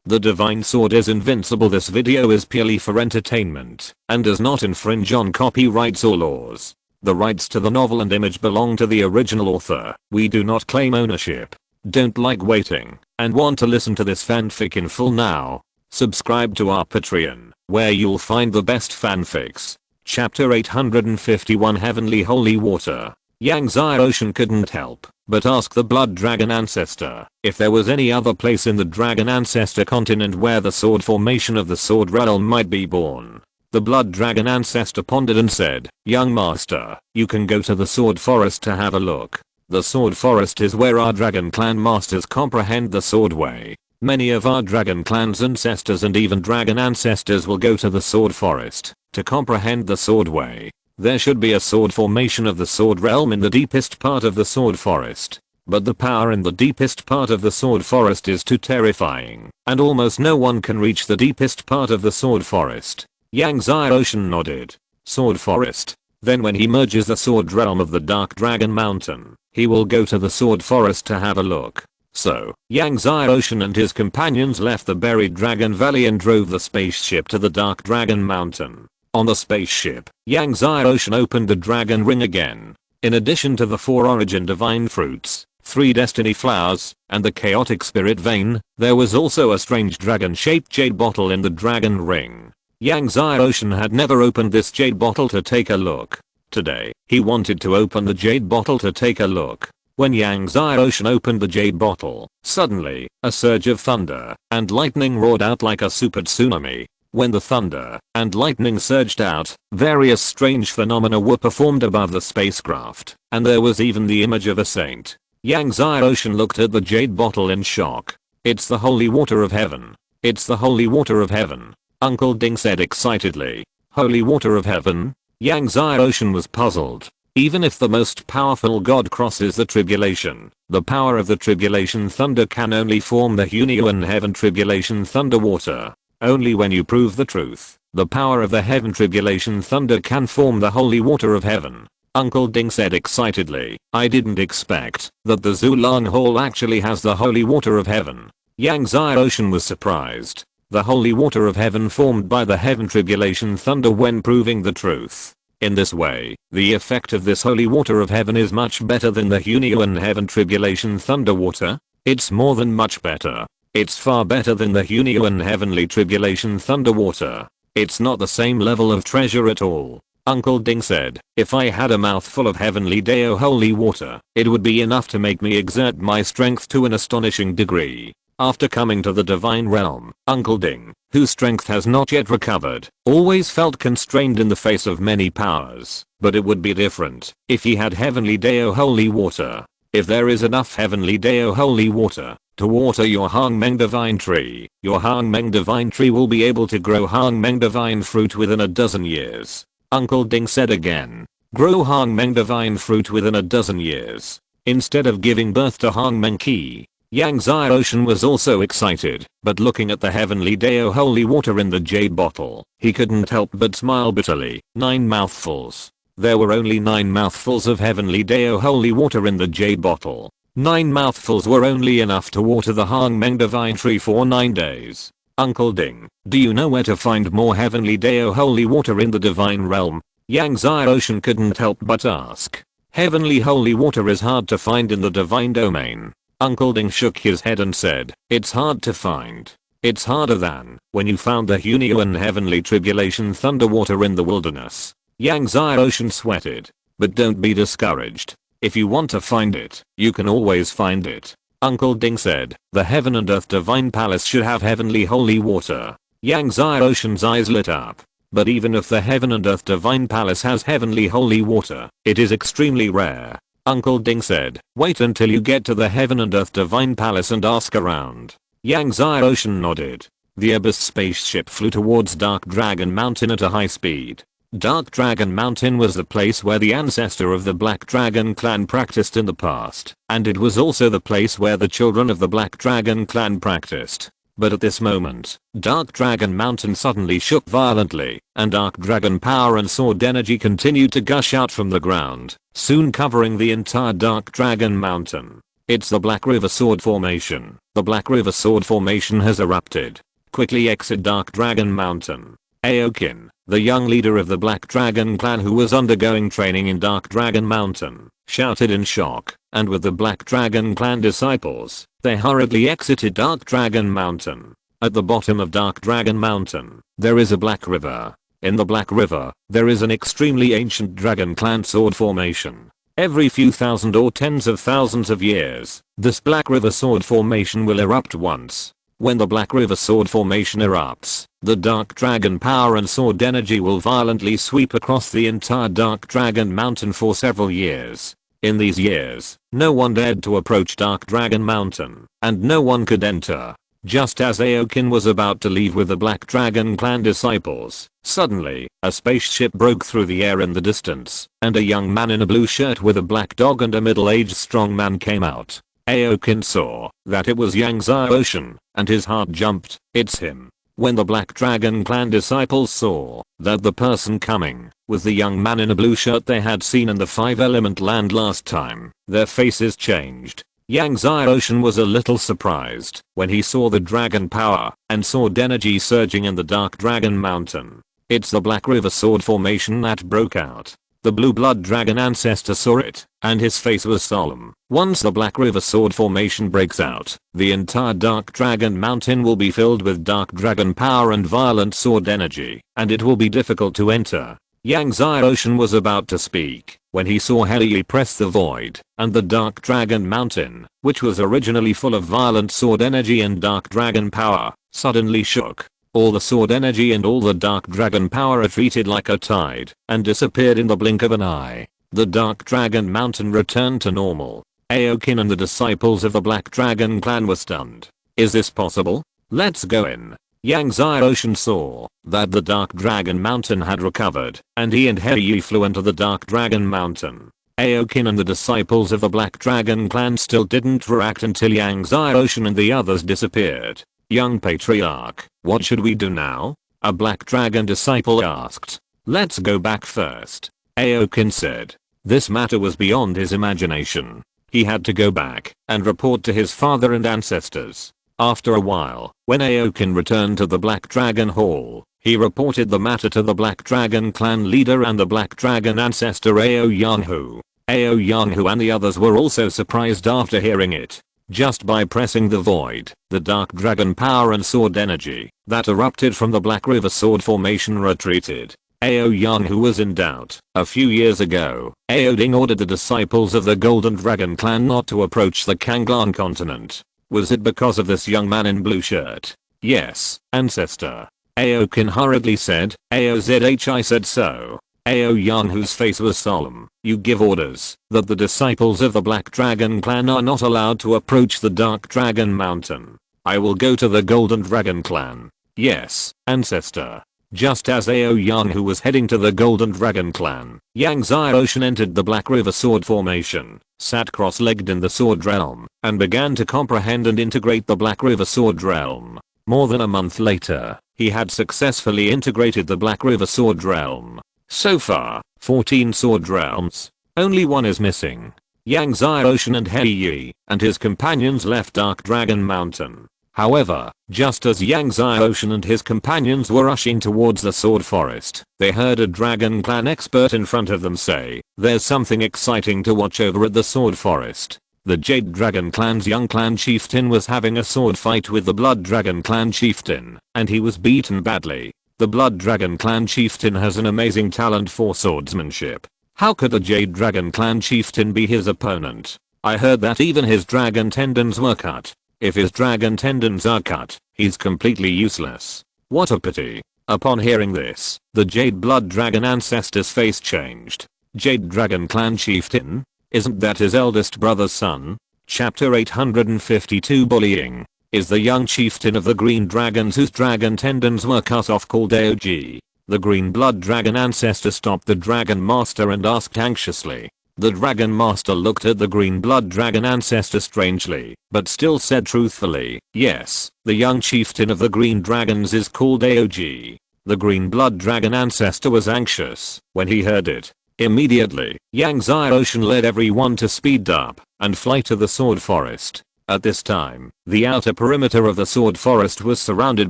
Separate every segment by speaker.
Speaker 1: The divine sword is invincible. This video is purely for entertainment and does not infringe on copyrights or laws. The rights to the novel and image belong to the original author. We do not claim ownership. Don't like waiting and want to listen to this fanfic in full now? Subscribe to our Patreon, where you'll find the best fanfics. Chapter 851 Heavenly Holy Water. Yangtze Ocean couldn't help but ask the Blood Dragon Ancestor if there was any other place in the Dragon Ancestor continent where the sword formation of the Sword Realm might be born. The Blood Dragon Ancestor pondered and said, "Young master, you can go to the Sword Forest to have a look. The Sword Forest is where our Dragon Clan masters comprehend the Sword Way. Many of our Dragon Clan's ancestors and even Dragon Ancestors will go to the Sword Forest to comprehend the Sword Way. There should be a sword formation of the Sword Realm in the deepest part of the Sword Forest. But the power in the deepest part of the Sword Forest is too terrifying, and almost no one can reach the deepest part of the Sword Forest." Yangtze Ocean nodded. Sword Forest. Then when he merges the Sword Realm of the Dark Dragon Mountain, he will go to the Sword Forest to have a look. So, Yangtze Ocean and his companions left the buried Dragon Valley and drove the spaceship to the Dark Dragon Mountain. On the spaceship, Yangtze Ocean opened the Dragon Ring again. In addition to the 4 Origin Divine Fruits, 3 Destiny Flowers, and the Chaotic Spirit Vein, there was also a strange dragon-shaped jade bottle in the Dragon Ring. Yangtze Ocean had never opened this jade bottle to take a look. Today, he wanted to open the jade bottle to take a look. When Yangtze Ocean opened the jade bottle, suddenly, a surge of thunder and lightning roared out like a super tsunami. When the thunder and lightning surged out, various strange phenomena were performed above the spacecraft, and there was even the image of a saint. Yangtze Ocean looked at the jade bottle in shock. "It's the holy water of heaven. It's the holy water of heaven," Uncle Ding said excitedly. "Holy water of heaven?" Yangtze Ocean was puzzled. Even if the most powerful god crosses the tribulation, the power of the tribulation thunder can only form the Hunyuan heaven tribulation thunder water. Only when you prove the truth, the power of the heaven tribulation thunder can form the holy water of heaven. Uncle Ding said excitedly, "I didn't expect that the Zulong Hall actually has the holy water of heaven." Yangtze Ocean was surprised. The holy water of heaven formed by the heaven tribulation thunder when proving the truth. In this way, the effect of this holy water of heaven is much better than the Hunyuan heaven tribulation thunder water. It's more than much better. It's far better than the Hunyuan heavenly tribulation thunder water. It's not the same level of treasure at all. Uncle Ding said, "If I had a mouthful of heavenly Deo holy water, it would be enough to make me exert my strength to an astonishing degree." After coming to the divine realm, Uncle Ding, whose strength has not yet recovered, always felt constrained in the face of many powers. But it would be different if he had heavenly Deo holy water. If there is enough heavenly Deo holy water to water your Hangmeng divine tree, your Hangmeng divine tree will be able to grow Hangmeng divine fruit within a dozen years. Uncle Ding said again, "Grow Hangmeng divine fruit within a dozen years, instead of giving birth to Hangmeng Qi." Yangtze Ocean was also excited, but looking at the heavenly Deo holy water in the jade bottle, he couldn't help but smile bitterly. 9 mouthfuls. There were only 9 mouthfuls of heavenly Deo holy water in the jade bottle. 9 mouthfuls were only enough to water the Hangmeng divine tree for 9 days. "Uncle Ding, do you know where to find more heavenly Deo holy water in the divine realm?" Yangtze Ocean couldn't help but ask. "Heavenly holy water is hard to find in the divine domain." Uncle Ding shook his head and said, "It's hard to find. It's harder than when you found the Hunyuan heavenly tribulation thunder water in the wilderness." Yangtze Ocean sweated. "But don't be discouraged. If you want to find it, you can always find it." Uncle Ding said, "The Heaven and Earth Divine Palace should have heavenly holy water." Yangtze Ocean's eyes lit up. "But even if the Heaven and Earth Divine Palace has heavenly holy water, it is extremely rare." Uncle Ding said, "Wait until you get to the Heaven and Earth Divine Palace and ask around." Yangtze Ocean nodded. The Abyss spaceship flew towards Dark Dragon Mountain at a high speed. Dark Dragon Mountain was the place where the ancestor of the Black Dragon clan practiced in the past, and it was also the place where the children of the Black Dragon clan practiced. But at this moment, Dark Dragon Mountain suddenly shook violently, and Dark Dragon power and sword energy continued to gush out from the ground, soon covering the entire Dark Dragon Mountain. It's the Black River Sword Formation. The Black River Sword Formation has erupted. Quickly exit Dark Dragon Mountain. Aokin, the young leader of the Black Dragon clan who was undergoing training in Dark Dragon Mountain, shouted in shock, and with the Black Dragon clan disciples, they hurriedly exited Dark Dragon Mountain. At the bottom of Dark Dragon Mountain, there is a Black River. In the Black River, there is an extremely ancient Dragon Clan sword formation. Every few thousand or tens of thousands of years, this Black River sword formation will erupt once. When the Black River sword formation erupts, the Dark Dragon power and sword energy will violently sweep across the entire Dark Dragon Mountain for several years. In these years, no one dared to approach Dark Dragon Mountain, and no one could enter. Just as Aokin was about to leave with the Black Dragon clan disciples, suddenly, a spaceship broke through the air in the distance, and a young man in a blue shirt with a black dog and a middle-aged strong man came out. Aokin saw that it was Yang Xiaoshan, and his heart jumped. It's him. When the Black Dragon clan disciples saw that the person coming was the young man in a blue shirt they had seen in the Five Element Land last time, their faces changed. Yang Xiaoshan was a little surprised when he saw the dragon power and sword energy surging in the Dark Dragon Mountain. It's the Black River sword formation that broke out. The blue blood dragon ancestor saw it, and his face was solemn. Once the Black River sword formation breaks out, the entire Dark Dragon Mountain will be filled with dark dragon power and violent sword energy, and it will be difficult to enter. Yang Xiaoshan was about to speak when he saw Heli press the void, and the Dark Dragon Mountain, which was originally full of violent sword energy and dark dragon power, suddenly shook. All the sword energy and all the dark dragon power retreated like a tide and disappeared in the blink of an eye. The Dark Dragon Mountain returned to normal. Aokin and the disciples of the Black Dragon clan were stunned. Is this possible? Let's go in. Yang Xiaoshan saw that the Dark Dragon Mountain had recovered, and he and Hei flew into the Dark Dragon Mountain. Aokin and the disciples of the Black Dragon clan still didn't react until Yang Xiaoshan and the others disappeared. Young Patriarch, what should we do now? A Black Dragon disciple asked. Let's go back first. Aokin said. This matter was beyond his imagination. He had to go back and report to his father and ancestors. After a while, when Aokin returned to the Black Dragon Hall, he reported the matter to the Black Dragon clan leader and the Black Dragon ancestor Ao Yanghu. Ao Yanghu and the others were also surprised after hearing it. Just by pressing the void, the dark dragon power and sword energy that erupted from the Black River sword formation retreated. Ao Yanghu was in doubt. A few years ago, Ao Ding ordered the disciples of the Golden Dragon clan not to approach the Kanglan continent. Was it because of this young man in blue shirt? Yes, ancestor. Aokin hurriedly said. Aozh I said so. Ao Yanghu's face was solemn. You give orders that the disciples of the Black Dragon clan are not allowed to approach the Dark Dragon Mountain. I will go to the Golden Dragon clan. Yes, ancestor. Just as Ao Yanghu was heading to the Golden Dragon clan, Yang Xiaoshan entered the Black River sword formation, sat cross-legged in the sword realm, and began to comprehend and integrate the Black River sword realm. More than a month later, he had successfully integrated the Black River sword realm. So far, 14 sword realms. Only one is missing. Yang Xiaoshan and Hei and his companions left Dark Dragon Mountain. However, just as Yang Xiaoshan and his companions were rushing towards the sword forest, they heard a Dragon Clan expert in front of them say, "There's something exciting to watch over at the sword forest." The Jade Dragon Clan's young clan chieftain was having a sword fight with the Blood Dragon Clan chieftain, and he was beaten badly. The Blood Dragon Clan chieftain has an amazing talent for swordsmanship. How could the Jade Dragon Clan chieftain be his opponent? I heard that even his dragon tendons were cut. If his dragon tendons are cut, he's completely useless. What a pity. Upon hearing this, the Jade Blood Dragon ancestor's face changed. Jade Dragon Clan chieftain? Isn't that his eldest brother's son? Chapter 852 Bullying. Is the young chieftain of the Green Dragons whose dragon tendons were cut off called Aog? The Green Blood Dragon ancestor stopped the Dragon Master and asked anxiously. The Dragon Master looked at the Green Blood Dragon ancestor strangely, but still said truthfully, yes, the young chieftain of the Green Dragons is called Aog. The Green Blood Dragon ancestor was anxious when he heard it. Immediately, Yang Xiaoshan led everyone to speed up and fly to the sword forest. At this time, the outer perimeter of the sword forest was surrounded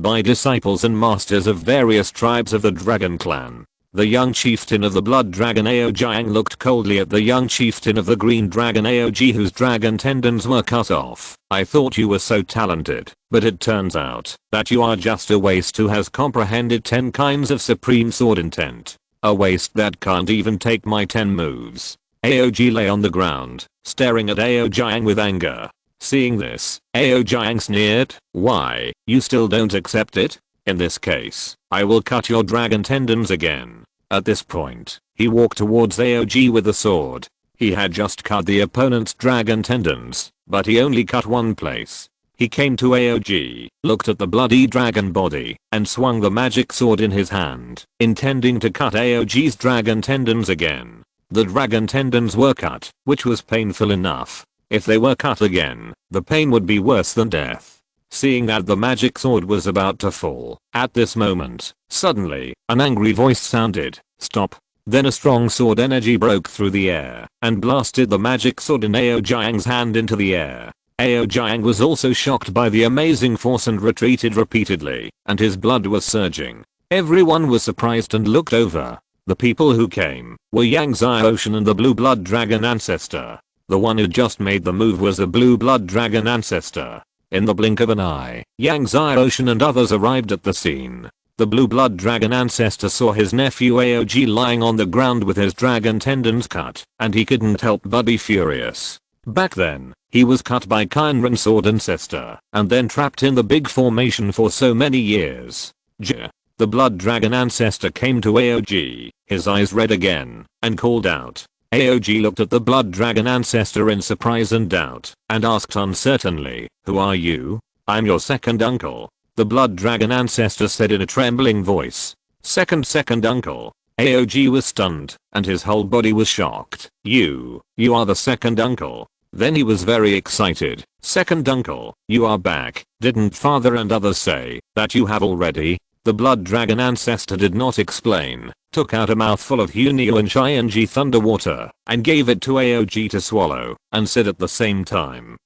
Speaker 1: by disciples and masters of various tribes of the dragon clan. The young chieftain of the blood dragon Aojiang looked coldly at the young chieftain of the green dragon Aoj whose dragon tendons were cut off. I thought you were so talented, but it turns out that you are just a waste who has comprehended 10 kinds of supreme sword intent. A waste that can't even take my 10 moves. Aoj lay on the ground, staring at Aojiang with anger. Seeing this, Aojiang sneered, "Why, you still don't accept it? In this case, I will cut your dragon tendons again." At this point, he walked towards Aoj with the sword. He had just cut the opponent's dragon tendons, but he only cut one place. He came to Aoj, looked at the bloody dragon body, and swung the magic sword in his hand, intending to cut Aoj's dragon tendons again. The dragon tendons were cut, which was painful enough. If they were cut again, the pain would be worse than death. Seeing that the magic sword was about to fall, at this moment, suddenly, an angry voice sounded, "Stop." Then a strong sword energy broke through the air, and blasted the magic sword in Aojiang's hand into the air. Aojiang was also shocked by the amazing force and retreated repeatedly, and his blood was surging. Everyone was surprised and looked over. The people who came were Yang Xiaoshan and the blue blood dragon ancestor. The one who just made the move was a blue blood dragon ancestor. In the blink of an eye, Yang Xiaoshan and others arrived at the scene. The blue blood dragon ancestor saw his nephew Aoj lying on the ground with his dragon tendons cut, and he couldn't help but be furious. Back then, he was cut by Kynran sword ancestor, and then trapped in the big formation for so many years. The blood dragon ancestor came to Aoj, his eyes red again, and called out. Aoj looked at the blood dragon ancestor in surprise and doubt, and asked uncertainly, "Who are you?" "I'm your second uncle," the blood dragon ancestor said in a trembling voice. Second uncle." Aoj was stunned, and his whole body was shocked. You are the second uncle." Then he was very excited. "Second uncle, you are back. Didn't father and others say that you have already?" The blood dragon ancestor did not explain, took out a mouthful of Hunio and Shianji thunder water, and gave it to Aoj to swallow, and said at the same time,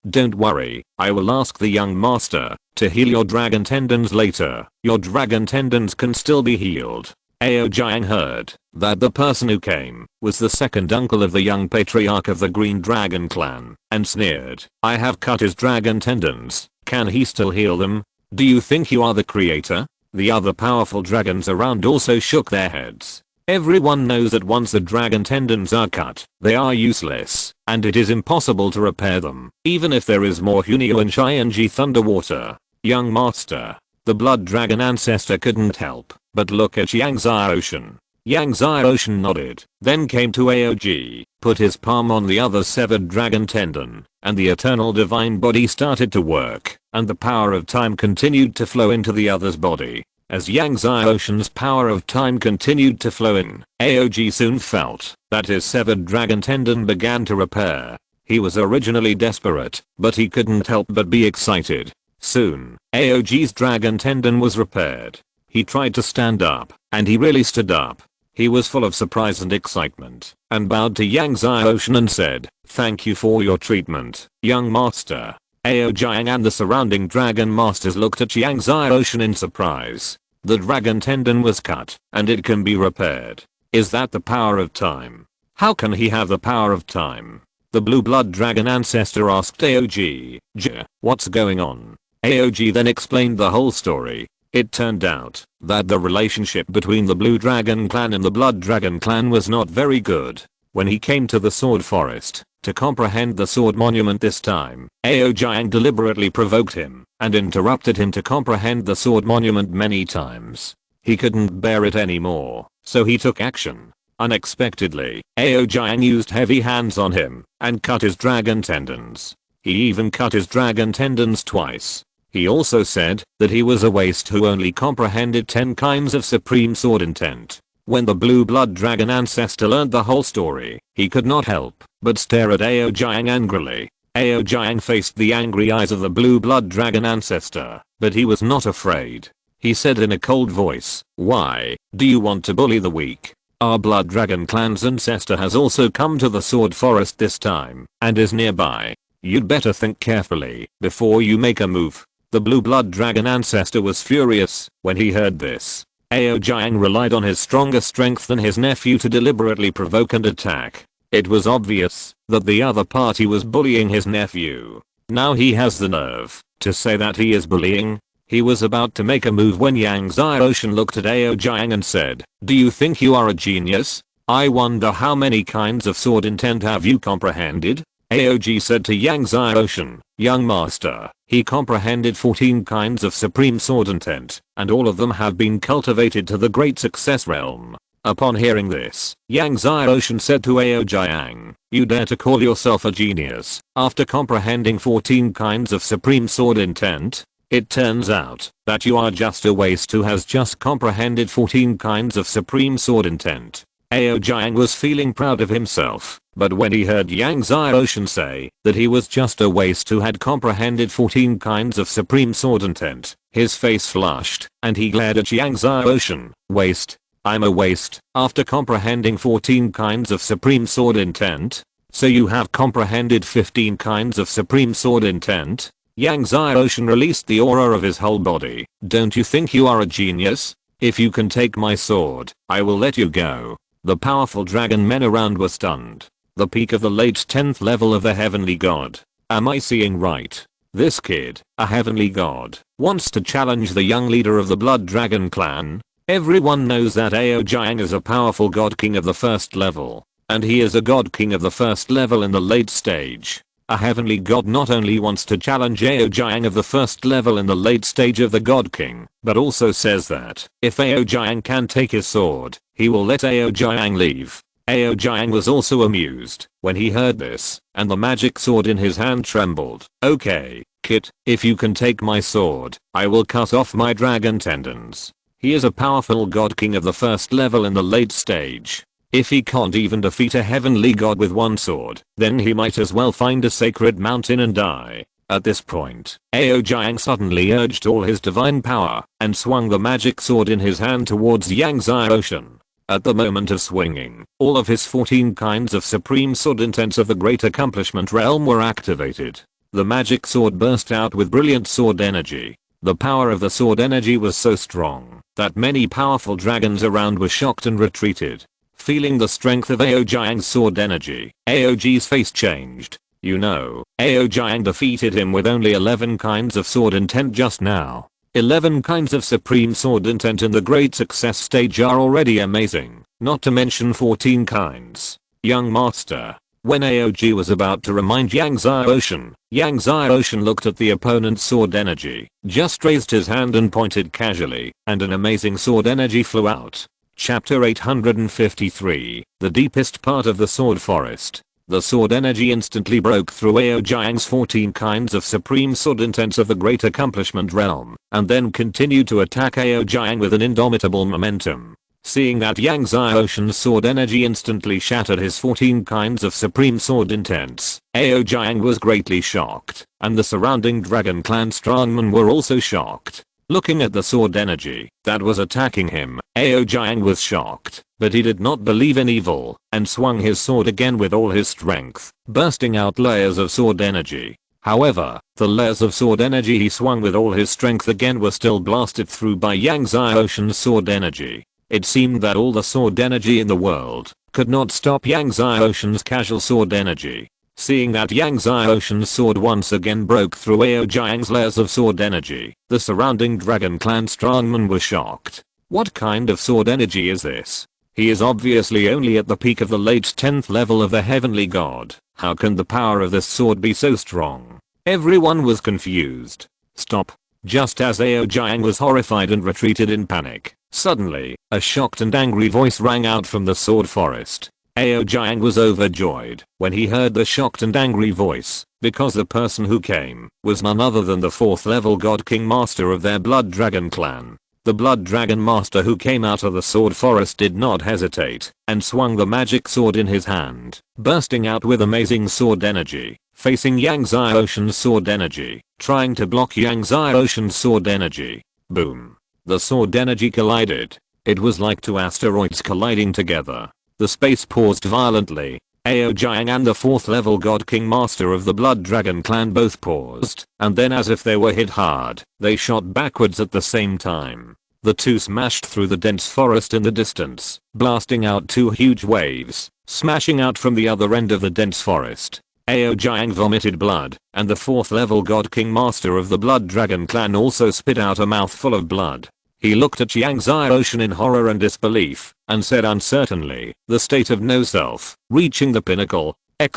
Speaker 1: "Don't worry, I will ask the young master to heal your dragon tendons later. Your dragon tendons can still be healed." Aojiang heard that the person who came was the second uncle of the young patriarch of the Green Dragon clan, and sneered, "I have cut his dragon tendons, can he still heal them? Do you think you are the creator?" The other powerful dragons around also shook their heads. Everyone knows that once the dragon tendons are cut, they are useless, and it is impossible to repair them, even if there is more Hunio and Shianji thunder water. "Young master." The blood dragon ancestor couldn't help but look at Yang Xiaoshan. Yang Xiaoshan nodded, then came to Aoj, put his palm on the other severed dragon tendon, and the eternal divine body started to work, and the power of time continued to flow into the other's body. As Yang Xiaoshan's power of time continued to flow in, Aoj soon felt that his severed dragon tendon began to repair. He was originally desperate, but he couldn't help but be excited. Soon, Aoj's dragon tendon was repaired. He tried to stand up, and he really stood up. He was full of surprise and excitement, and bowed to Yang Xiaoshan and said, "Thank you for your treatment, young master." Aojiang and the surrounding dragon masters looked at Yang Xiaoshan in surprise. The dragon tendon was cut, and it can be repaired. Is that the power of time? How can he have the power of time? The blue blood dragon ancestor asked Aoj, "What's going on?" Aoj then explained the whole story. It turned out that the relationship between the Blue Dragon clan and the Blood Dragon clan was not very good. When he came to the Sword Forest to comprehend the Sword Monument this time, Aojiang deliberately provoked him and interrupted him to comprehend the Sword Monument many times. He couldn't bear it anymore, so he took action. Unexpectedly, Aojiang used heavy hands on him and cut his dragon tendons. He even cut his dragon tendons twice. He also said that he was a waste who only comprehended 10 kinds of supreme sword intent. When the blue blood dragon ancestor learned the whole story, he could not help but stare at Aojiang angrily. Aojiang faced the angry eyes of the blue blood dragon ancestor, but he was not afraid. He said in a cold voice, "Why do you want to bully the weak? Our blood dragon clan's ancestor has also come to the sword forest this time, and is nearby. You'd better think carefully before you make a move. The blue blood dragon ancestor was furious when he heard this. Aojiang relied on his stronger strength than his nephew to deliberately provoke and attack. It was obvious that the other party was bullying his nephew. Now he has the nerve to say that he is bullying. He was about to make a move when Yang Xiaoshan looked at Aojiang and said, "Do you think you are a genius? I wonder how many kinds of sword intent have you comprehended?" Aoj said to Yang Xiaoshan, "Young master, he comprehended 14 kinds of supreme sword intent, and all of them have been cultivated to the great success realm." Upon hearing this, Yang Xiaoshan said to Aojiang, "You dare to call yourself a genius after comprehending 14 kinds of supreme sword intent? It turns out that you are just a waste who has just comprehended 14 kinds of supreme sword intent." Aojiang was feeling proud of himself, but when he heard Yang Xiaoshan say that he was just a waste who had comprehended 14 kinds of supreme sword intent, his face flushed, and he glared at Yang Xiaoshan. "Waste? I'm a waste after comprehending 14 kinds of supreme sword intent? So you have comprehended 15 kinds of supreme sword intent?" Yang Xiaoshan released the aura of his whole body. "Don't you think you are a genius? If you can take my sword, I will let you go." The powerful dragon men around were stunned. The peak of the late 10th level of the heavenly god. Am I seeing right? This kid, a heavenly god, wants to challenge the young leader of the blood dragon clan? Everyone knows that Aojiang is a powerful god king of the first level, and he is a god king of the first level in the late stage. A heavenly god not only wants to challenge Aojiang of the first level in the late stage of the god king, but also says that if Aojiang can take his sword, he will let Aojiang leave. Aojiang was also amused when he heard this, and the magic sword in his hand trembled. "Okay, kid, if you can take my sword, I will cut off my dragon tendons." He is a powerful god king of the first level in the late stage. If he can't even defeat a heavenly god with one sword, then he might as well find a sacred mountain and die. At this point, Aojiang suddenly urged all his divine power and swung the magic sword in his hand towards Yang Xiaoshan. At the moment of swinging, all of his 14 kinds of supreme sword intents of the great accomplishment realm were activated. The magic sword burst out with brilliant sword energy. The power of the sword energy was so strong that many powerful dragons around were shocked and retreated. Feeling the strength of Aojiang's sword energy, Aoj's face changed. You know, Aojiang defeated him with only 11 kinds of sword intent just now. 11 kinds of supreme sword intent in the great success stage are already amazing, not to mention 14 kinds. Young master. When Aoj was about to remind Yang Xiaoshan looked at the opponent's sword energy, just raised his hand and pointed casually, and an amazing sword energy flew out. Chapter 853, the deepest part of the sword forest. The sword energy instantly broke through Aojiang's 14 kinds of supreme sword intents of the great accomplishment realm, and then continued to attack Aojiang with an indomitable momentum. Seeing that Yang Xiaoshan's sword energy instantly shattered his 14 kinds of supreme sword intents, Aojiang was greatly shocked, and the surrounding dragon clan strongmen were also shocked. Looking at the sword energy that was attacking him, Aojiang was shocked, but he did not believe in evil, and swung his sword again with all his strength, bursting out layers of sword energy. However, the layers of sword energy he swung with all his strength again were still blasted through by Yang Xiaoshan's sword energy. It seemed that all the sword energy in the world could not stop Yang Xiaoshan's casual sword energy. Seeing that Yang Xiaoshan's sword once again broke through Aojiang's layers of sword energy, the surrounding dragon clan strongmen were shocked. What kind of sword energy is this? He is obviously only at the peak of the late 10th level of the heavenly god. How can the power of this sword be so strong? Everyone was confused. Stop. Just as Aojiang was horrified and retreated in panic, suddenly, a shocked and angry voice rang out from the sword forest. Aojiang was overjoyed when he heard the shocked and angry voice, because the person who came was none other than the 4th level god king master of their blood dragon clan. The blood dragon master who came out of the sword forest did not hesitate, and swung the magic sword in his hand, bursting out with amazing sword energy, facing Yang Xiaoshan's sword energy, trying to block Yang Xiaoshan's sword energy. Boom. The sword energy collided. It was like two asteroids colliding together. The space paused violently. Ao Jiang and the 4th level God King Master of the Blood Dragon Clan both paused, and then as if they were hit hard, they shot backwards at the same time. The two smashed through the dense forest in the distance, blasting out 2 huge waves, smashing out from the other end of the dense forest. Ao Jiang vomited blood, and the 4th level God King Master of the Blood Dragon Clan also spit out a mouthful of blood. He looked at Yang Xiaoshan in horror and disbelief, and said uncertainly, "The state of no self, reaching the pinnacle!" The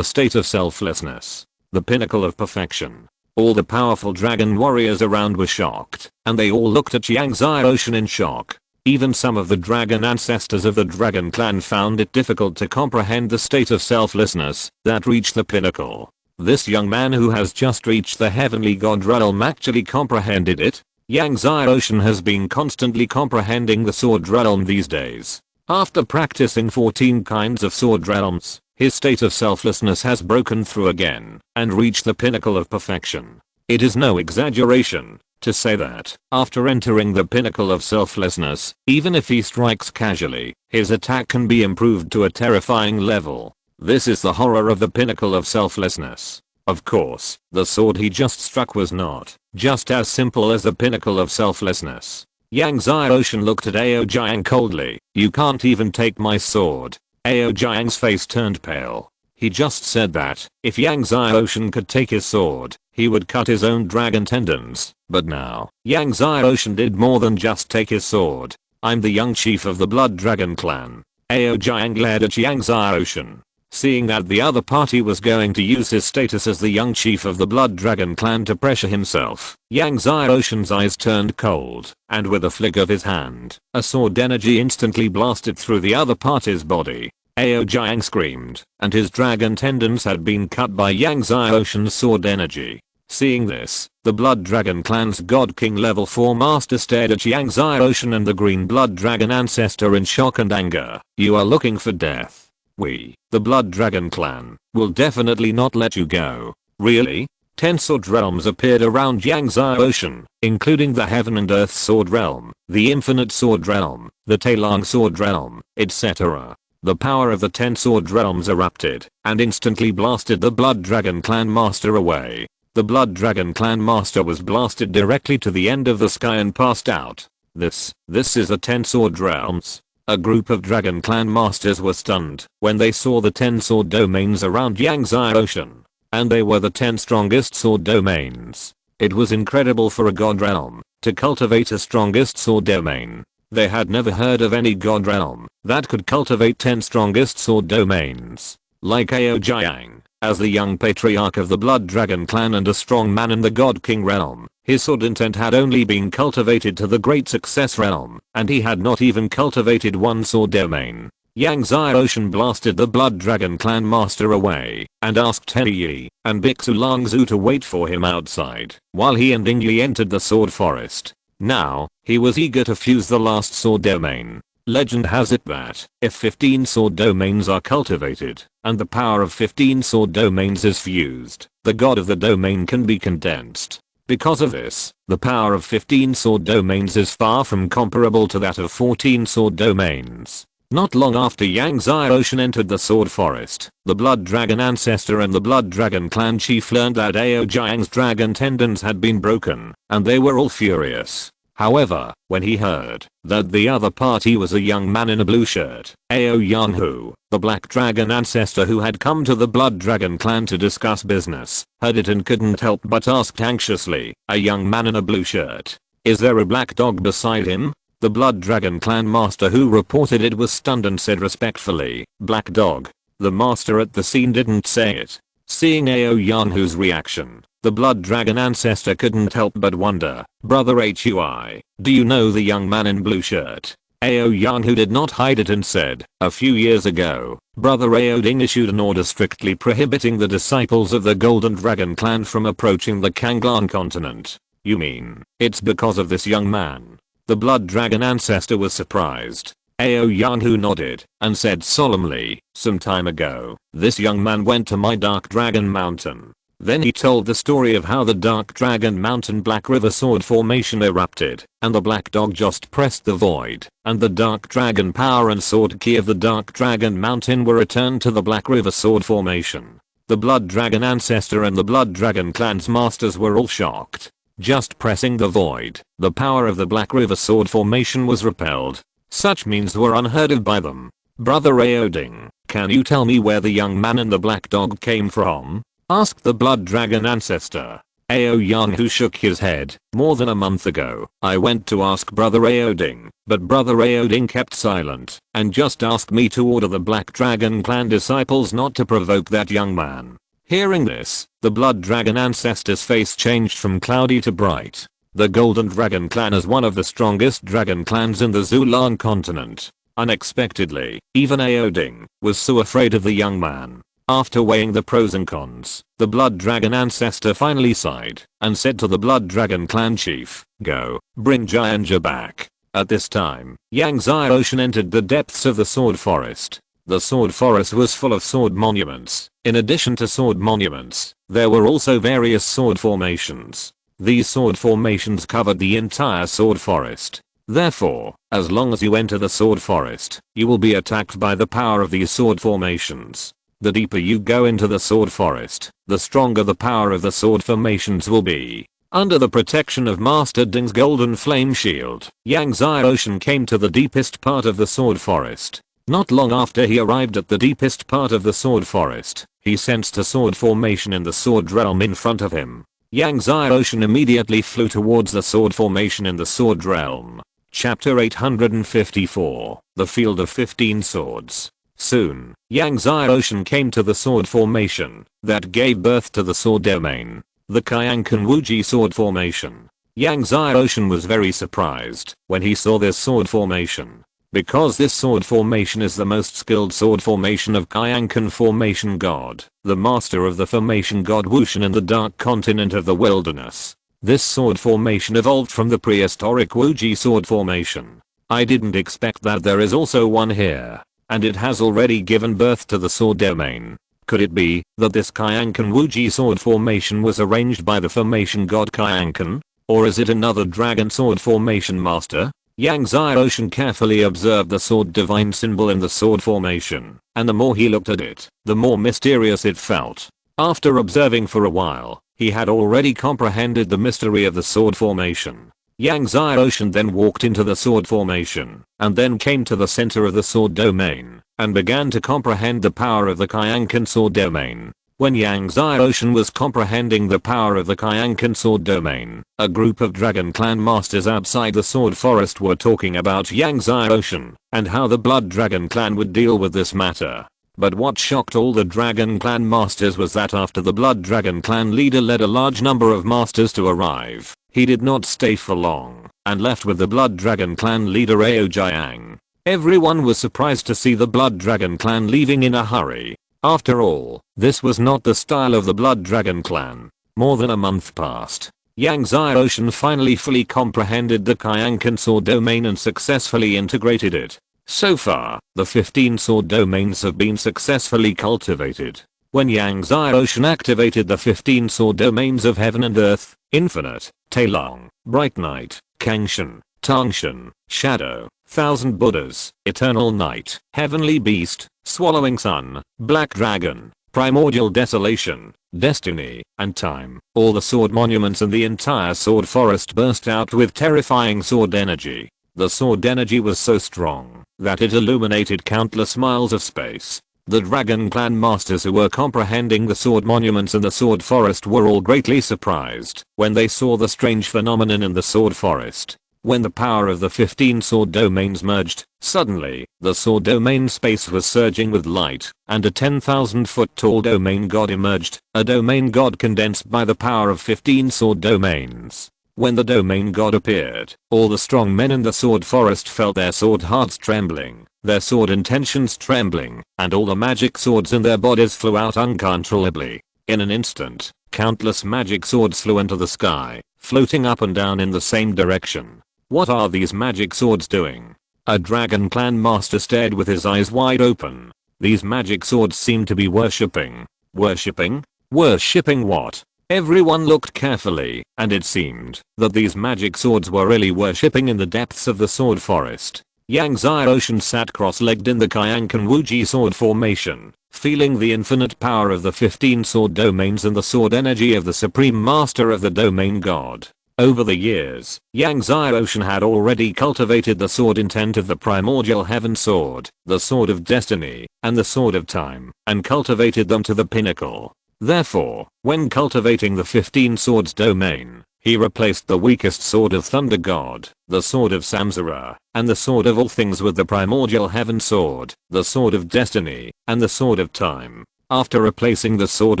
Speaker 1: state of selflessness. The pinnacle of perfection. All the powerful dragon warriors around were shocked, and they all looked at Yang Xiaoshan in shock. Even some of the dragon ancestors of the dragon clan found it difficult to comprehend the state of selflessness that reached the pinnacle. This young man who has just reached the heavenly god realm actually comprehended it. Yang Xiaoshan has been constantly comprehending the sword realm these days. After practicing 14 kinds of sword realms, his state of selflessness has broken through again and reached the pinnacle of perfection. It is no exaggeration to say that, after entering the pinnacle of selflessness, even if he strikes casually, his attack can be improved to a terrifying level. This is the horror of the pinnacle of selflessness. Of course, the sword he just struck was not just as simple as the pinnacle of selflessness. Yang Xiaoshan looked at Ao Jiang coldly. "You can't even take my sword." Ao Jiang's face turned pale. He just said that, if Yang Xiaoshan could take his sword, he would cut his own dragon tendons. But now, Yang Xiaoshan did more than just take his sword. "I'm the young chief of the Blood Dragon Clan." Ao Jiang glared at Yang Xiaoshan. Seeing that the other party was going to use his status as the young chief of the Blood Dragon Clan to pressure himself, Yang Xiaoshan's eyes turned cold, and with a flick of his hand, a sword energy instantly blasted through the other party's body. Ao Jiang screamed, and his dragon tendons had been cut by Yang Xiaoshan's sword energy. Seeing this, the Blood Dragon Clan's God King level 4 master stared at Yang Xiaoshan and the green blood dragon ancestor in shock and anger. "You are looking for death. We, the Blood Dragon Clan, will definitely not let you go." "Really?" 10 sword realms appeared around Yang Xiaoshan, including the Heaven and Earth Sword Realm, the Infinite Sword Realm, the Tailong Sword Realm, etc. The power of the 10 sword realms erupted, and instantly blasted the Blood Dragon Clan Master away. The Blood Dragon Clan Master was blasted directly to the end of the sky and passed out. This is the 10 sword realms. A group of Dragon Clan Masters were stunned when they saw the 10 sword domains around Yang Xiaoshan. And they were the 10 strongest sword domains. It was incredible for a god realm to cultivate a strongest sword domain. They had never heard of any god realm that could cultivate 10 strongest sword domains. Like Ao Jiang, as the young patriarch of the Blood Dragon Clan and a strong man in the God King realm, his sword intent had only been cultivated to the Great Success realm, and he had not even cultivated one sword domain. Yang Xiaoshan blasted the Blood Dragon Clan Master away, and asked He Yi and Bixu Langzhu to wait for him outside, while he and Ying Yi entered the sword forest. Now, he was eager to fuse the last sword domain. Legend has it that, if 15 sword domains are cultivated, and the power of 15 sword domains is fused, the god of the domain can be condensed. Because of this, the power of 15 sword domains is far from comparable to that of 14 sword domains. Not long after Yang Xiaoshan entered the sword forest, the Blood Dragon ancestor and the Blood Dragon clan chief learned that Ao Jiang's dragon tendons had been broken, and they were all furious. However, when he heard that the other party was a young man in a blue shirt, Ao Yanghu, the Black Dragon ancestor who had come to the Blood Dragon clan to discuss business, heard it and couldn't help but asked anxiously, "A young man in a blue shirt? Is there a black dog beside him?" The Blood Dragon clan master who reported it was stunned and said respectfully, "Black dog." The master at the scene didn't say it. Seeing Ao Yanghu's reaction, the Blood Dragon ancestor couldn't help but wonder, "Brother Hui, do you know the young man in blue shirt?" Ao Yanghu did not hide it and said, "A few years ago, Brother Ao Ding issued an order strictly prohibiting the disciples of the Golden Dragon clan from approaching the Kanglan continent." "You mean, it's because of this young man?" The Blood Dragon ancestor was surprised. Ao Yanghu nodded and said solemnly, "Some time ago, this young man went to my Dark Dragon Mountain. Then he told the story of how the Dark Dragon Mountain Black River Sword Formation erupted, and the Black Dog just pressed the void, and the Dark Dragon power and sword key of the Dark Dragon Mountain were returned to the Black River Sword Formation. The Blood Dragon Ancestor and the Blood Dragon Clan's masters were all shocked. Just pressing the void, the power of the Black River Sword Formation was repelled. Such means were unheard of by them. Brother Aoding, can you tell me where the young man and the Black Dog came from? Asked the Blood Dragon Ancestor. Yang who shook his head. More than a month ago, I went to ask Brother Aoding, but Brother Aoding kept silent, and just asked me to order the Black Dragon Clan disciples not to provoke that young man. Hearing this, the Blood Dragon Ancestor's face changed from cloudy to bright. The Golden Dragon Clan is one of the strongest dragon clans in the Zulan continent. Unexpectedly, even Aoding was so afraid of the young man. After weighing the pros and cons, the Blood Dragon Ancestor finally sighed and said to the Blood Dragon Clan chief, "Go, bring Jianja back." At this time, Yang Xiaoshan entered the depths of the Sword Forest. The Sword Forest was full of sword monuments. In addition to sword monuments, there were also various sword formations. These sword formations covered the entire Sword Forest. Therefore, as long as you enter the Sword Forest, you will be attacked by the power of these sword formations. The deeper you go into the Sword Forest, the stronger the power of the sword formations will be. Under the protection of Master Ding's golden flame shield, Yang Xiaoshan came to the deepest part of the Sword Forest. Not long after he arrived at the deepest part of the Sword Forest, he sensed a sword formation in the Sword Realm in front of him. Yang Xiaoshan immediately flew towards the sword formation in the Sword Realm. Chapter 854, The Field of 15 Swords. Soon, Yang Xiaoshan came to the sword formation that gave birth to the sword domain, the Kyankan Wuji sword formation. Yang Xiaoshan was very surprised when he saw this sword formation, because this sword formation is the most skilled sword formation of Kyankan Formation God, the master of the formation god Wushan in the dark continent of the wilderness. This sword formation evolved from the prehistoric Wuji sword formation. I didn't expect that there is also one here. And it has already given birth to the sword domain. Could it be that this Kyankan Wuji sword formation was arranged by the formation god Kyankan? Or is it another dragon sword formation master? Yang Xiaoshan carefully observed the sword divine symbol in the sword formation, and the more he looked at it, the more mysterious it felt. After observing for a while, he had already comprehended the mystery of the sword formation. Yang Xiaoshan then walked into the sword formation, and then came to the center of the sword domain, and began to comprehend the power of the Kyankan sword domain. When Yang Xiaoshan was comprehending the power of the Kyankan sword domain, a group of Dragon Clan masters outside the Sword Forest were talking about Yang Xiaoshan, and how the Blood Dragon Clan would deal with this matter. But what shocked all the Dragon Clan masters was that after the Blood Dragon Clan leader led a large number of masters to arrive, he did not stay for long, and left with the Blood Dragon Clan leader Aojiang. Everyone was surprised to see the Blood Dragon Clan leaving in a hurry. After all, this was not the style of the Blood Dragon Clan. More than a month passed. Yang Xiaoshan finally fully comprehended the Kyankan sword domain and successfully integrated it. So far, the 15 sword domains have been successfully cultivated. When Yang Xiaoshan activated the 15 sword domains of Heaven and Earth, Infinite, Tailong, Bright Night, Kangshan, Tangshan, Shadow, Thousand Buddhas, Eternal Night, Heavenly Beast, Swallowing Sun, Black Dragon, Primordial Desolation, Destiny, and Time, all the sword monuments and the entire sword forest burst out with terrifying sword energy. The sword energy was so strong that it illuminated countless miles of space. The Dragon Clan masters who were comprehending the sword monuments in the sword forest were all greatly surprised when they saw the strange phenomenon in the sword forest. When the power of the 15 sword domains merged, suddenly, the sword domain space was surging with light, and a 10,000-foot tall domain god emerged, a domain god condensed by the power of 15 sword domains. When the domain god appeared, all the strong men in the sword forest felt their sword hearts trembling, their sword intentions trembling, and all the magic swords in their bodies flew out uncontrollably. In an instant, countless magic swords flew into the sky, floating up and down in the same direction. What are these magic swords doing? A Dragon Clan master stared with his eyes wide open. These magic swords seemed to be worshipping. Worshipping? Worshipping what? Everyone looked carefully, and it seemed that these magic swords were really worshipping in the depths of the sword forest. Yang Xiaoshan sat cross-legged in the Kyankan Wuji sword formation, feeling the infinite power of the 15 sword domains and the sword energy of the supreme master of the domain god. Over the years, Yang Xiaoshan had already cultivated the sword intent of the primordial heaven sword, the sword of destiny, and the sword of time, and cultivated them to the pinnacle. Therefore, when cultivating the 15 swords domain, he replaced the weakest sword of thunder god, the sword of Samsara, and the sword of all things with the primordial heaven sword, the sword of destiny, and the sword of time. After replacing the sword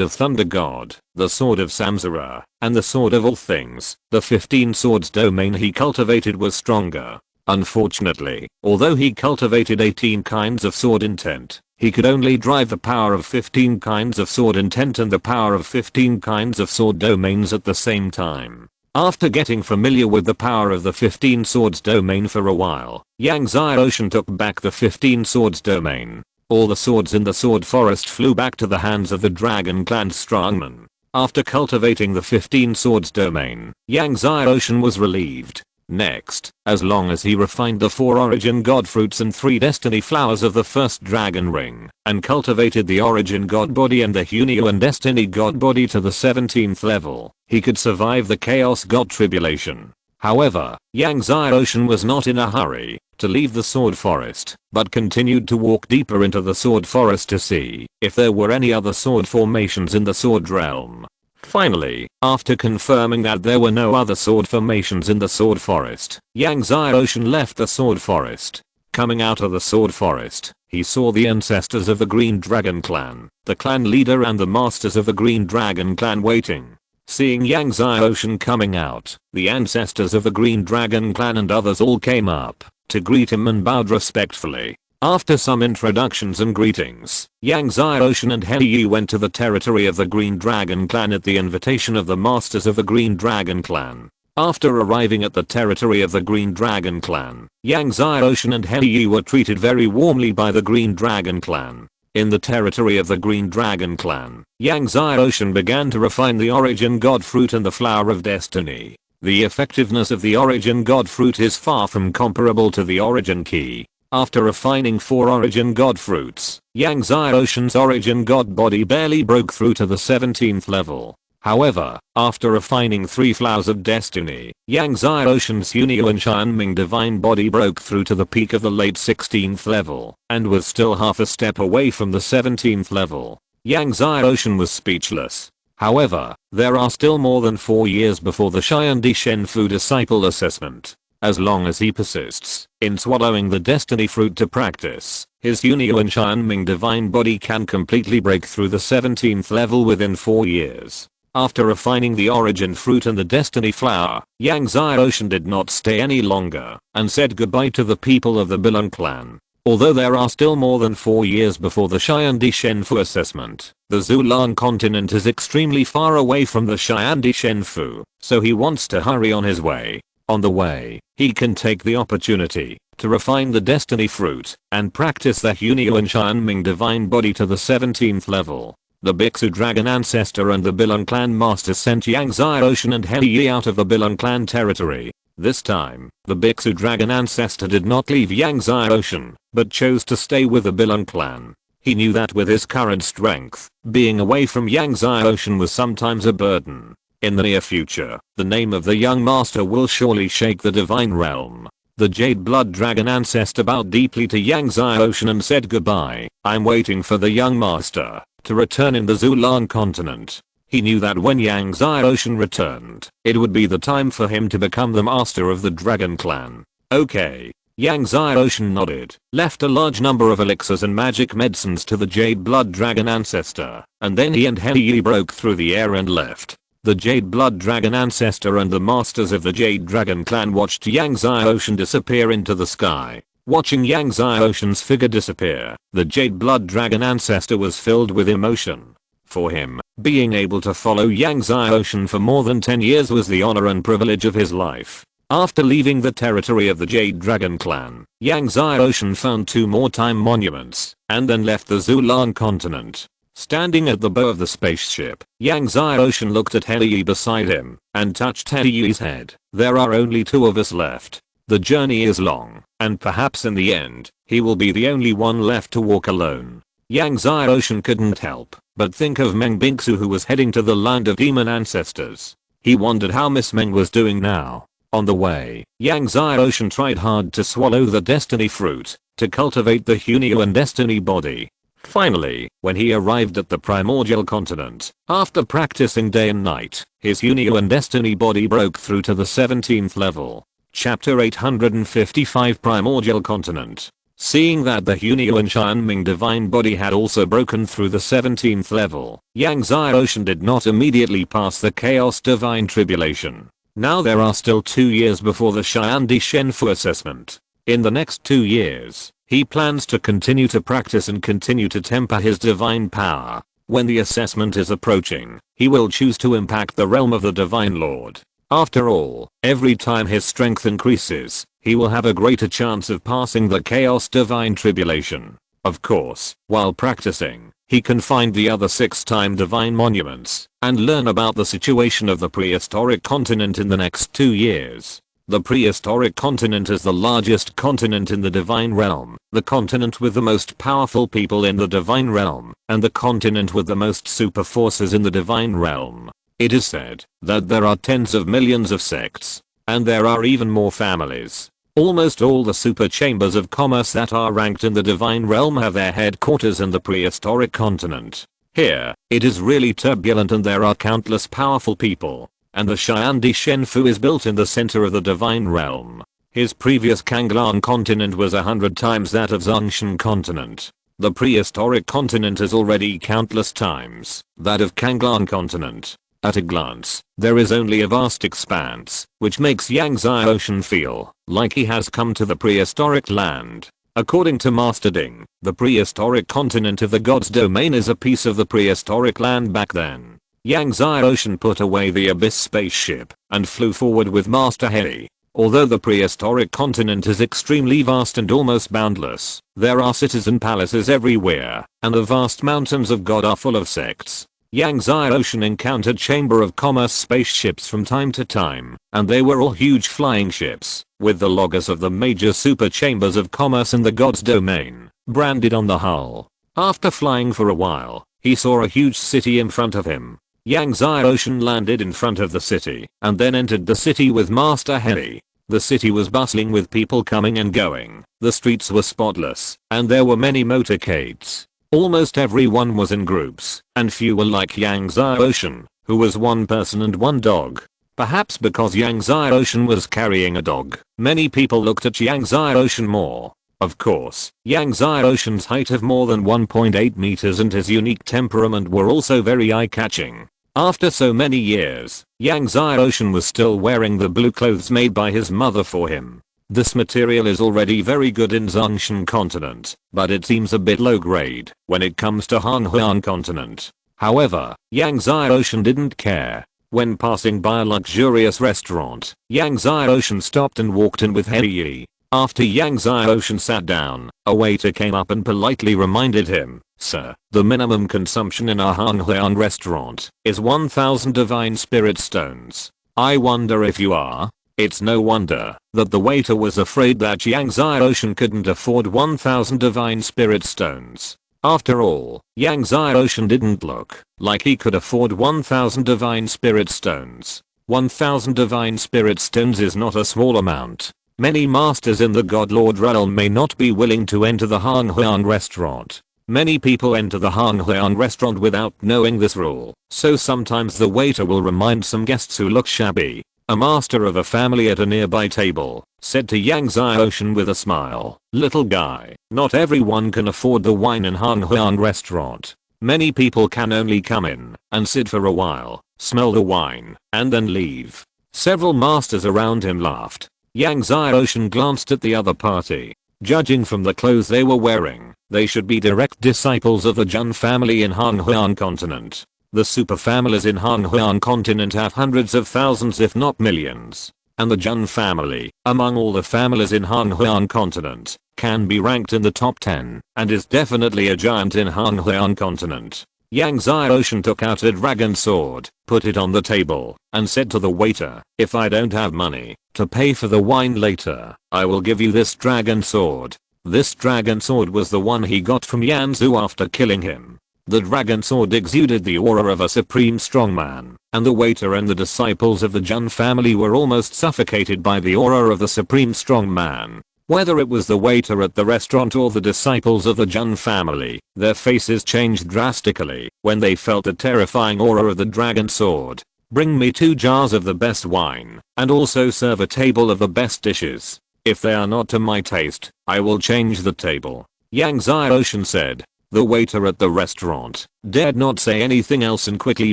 Speaker 1: of thunder god, the sword of Samsara, and the sword of all things, the 15 swords domain he cultivated was stronger. Unfortunately, although he cultivated 18 kinds of sword intent, he could only drive the power of 15 kinds of sword intent and the power of 15 kinds of sword domains at the same time. After getting familiar with the power of the 15 swords domain for a while, Yang Xiaoshan took back the 15 swords domain. All the swords in the sword forest flew back to the hands of the Dragon Clan strongmen. After cultivating the 15 swords domain, Yang Xiaoshan was relieved. Next, as long as he refined the 4 origin god fruits and 3 destiny flowers of the first dragon ring, and cultivated the origin god body and the Hunio and destiny god body to the 17th level, he could survive the chaos god tribulation. However, Yang Xiaoshan was not in a hurry to leave the sword forest, but continued to walk deeper into the sword forest to see if there were any other sword formations in the sword realm. Finally, after confirming that there were no other sword formations in the sword forest, Yang Xiaoshan left the sword forest. Coming out of the sword forest, he saw the ancestors of the Green Dragon Clan, the clan leader and the masters of the Green Dragon Clan waiting. Seeing Yang Xiaoshan coming out, the ancestors of the Green Dragon Clan and others all came up to greet him and bowed respectfully. After some introductions and greetings, Yang Xiaoshan and He went to the territory of the Green Dragon Clan at the invitation of the masters of the Green Dragon Clan. After arriving at the territory of the Green Dragon Clan, Yang Xiaoshan and He were treated very warmly by the Green Dragon Clan. In the territory of the Green Dragon Clan, Yang Xiaoshan began to refine the origin god fruit and the flower of destiny. The effectiveness of the origin god fruit is far from comparable to the origin key. After refining 4 origin god fruits, Yang Xiaoshan's origin god body barely broke through to the 17th level. However, after refining 3 flowers of destiny, Yang Xiaoshan's Hunio and Xianming divine body broke through to the peak of the late 16th level, and was still half a step away from the 17th level. Yang Xiaoshan was speechless. However, there are still more than 4 years before the Xiandi Shenfu disciple assessment. As long as he persists in swallowing the destiny fruit to practice, his Hunio and Xianming divine body can completely break through the 17th level within 4 years. After refining the origin fruit and the destiny flower, Yang Xiaoshan did not stay any longer and said goodbye to the people of the Bilan clan. Although there are still more than 4 years before the Xiandi Shenfu assessment, the Zulan continent is extremely far away from the Xiandi Shenfu, so he wants to hurry on his way. On the way, he can take the opportunity to refine the destiny fruit and practice the Hunio and Xianming divine body to the 17th level. The Bixu Dragon Ancestor and the Bilan Clan Master sent Yang Xiaoshan and He out of the Bilan Clan territory. This time, the Bixu Dragon Ancestor did not leave Yang Xiaoshan, but chose to stay with the Bilan Clan. He knew that with his current strength, being away from Yang Xiaoshan was sometimes a burden. In the near future, the name of the young master will surely shake the divine realm. The Jade Blood Dragon Ancestor bowed deeply to Yang Xiaoshan and said goodbye. I'm waiting for the young master to return in the Zulan continent. He knew that when Yang Xiaoshan returned, it would be the time for him to become the master of the Dragon Clan. Okay. Yang Xiaoshan nodded, left a large number of elixirs and magic medicines to the Jade Blood Dragon Ancestor, and then he and He broke through the air and left. The Jade Blood Dragon Ancestor and the masters of the Jade Dragon Clan watched Yang Xiaoshan disappear into the sky. Watching Yang Xiaoshan's figure disappear, the Jade Blood Dragon Ancestor was filled with emotion. For him, being able to follow Yang Xiaoshan for more than 10 years was the honor and privilege of his life. After leaving the territory of the Jade Dragon Clan, Yang Xiaoshan found 2 more time monuments, and then left the Zulan continent. Standing at the bow of the spaceship, Yang Xiaoshan looked at Hei beside him and touched Hei's head. There are only two of us left. The journey is long, and perhaps in the end, he will be the only one left to walk alone. Yang Xiaoshan couldn't help but think of Meng Bingsu, who was heading to the land of demon ancestors. He wondered how Miss Meng was doing now. On the way, Yang Xiaoshan tried hard to swallow the destiny fruit to cultivate the Hunyuan destiny body. Finally, when he arrived at the primordial continent, after practicing day and night, his Hunyuan destiny body broke through to the 17th level. Chapter 855 Primordial Continent. Seeing that the Hunyuan Xianming divine body had also broken through the 17th level, Yang Xiaoshan did not immediately pass the Chaos Divine Tribulation. Now there are still 2 years before the Xiandi Shenfu assessment. In the next 2 years, he plans to continue to practice and continue to temper his divine power. When the assessment is approaching, he will choose to impact the realm of the Divine Lord. After all, every time his strength increases, he will have a greater chance of passing the Chaos Divine Tribulation. Of course, while practicing, he can find the other 6-time divine monuments and learn about the situation of the prehistoric continent in the next 2 years. The prehistoric continent is the largest continent in the divine realm, the continent with the most powerful people in the divine realm, and the continent with the most super forces in the divine realm. It is said that there are tens of millions of sects, and there are even more families. Almost all the super chambers of commerce that are ranked in the divine realm have their headquarters in the prehistoric continent. Here, it is really turbulent and there are countless powerful people, and the Xiandi Shenfu is built in the center of the divine realm. His previous Kanglan continent was 100 times that of Zongshan continent. The prehistoric continent is already countless times that of Kanglan continent. At a glance, there is only a vast expanse, which makes Yang Xiaoshan feel like he has come to the prehistoric land. According to Master Ding, the prehistoric continent of the god's domain is a piece of the prehistoric land back then. Yang Xiaoshan put away the Abyss spaceship and flew forward with Master Hei. Although the prehistoric continent is extremely vast and almost boundless, there are cities and palaces everywhere, and the vast mountains of God are full of sects. Yang Xiaoshan encountered Chamber of Commerce spaceships from time to time, and they were all huge flying ships, with the logos of the major super chambers of commerce in the god's domain branded on the hull. After flying for a while, he saw a huge city in front of him. Yang Xiaoshan landed in front of the city, and then entered the city with Master Hei. The city was bustling with people coming and going, the streets were spotless, and there were many motorcades. Almost everyone was in groups, and few were like Yang Xiaoshan, who was one person and one dog. Perhaps because Yang Xiaoshan was carrying a dog, many people looked at Yang Xiaoshan more. Of course, Yang Xiaoshan's height of more than 1.8 meters and his unique temperament were also very eye-catching. After so many years, Yang Xiaoshan was still wearing the blue clothes made by his mother for him. This material is already very good in Zongshan continent, but it seems a bit low grade when it comes to Hanhuan continent. However, Yang Xiaoshan didn't care. When passing by a luxurious restaurant, Yang Xiaoshan stopped and walked in with Hei. After Yang Xiaoshan sat down, a waiter came up and politely reminded him, "Sir, the minimum consumption in our Hanhuan restaurant is 1000 divine spirit stones. I wonder if you are?" It's no wonder that the waiter was afraid that Yang Xiaoshan couldn't afford 1000 divine spirit stones. After all, Yang Xiaoshan didn't look like he could afford 1000 divine spirit stones. 1000 divine spirit stones is not a small amount. Many masters in the God Lord realm may not be willing to enter the Hanhuan restaurant. Many people enter the Hanhuan restaurant without knowing this rule, so sometimes the waiter will remind some guests who look shabby. A master of a family at a nearby table said to Yang Xiaoshan with a smile, "Little guy, not everyone can afford the wine in Hanhuan restaurant. Many people can only come in and sit for a while, smell the wine, and then leave." Several masters around him laughed. Yang Xiaoshan glanced at the other party. Judging from the clothes they were wearing, they should be direct disciples of the Jun family in Hanhuan continent. The super families in Hanhuan continent have hundreds of thousands if not millions, and the Jun family, among all the families in Hanhuan continent, can be ranked in the top 10 and is definitely a giant in Hanhuan continent. Yang Xiaoshan took out a dragon sword, put it on the table, and said to the waiter, "If I don't have money to pay for the wine later, I will give you this dragon sword." This dragon sword was the one he got from Yan Zhu after killing him. The dragon sword exuded the aura of a supreme strongman, and the waiter and the disciples of the Jun family were almost suffocated by the aura of the supreme strongman. Whether it was the waiter at the restaurant or the disciples of the Jun family, their faces changed drastically when they felt the terrifying aura of the dragon sword. "Bring me 2 jars of the best wine, and also serve a table of the best dishes. If they are not to my taste, I will change the table," Yang Xiaoshan said. The waiter at the restaurant dared not say anything else and quickly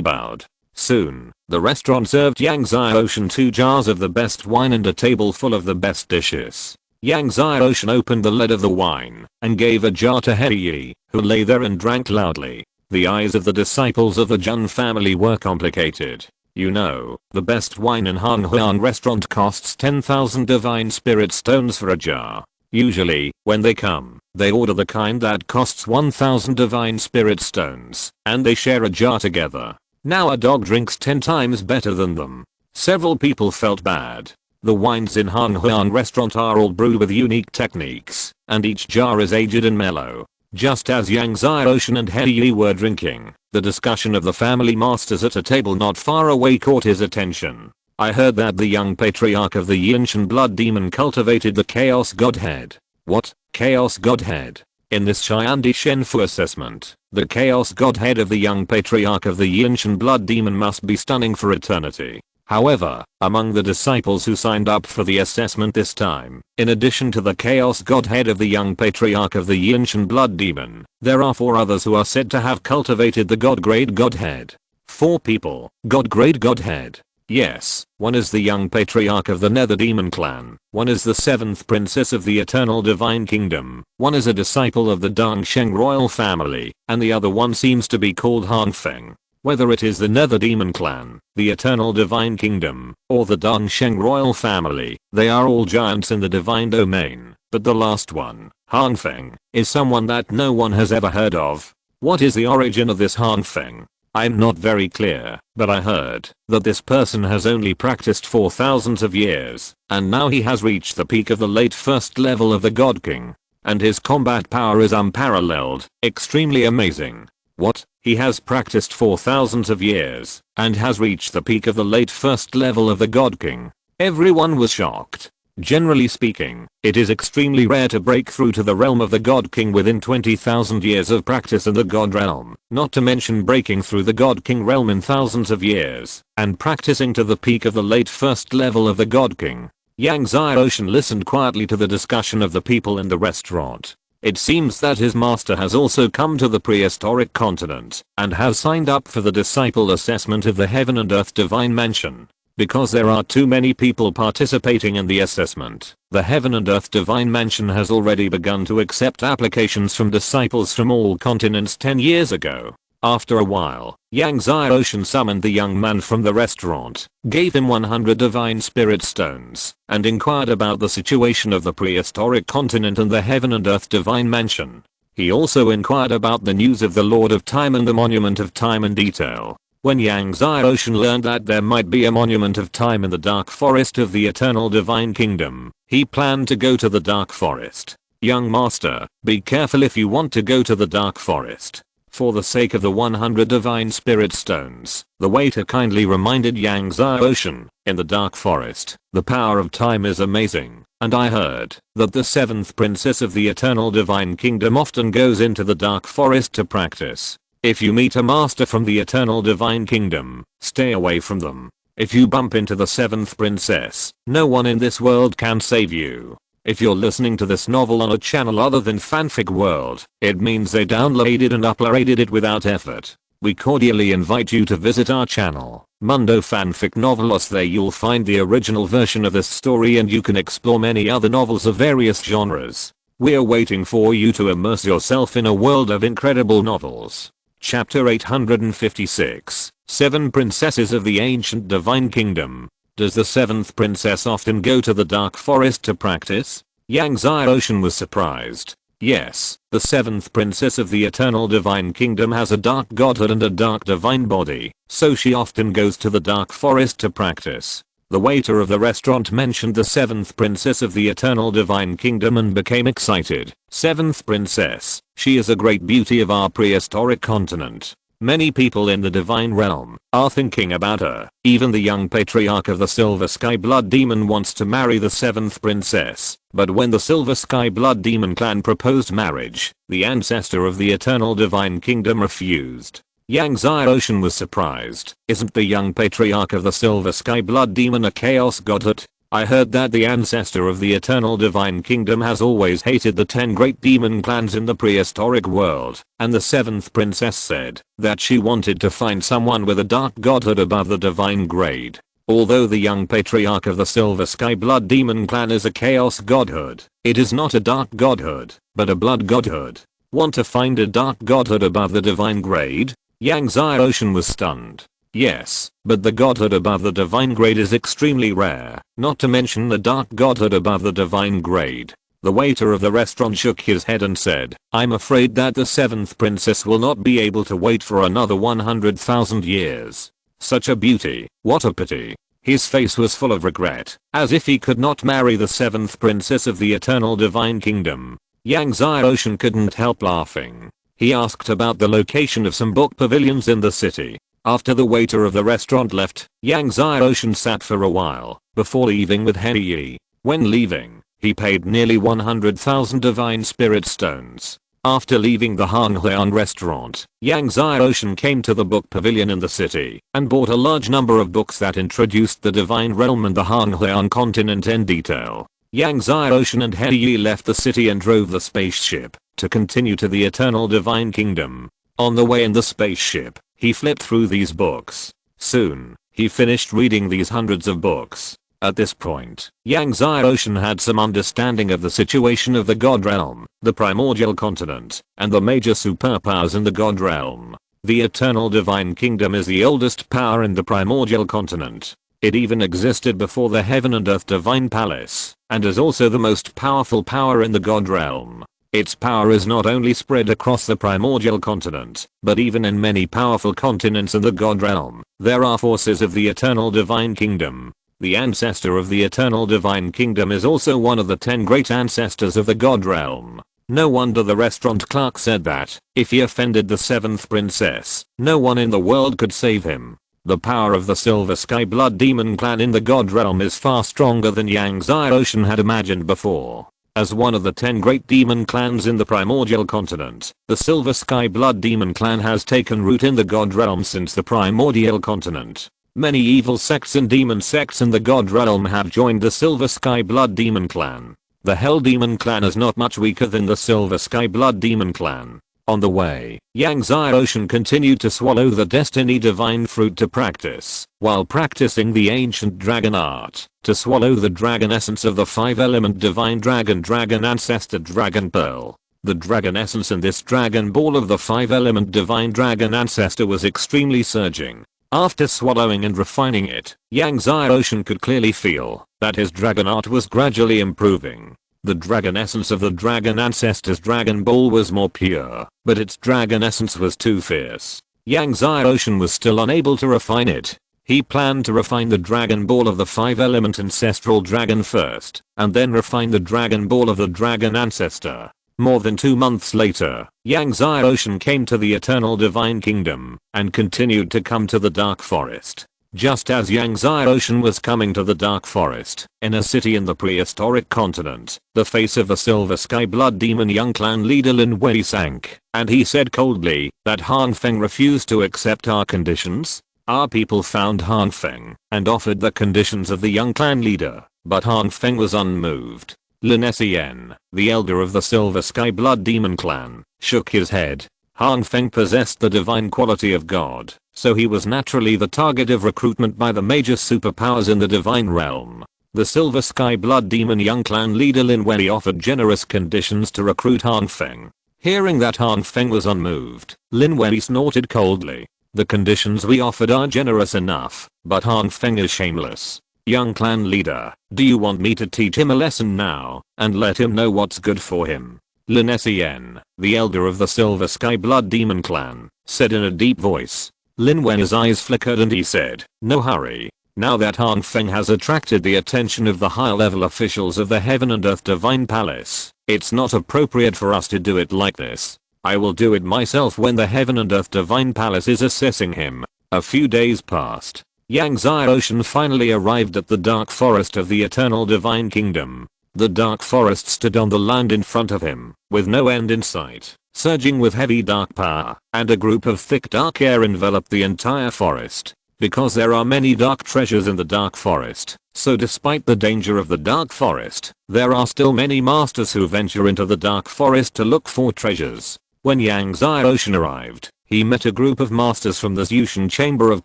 Speaker 1: bowed. Soon, the restaurant served Yang Xiaoshan 2 jars of the best wine and a table full of the best dishes. Yang Xiaoshan opened the lid of the wine and gave a jar to He, who lay there and drank loudly. The eyes of the disciples of the Jun family were complicated. "You know, the best wine in Hanghuan restaurant costs 10,000 divine spirit stones for a jar. Usually, when they come, they order the kind that costs 1,000 divine spirit stones, and they share a jar together. Now a dog drinks 10 times better than them." Several people felt bad. The wines in Hanghuan restaurant are all brewed with unique techniques, and each jar is aged and mellow. Just as Yang Xiaoshan and He were drinking, the discussion of the family masters at a table not far away caught his attention. "I heard that the young patriarch of the Yinshan blood demon cultivated the chaos godhead." "What? Chaos godhead?" In this Xiandi Shenfu assessment, the chaos godhead of the young patriarch of the Yinshan blood demon must be stunning for eternity. However, among the disciples who signed up for the assessment this time, in addition to the chaos godhead of the young patriarch of the Yinshan blood demon, there are 4 others who are said to have cultivated the god-grade godhead. 4 people, god-grade godhead. Yes, one is the young patriarch of the Nether Demon clan, one is the 7th princess of the Eternal Divine Kingdom, one is a disciple of the Dongsheng royal family, and the other one seems to be called Hangfeng. Whether it is the Nether Demon clan, the Eternal Divine Kingdom, or the Dongsheng royal family, they are all giants in the divine domain, but the last one, Hangfeng, is someone that no one has ever heard of. What is the origin of this Hangfeng? I'm not very clear, but I heard that this person has only practiced for thousands of years, and now he has reached the peak of the late 1st level of the God King. And his combat power is unparalleled, extremely amazing. What? He has practiced for thousands of years, and has reached the peak of the late 1st level of the God King. Everyone was shocked. Generally speaking, it is extremely rare to break through to the realm of the God King within 20,000 years of practice in the God realm, not to mention breaking through the God King realm in thousands of years, and practicing to the peak of the late 1st level of the God King. Yang Xiaoshan listened quietly to the discussion of the people in the restaurant. It seems that his master has also come to the prehistoric continent, and has signed up for the disciple assessment of the Heaven and Earth Divine Mansion. Because there are too many people participating in the assessment, the Heaven and Earth Divine Mansion has already begun to accept applications from disciples from all continents 10 years ago. After a while, Yang Xiaoshan summoned the young man from the restaurant, gave him 100 divine spirit stones, and inquired about the situation of the prehistoric continent and the Heaven and Earth Divine Mansion. He also inquired about the news of the Lord of Time and the Monument of Time in detail. When Yang Xiaoshan learned that there might be a Monument of Time in the Dark Forest of the Eternal Divine Kingdom, he planned to go to the Dark Forest. "Young master, be careful if you want to go to the Dark Forest. For the sake of the 100 divine spirit stones," the waiter kindly reminded Yang Xiaoshan. "In the Dark Forest, the power of time is amazing, and I heard that the 7th princess of the Eternal Divine Kingdom often goes into the Dark Forest to practice. If you meet a master from the Eternal Divine Kingdom, stay away from them. If you bump into the 7th princess, no one in this world can save you." If you're listening to this novel on a channel other than Fanfic World, it means they downloaded and uploaded it without effort. We cordially invite you to visit our channel, Mundo Fanfic Novelos. There you'll find the original version of this story, and you can explore many other novels of various genres. We're waiting for you to immerse yourself in a world of incredible novels. Chapter 856, 7 Princesses of the Ancient Divine Kingdom. Does the 7th princess often go to the Dark Forest to practice? Yang Xiaoshan was surprised. Yes, the 7th princess of the eternal divine kingdom has a dark godhood and a dark divine body, so she often goes to the dark forest to practice. The waiter of the restaurant mentioned the 7th princess of the eternal divine kingdom and became excited. 7th princess, she is a great beauty of our prehistoric continent. Many people in the divine realm are thinking about her. Even the young patriarch of the Silver Sky Blood Demon wants to marry the 7th princess. But when the Silver Sky Blood Demon clan proposed marriage, the ancestor of the eternal divine kingdom refused. Yang Ocean was surprised. Isn't the young patriarch of the Silver Sky Blood Demon a chaos godhood? I heard that the ancestor of the eternal divine kingdom has always hated the 10 great demon clans in the prehistoric world, and the 7th princess said that she wanted to find someone with a dark godhood above the divine grade. Although the young patriarch of the Silver Sky Blood Demon clan is a chaos godhood, it is not a dark godhood, but a blood godhood. Want to find a dark godhood above the divine grade? Yang Ocean was stunned. Yes, but the godhood above the divine grade is extremely rare, not to mention the dark godhood above the divine grade. The waiter of the restaurant shook his head and said, I'm afraid that the 7th princess will not be able to wait for another 100,000 years. Such a beauty, what a pity. His face was full of regret, as if he could not marry the 7th princess of the eternal divine kingdom. Yang Ocean couldn't help laughing. He asked about the location of some book pavilions in the city. After the waiter of the restaurant left, Yang Ocean sat for a while, before leaving with Hei. When leaving, he paid nearly 100,000 divine spirit stones. After leaving the Hangheang restaurant, Yang Ocean came to the book pavilion in the city, and bought a large number of books that introduced the divine realm and the Hangheang continent in detail. Yang Ocean and Hei left the city and drove the spaceship, to continue to the eternal divine kingdom. On the way in the spaceship, he flipped through these books. Soon, he finished reading these hundreds of books. At this point, Yang Ocean had some understanding of the situation of the God Realm, the primordial continent, and the major superpowers in the God Realm. The eternal divine kingdom is the oldest power in the primordial continent. It even existed before the heaven and earth divine palace, and is also the most powerful power in the God Realm. Its power is not only spread across the primordial continent, but even in many powerful continents in the God Realm, there are forces of the eternal divine kingdom. The ancestor of the eternal divine kingdom is also one of the 10 great ancestors of the God Realm. No wonder the restaurant clerk said that, if he offended the 7th princess, no one in the world could save him. The power of the Silver Sky Blood Demon clan in the God Realm is far stronger than Yang Ocean had imagined before. As one of the 10 great demon clans in the primordial continent, the Silver Sky Blood Demon clan has taken root in the God Realm since the primordial continent. Many evil sects and demon sects in the God Realm have joined the Silver Sky Blood Demon clan. The Hell Demon clan is not much weaker than the Silver Sky Blood Demon clan. On the way, Yang Ocean continued to swallow the Destiny Divine Fruit to practice, while practicing the ancient dragon art, to swallow the dragon essence of the 5-element divine dragon ancestor Dragon Pearl. The dragon essence in this dragon ball of the 5-element divine dragon ancestor was extremely surging. After swallowing and refining it, Yang Ocean could clearly feel that his dragon art was gradually improving. The dragon essence of the dragon ancestor's dragon ball was more pure, but its dragon essence was too fierce. Yang Ocean was still unable to refine it. He planned to refine the dragon ball of the 5-element ancestral dragon first, and then refine the dragon ball of the dragon ancestor. More than 2 months later, Yang Ocean came to the eternal divine kingdom, and continued to come to the dark forest. Just as Yang Ocean was coming to the dark forest, in a city in the prehistoric continent, the face of the Silver Sky Blood Demon young clan leader Lin Wei sank, and he said coldly that Han Feng refused to accept our conditions. Our people found Han Feng, and offered the conditions of the young clan leader, but Han Feng was unmoved. Lin Sen, the elder of the Silver Sky Blood Demon clan, shook his head. Han Feng possessed the divine quality of God, so he was naturally the target of recruitment by the major superpowers in the divine realm. The Silver Sky Blood Demon young clan leader Lin Wei offered generous conditions to recruit Han Feng. Hearing that Han Feng was unmoved, Lin Wei snorted coldly. The conditions we offered are generous enough, but Han Feng is shameless. Young clan leader, do you want me to teach him a lesson now, and let him know what's good for him? Lin Sen, the elder of the Silver Sky Blood Demon clan, said in a deep voice. Lin Wen's eyes flickered and he said, "No hurry. Now that Han Feng has attracted the attention of the high-level officials of the Heaven and Earth Divine Palace, it's not appropriate for us to do it like this. I will do it myself when the Heaven and Earth Divine Palace is assessing him." A few days passed. Yang Xiaoshan finally arrived at the Dark Forest of the Eternal Divine Kingdom. The Dark Forest stood on the land in front of him, with no end in sight, surging with heavy dark power, and a group of thick dark air enveloped the entire forest. Because there are many dark treasures in the Dark Forest, so despite the danger of the Dark Forest, there are still many masters who venture into the Dark Forest to look for treasures. When Yang Xiaoshan arrived, he met a group of masters from the Zhushan Chamber of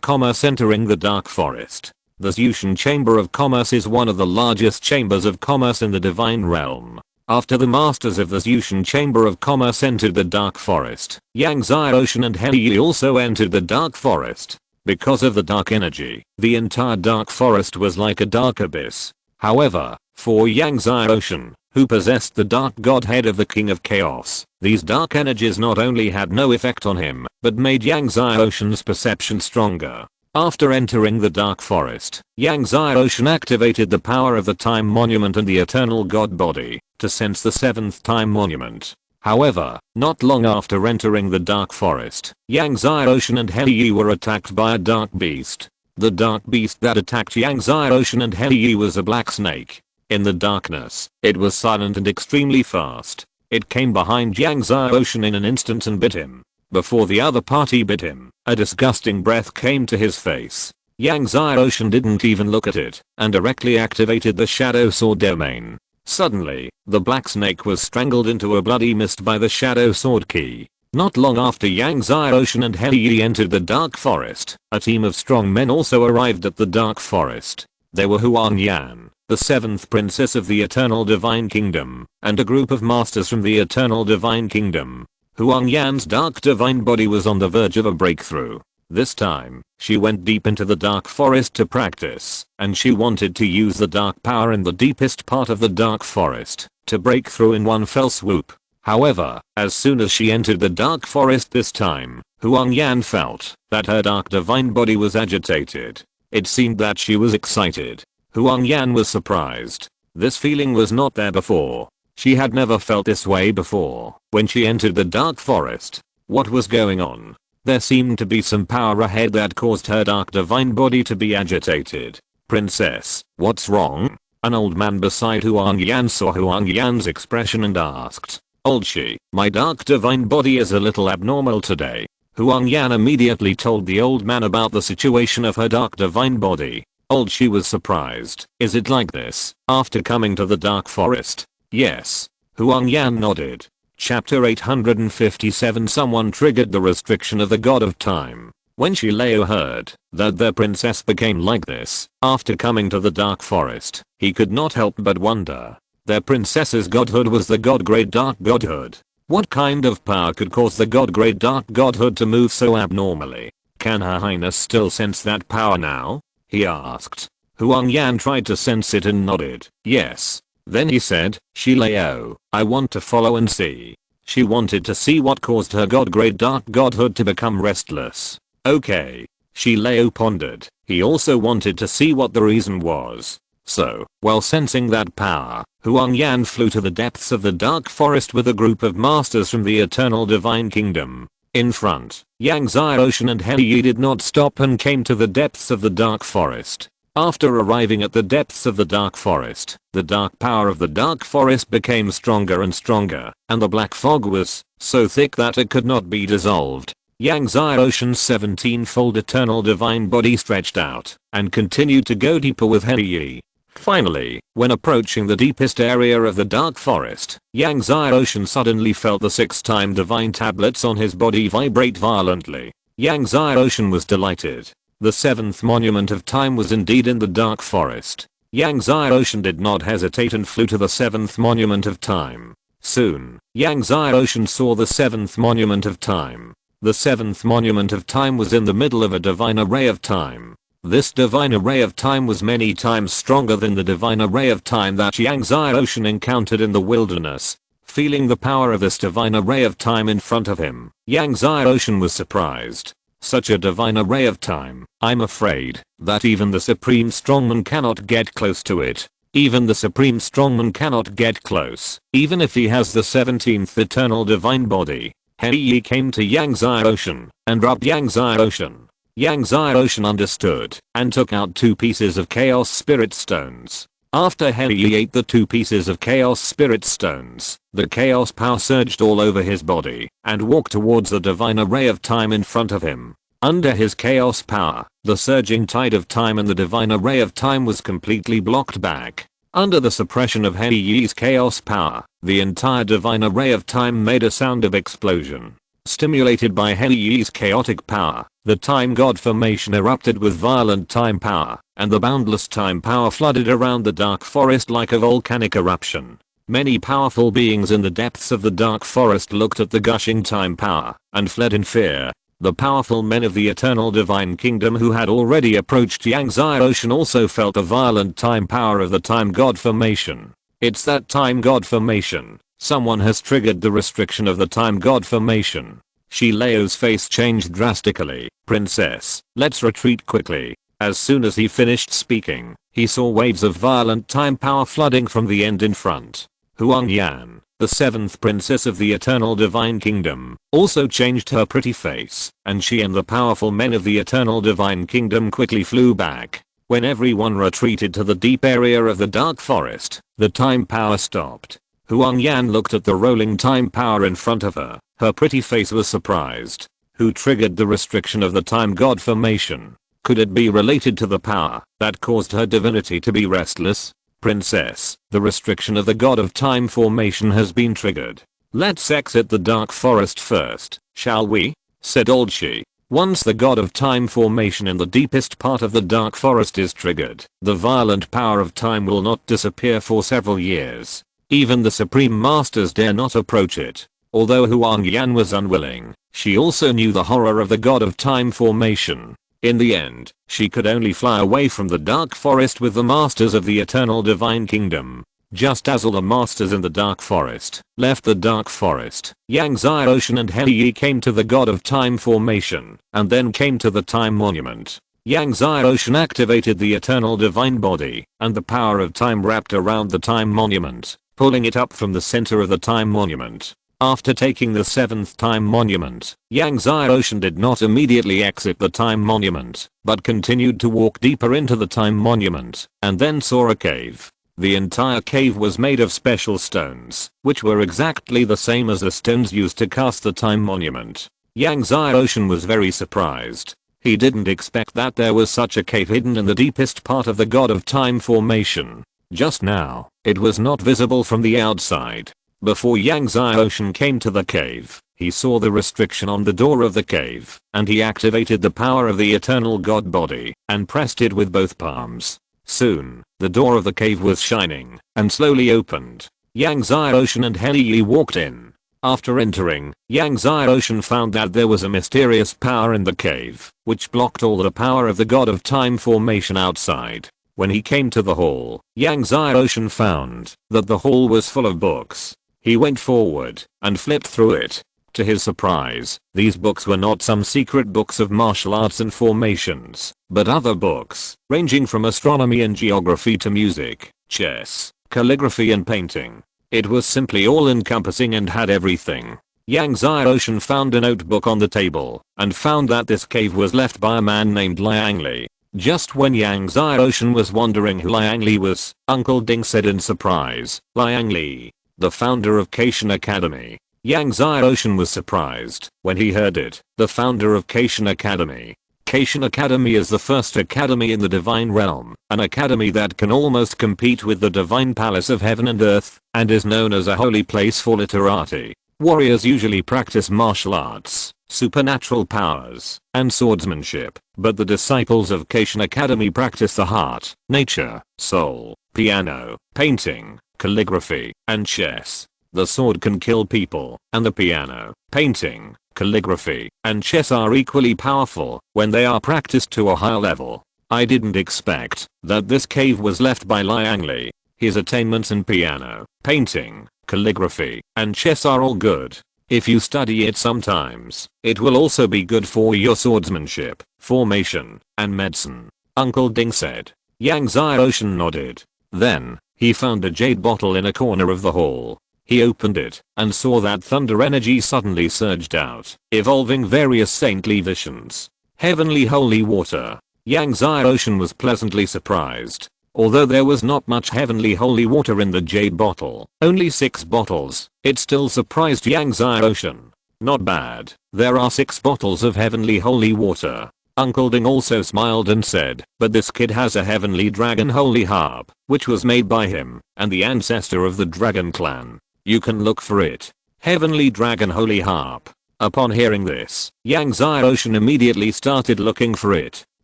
Speaker 1: Commerce entering the Dark Forest. The Zhushan Chamber of Commerce is one of the largest chambers of commerce in the Divine Realm. After the masters of the Zhushan Chamber of Commerce entered the Dark Forest, Yang Xiaoshan and He also entered the Dark Forest. Because of the dark energy, the entire Dark Forest was like a dark abyss. However, for Yang Xiaoshan, who possessed the dark godhead of the King of Chaos, these dark energies not only had no effect on him, but made Yang Xiaoshan's perception stronger. After entering the Dark Forest, Yang Xiaoshan activated the power of the Time Monument and the Eternal God Body to sense the 7th Time Monument. However, not long after entering the Dark Forest, Yang Xiaoshan and He were attacked by a dark beast. The dark beast that attacked Yang Xiaoshan and He was a black snake. In the darkness, it was silent and extremely fast. It came behind Yang Xiaoshan in an instant and bit him. Before the other party bit him, a disgusting breath came to his face. Yang Xiaoshan didn't even look at it, and directly activated the Shadow Sword domain. Suddenly, the black snake was strangled into a bloody mist by the Shadow Sword key. Not long after Yang Xiaoshan and He entered the Dark Forest, a team of strong men also arrived at the Dark Forest. They were Huang Yan, the 7th princess of the Eternal Divine Kingdom, and a group of masters from the Eternal Divine Kingdom. Huang Yan's dark divine body was on the verge of a breakthrough. This time, she went deep into the Dark Forest to practice, and she wanted to use the dark power in the deepest part of the Dark Forest to break through in one fell swoop. However, as soon as she entered the Dark Forest this time, Huang Yan felt that her dark divine body was agitated. It seemed that she was excited. Huang Yan was surprised. This feeling was not there before. She had never felt this way before when she entered the Dark Forest. What was going on? There seemed to be some power ahead that caused her dark divine body to be agitated. "Princess, what's wrong?" An old man beside Huang Yan saw Huang Yan's expression and asked. "Old Shi, my dark divine body is a little abnormal today." Huang Yan immediately told the old man about the situation of her dark divine body. Old Shi was surprised. "Is it like this after coming to the Dark Forest?" "Yes." Huang Yan nodded. Chapter 857. Someone triggered the restriction of the God of Time. When Shi Leo heard that their princess became like this after coming to the Dark Forest, he could not help but wonder. Their princess's godhood was the God-grade Dark Godhood. What kind of power could cause the God-grade Dark Godhood to move so abnormally? Can Her Highness still sense that power now? He asked. Huang Yan tried to sense it and nodded. Yes. Then he said, "Shi Leo, I want to follow and see." She wanted to see what caused her God-grade Dark Godhood to become restless. Okay. Shi Leo pondered. He also wanted to see what the reason was. So, while sensing that power, Huang Yan flew to the depths of the Dark Forest with a group of masters from the Eternal Divine Kingdom. In front, Yang Xiaoshan and He did not stop and came to the depths of the Dark Forest. After arriving at the depths of the Dark Forest, the dark power of the Dark Forest became stronger and stronger, and the black fog was so thick that it could not be dissolved. Yang Xiaoshan's 17-fold eternal divine body stretched out and continued to go deeper with He. Finally, when approaching the deepest area of the Dark Forest, Yang Xiaoshan suddenly felt the 6-time divine tablets on his body vibrate violently. Yang Xiaoshan was delighted. The 7th monument of time was indeed in the Dark Forest. Yang Xiaoshan did not hesitate and flew to the 7th monument of time. Soon, Yang Xiaoshan saw the 7th monument of time. The 7th monument of time was in the middle of a divine array of time. This divine array of time was many times stronger than the divine array of time that Yang Xiaoshan encountered in the wilderness. feeling the power of this divine array of time in front of him, Yang Xiaoshan was surprised. Such a divine array of time, I'm afraid that even the Supreme Strongman cannot get close to it. Even the Supreme Strongman cannot get close, even if he has the 17th eternal divine body. He came to Yang Xiaoshan and rubbed Yang Xiaoshan. Yang Xiaoshan understood and took out 2 pieces of Chaos Spirit Stones. After He ate the 2 pieces of Chaos Spirit Stones, the Chaos power surged all over his body and walked towards the divine array of time in front of him. Under his Chaos power, the surging tide of time and the divine array of time was completely blocked back. Under the suppression of Hei's Chaos power, the entire divine array of time made a sound of explosion. Stimulated by Hei's chaotic power, the time god formation erupted with violent time power, and the boundless time power flooded around the dark forest like a volcanic eruption. Many powerful beings in the depths of the dark forest looked at the gushing time power and fled in fear. The powerful men of the eternal divine kingdom who had already approached Yang Xiaoshan also felt the violent time power of the time god formation. It's that time god formation. Someone has triggered the restriction of the time god formation. Shi Leo's face changed drastically. Princess, let's retreat quickly. As soon as he finished speaking, he saw waves of violent time power flooding from the end in front. Huang Yan, the 7th princess of the eternal divine kingdom, also changed her pretty face, and she and the powerful men of the eternal divine kingdom quickly flew back. When everyone retreated to the deep area of the dark forest, the time power stopped. Huang Yan looked at the rolling time power in front of her. Her pretty face was surprised. Who triggered the restriction of the time god formation? Could it be related to the power that caused her divinity to be restless? Princess, the restriction of the god of time formation has been triggered. Let's exit the dark forest first, shall we? Said old Shi. Once the god of time formation in the deepest part of the dark forest is triggered, the violent power of time will not disappear for several years. Even the supreme masters dare not approach it. Although Huang Yan was unwilling, she also knew the horror of the god of time formation. In the end, she could only fly away from the dark forest with the masters of the eternal divine kingdom. Just as all the masters in the dark forest left the dark forest, Yang Xiaoshan and He came to the god of time formation, and then came to the time monument. Yang Xiaoshan activated the eternal divine body, and the power of time wrapped around the time monument, pulling it up from the center of the time monument. After taking the 7th time monument, Yang Xiaoshan did not immediately exit the time monument, but continued to walk deeper into the time monument, and then saw a cave. The entire cave was made of special stones, which were exactly the same as the stones used to cast the time monument. Yang Xiaoshan was very surprised. He didn't expect that there was such a cave hidden in the deepest part of the god of time formation. Just now, it was not visible from the outside. Before Yang Xiaoshan came to the cave, he saw the restriction on the door of the cave, and he activated the power of the eternal god body, and pressed it with both palms. Soon, the door of the cave was shining, and slowly opened. Yang Xiaoshan and He walked in. After entering, Yang Xiaoshan found that there was a mysterious power in the cave, which blocked all the power of the god of time formation outside. When he came to the hall, Yang Xiaoshan found that the hall was full of books. He went forward and flipped through it. To his surprise, these books were not some secret books of martial arts and formations, but other books, ranging from astronomy and geography to music, chess, calligraphy and painting. It was simply all-encompassing and had everything. Yang Xiaoshan found a notebook on the table, and found that this cave was left by a man named Liang Li. Just when Yang Xiaoshan was wondering who Liang Li was, Uncle Ding said in surprise, Liang Li, the founder of Caitian Academy. Yang Xiaoshan was surprised when he heard it. The founder of Caitian Academy. Caitian Academy is the first academy in the divine realm, an academy that can almost compete with the divine palace of heaven and earth, and is known as a holy place for literati. Warriors usually practice martial arts, supernatural powers, and swordsmanship, but the disciples of Caitian Academy practice the heart, nature, soul, piano, painting, calligraphy, and chess. The sword can kill people, and the piano, painting, calligraphy, and chess are equally powerful when they are practiced to a higher level. I didn't expect that this cave was left by Liang Li. His attainments in piano, painting, calligraphy, and chess are all good. If you study it sometimes, it will also be good for your swordsmanship, formation, and medicine, Uncle Ding said. Yang Xiaoshan nodded. Then, he found a jade bottle in a corner of the hall. He opened it, and saw that thunder energy suddenly surged out, evolving various saintly visions. Heavenly holy water. Yang Xiaoshan was pleasantly surprised. Although there was not much heavenly holy water in the jade bottle, only 6 bottles, it still surprised Yang Xiaoshan. Not bad, there are 6 bottles of heavenly holy water. Uncle Ding also smiled and said, but this kid has a heavenly dragon holy harp, which was made by him, and the ancestor of the dragon clan. You can look for it. Heavenly dragon holy harp. Upon hearing this, Yang Xiaoshan immediately started looking for it.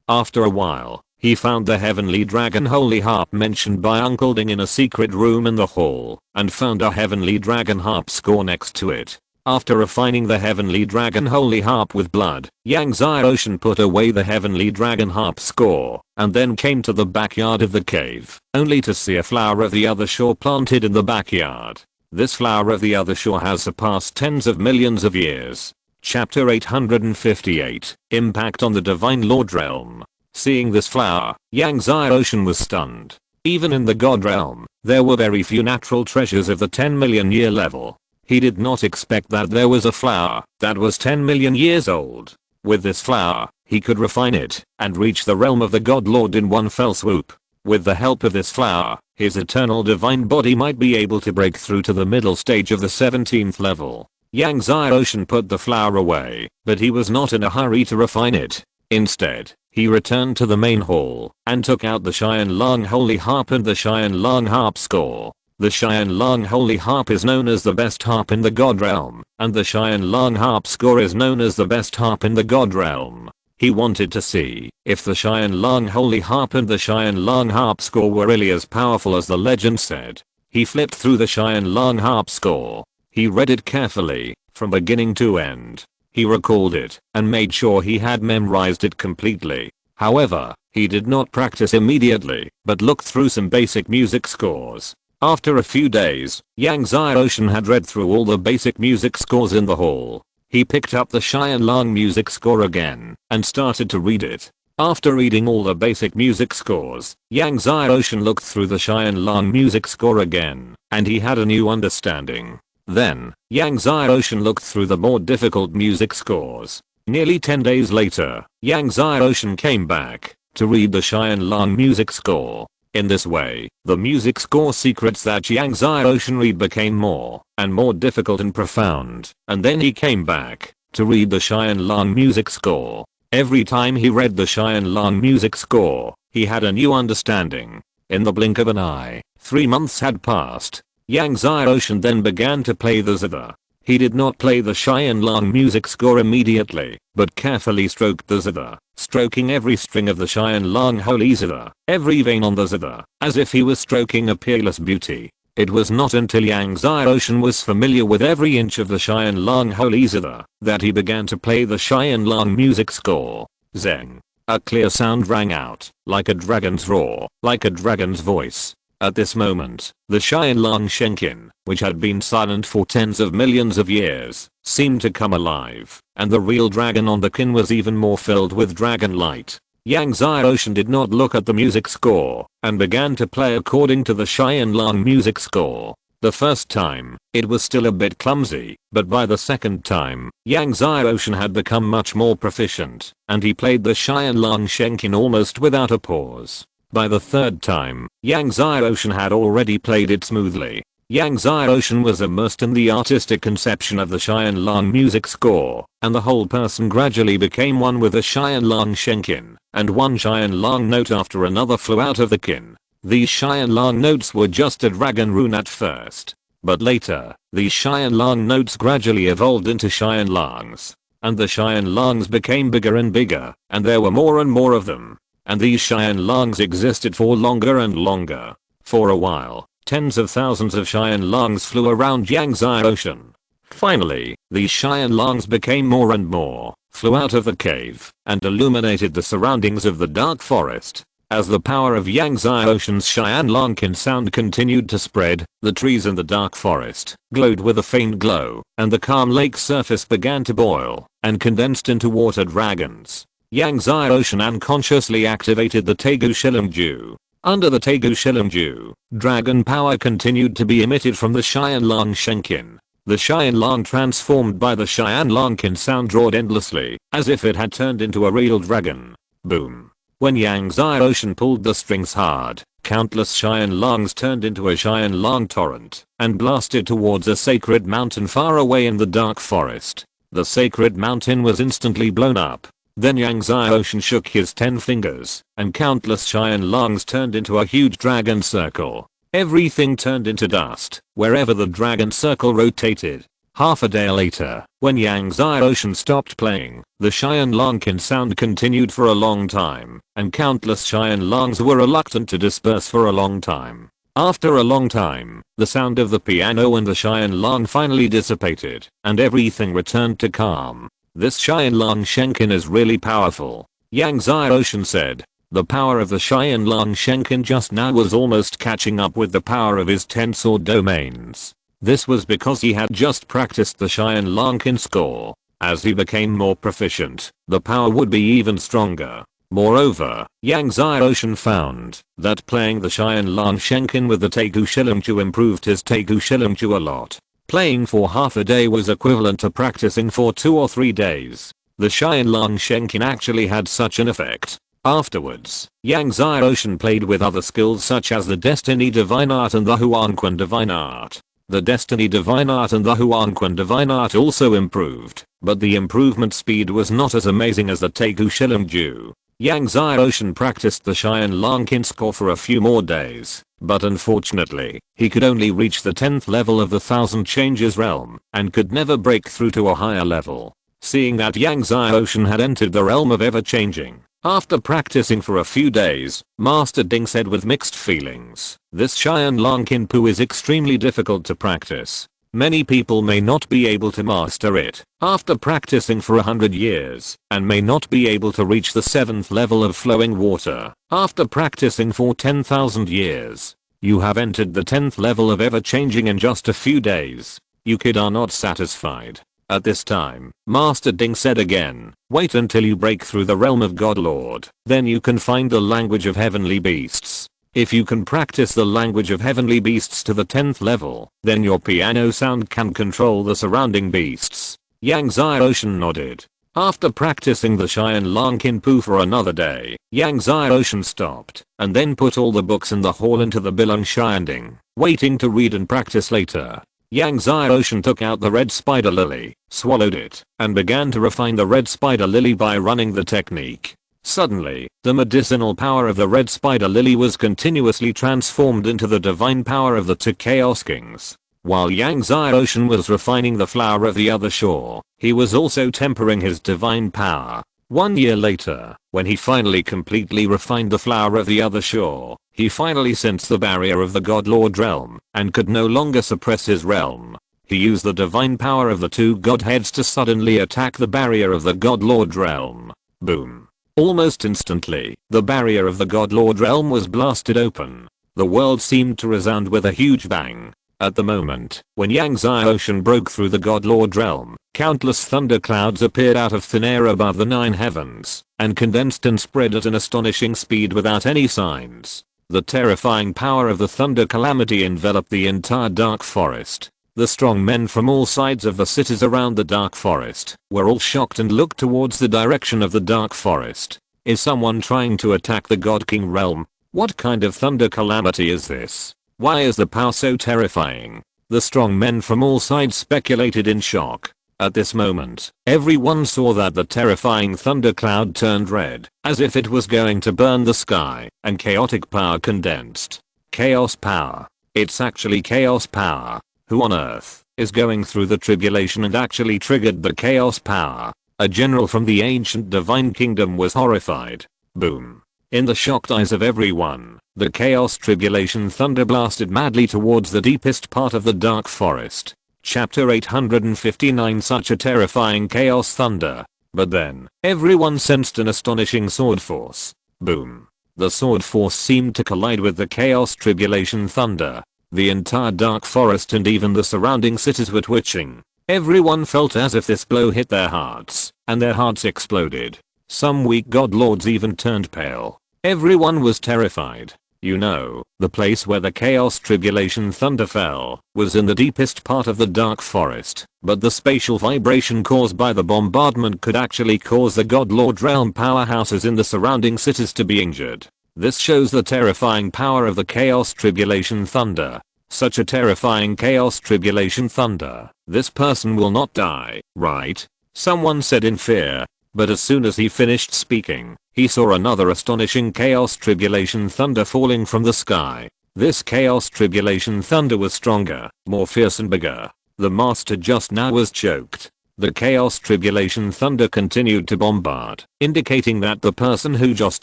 Speaker 1: After a while, he found the heavenly dragon holy harp mentioned by Uncle Ding in a secret room in the hall, and found a heavenly dragon harp score next to it. After refining the heavenly dragon holy harp with blood, Yang Xiaoshan put away the heavenly dragon harp score, and then came to the backyard of the cave, only to see a flower of the other shore planted in the backyard. This flower of the other shore has surpassed tens of millions of years. Chapter 858, Impact on the Divine Lord Realm. Seeing this flower, Yang Xiaoshan was stunned. Even in the God Realm, there were very few natural treasures of the 10 million year level. He did not expect that there was a flower that was 10 million years old. With this flower, he could refine it and reach the realm of the God Lord in one fell swoop. With the help of this flower, his eternal divine body might be able to break through to the middle stage of the 17th level. Yang Xiaoshan put the flower away, but he was not in a hurry to refine it. Instead, he returned to the main hall and took out the Xianlong Holy Harp and the Xianlong Harp score. The Xianlong Holy Harp is known as the best harp in the God Realm, and the Xianlong Harp score is known as the best harp in the God Realm. He wanted to see if the Xianlong Holy Harp and the Xianlong Harp score were really as powerful as the legend said. He flipped through the Xianlong Harp score. He read it carefully, from beginning to end. He recalled it, and made sure he had memorized it completely. However, he did not practice immediately, but looked through some basic music scores. After a few days, Yang Xiaoshan had read through all the basic music scores in the hall. He picked up the Xianlong music score again, and started to read it. After reading all the basic music scores, Yang Xiaoshan looked through the Xianlong music score again, and he had a new understanding. Then, Yang Xiaoshan looked through the more difficult music scores. Nearly 10 days later, Yang Xiaoshan came back to read the Xianlong music score. In this way, the music score secrets that Yang Xiaoshan read became more and more difficult and profound, and then he came back to read the Xianlong music score. Every time he read the Xianlong music score, he had a new understanding. In the blink of an eye, 3 months had passed. Yang Xiaoshan then began to play the zither. He did not play the Xianlong music score immediately, but carefully stroked the zither, stroking every string of the Xianlong holy zither, every vein on the zither, as if he was stroking a peerless beauty. It was not until Yang Xiaoshan was familiar with every inch of the Xianlong holy zither that he began to play the Xianlong music score. Zeng. A clear sound rang out, like a dragon's roar, like a dragon's voice. At this moment, the Xianlong Shenkin, which had been silent for tens of millions of years, seemed to come alive, and the real dragon on the kin was even more filled with dragon light. Yang Xiaoshan did not look at the music score, and began to play according to the Xianlong music score. The first time, it was still a bit clumsy, but by the second time, Yang Xiaoshan had become much more proficient, and he played the Xianlong Shenkin almost without a pause. By the third time, Yang Xiaoshan had already played it smoothly. Yang Xiaoshan was immersed in the artistic conception of the Xianlong music score, and the whole person gradually became one with the Xianlong Shenkin, and one Xianlong note after another flew out of the kin. These Xianlong notes were just a dragon rune at first, but later, these Xianlong notes gradually evolved into Xianlongs, and the Xianlongs became bigger and bigger, and there were more and more of them. And these Xianlongs existed for longer and longer. For a while, tens of thousands of Xianlongs flew around Yang Xiaoshan. Finally, these Xianlongs became more and more, flew out of the cave, and illuminated the surroundings of the dark forest. As the power of Yangtze Ocean's Cheyenne Lankin sound continued to spread, the trees in the dark forest glowed with a faint glow, and the calm lake surface began to boil and condensed into water dragons. Yangtze Ocean unconsciously activated the Tegu Shilingju. Under the Tegu Shilingju, dragon power continued to be emitted from the Cheyenne Lang Shenkin. The Cheyenne Lang transformed by the Cheyenne Lankin sound roared endlessly, as if it had turned into a real dragon. Boom. When Yangtze Ocean pulled the strings hard, countless Cheyenne Langs turned into a Cheyenne Lang torrent and blasted towards a sacred mountain far away in the dark forest. The sacred mountain was instantly blown up. Then Yangtze Ocean shook his 10 fingers, and countless Cheyenne Langs turned into a huge dragon circle. Everything turned into dust wherever the dragon circle rotated. Half a day later, when Yangtze Ocean stopped playing, the Cheyenne Lankin sound continued for a long time, and countless Cheyenne Langs were reluctant to disperse for a long time. After a long time, the sound of the piano and the Cheyenne Lang finally dissipated, and everything returned to calm. This Cheyenne Lang Shenkin is really powerful, Yangtze Ocean said. The power of the Cheyenne Lang Shenkin just now was almost catching up with the power of his 10 sword domains. This was because he had just practiced the Cheyenne Lankin score. As he became more proficient, the power would be even stronger. Moreover, Yangtze Ocean found that playing the Cheyenne Lang Shenkin with the Tegu Shilingju improved his Tegu Shilingju a lot. Playing for half a day was equivalent to practicing for 2 or 3 days. The Cheyenne Lang Shenkin actually had such an effect. Afterwards, Yangtze Ocean played with other skills such as the Destiny Divine Art and the Huanquan Divine Art. The Destiny Divine Art and the Huanquan Divine Art also improved, but the improvement speed was not as amazing as the Tegu Shilingju. Yangtze Ocean practiced the Cheyenne Lankin score for a few more days, but unfortunately, he could only reach the 10th level of the Thousand Changes realm, and could never break through to a higher level. Seeing that Yangtze Ocean had entered the realm of ever-changing, after practicing for a few days, Master Ding said with mixed feelings, "This Cheyenne Lankin Poo is extremely difficult to practice. Many people may not be able to master it after practicing for 100 years, and may not be able to reach the 7th level of flowing water after practicing for 10,000 years. You have entered the 10th level of ever-changing in just a few days. You kid are not satisfied." At this time, Master Ding said again, "Wait until you break through the realm of Godlord, then you can find the language of heavenly beasts. If you can practice the language of heavenly beasts to the 10th level, then your piano sound can control the surrounding beasts." Yangtze Ocean nodded. After practicing the Cheyenne Lankin Poo for another day, Yangtze Ocean stopped, and then put all the books in the hall into the Bilong Shyanding, waiting to read and practice later. Yangtze Ocean took out the red spider lily, swallowed it, and began to refine the red spider lily by running the technique. Suddenly, the medicinal power of the red spider lily was continuously transformed into the divine power of the 2 Chaos Kings. While Yangtze Ocean was refining the flower of the other shore, he was also tempering his divine power. 1 year later, when he finally completely refined the flower of the other shore, he finally sensed the barrier of the Godlord realm, and could no longer suppress his realm. He used the divine power of the 2 godheads to suddenly attack the barrier of the Godlord realm. Boom. Almost instantly, the barrier of the Godlord realm was blasted open. The world seemed to resound with a huge bang. At the moment, when Yangtze Ocean broke through the Godlord realm, countless thunderclouds appeared out of thin air above the 9 heavens, and condensed and spread at an astonishing speed without any signs. The terrifying power of the thunder calamity enveloped the entire dark forest. The strong men from all sides of the cities around the dark forest were all shocked and looked towards the direction of the dark forest. Is someone trying to attack the God King realm? What kind of thunder calamity is this? Why is the power so terrifying? The strong men from all sides speculated in shock. At this moment, everyone saw that the terrifying thundercloud turned red, as if it was going to burn the sky, and chaotic power condensed. Chaos power. It's actually chaos power. Who on earth is going through the tribulation and actually triggered the chaos power? A general from the ancient divine kingdom was horrified. Boom. In the shocked eyes of everyone, the chaos tribulation thunder blasted madly towards the deepest part of the dark forest. Chapter 859. Such a terrifying chaos thunder. But then, everyone sensed an astonishing sword force. Boom. The sword force seemed to collide with the chaos tribulation thunder. The entire dark forest and even the surrounding cities were twitching. Everyone felt as if this blow hit their hearts, and their hearts exploded. Some weak god lords even turned pale. Everyone was terrified. You know, the place where the chaos tribulation thunder fell was in the deepest part of the dark forest, but the spatial vibration caused by the bombardment could actually cause the god lord realm powerhouses in the surrounding cities to be injured. This shows the terrifying power of the chaos tribulation thunder. Such a terrifying chaos tribulation thunder. This person will not die, right? Someone said in fear. But as soon as he finished speaking, he saw another astonishing chaos tribulation thunder falling from the sky. This chaos tribulation thunder was stronger, more fierce and bigger. The master just now was choked. The chaos tribulation thunder continued to bombard, indicating that the person who just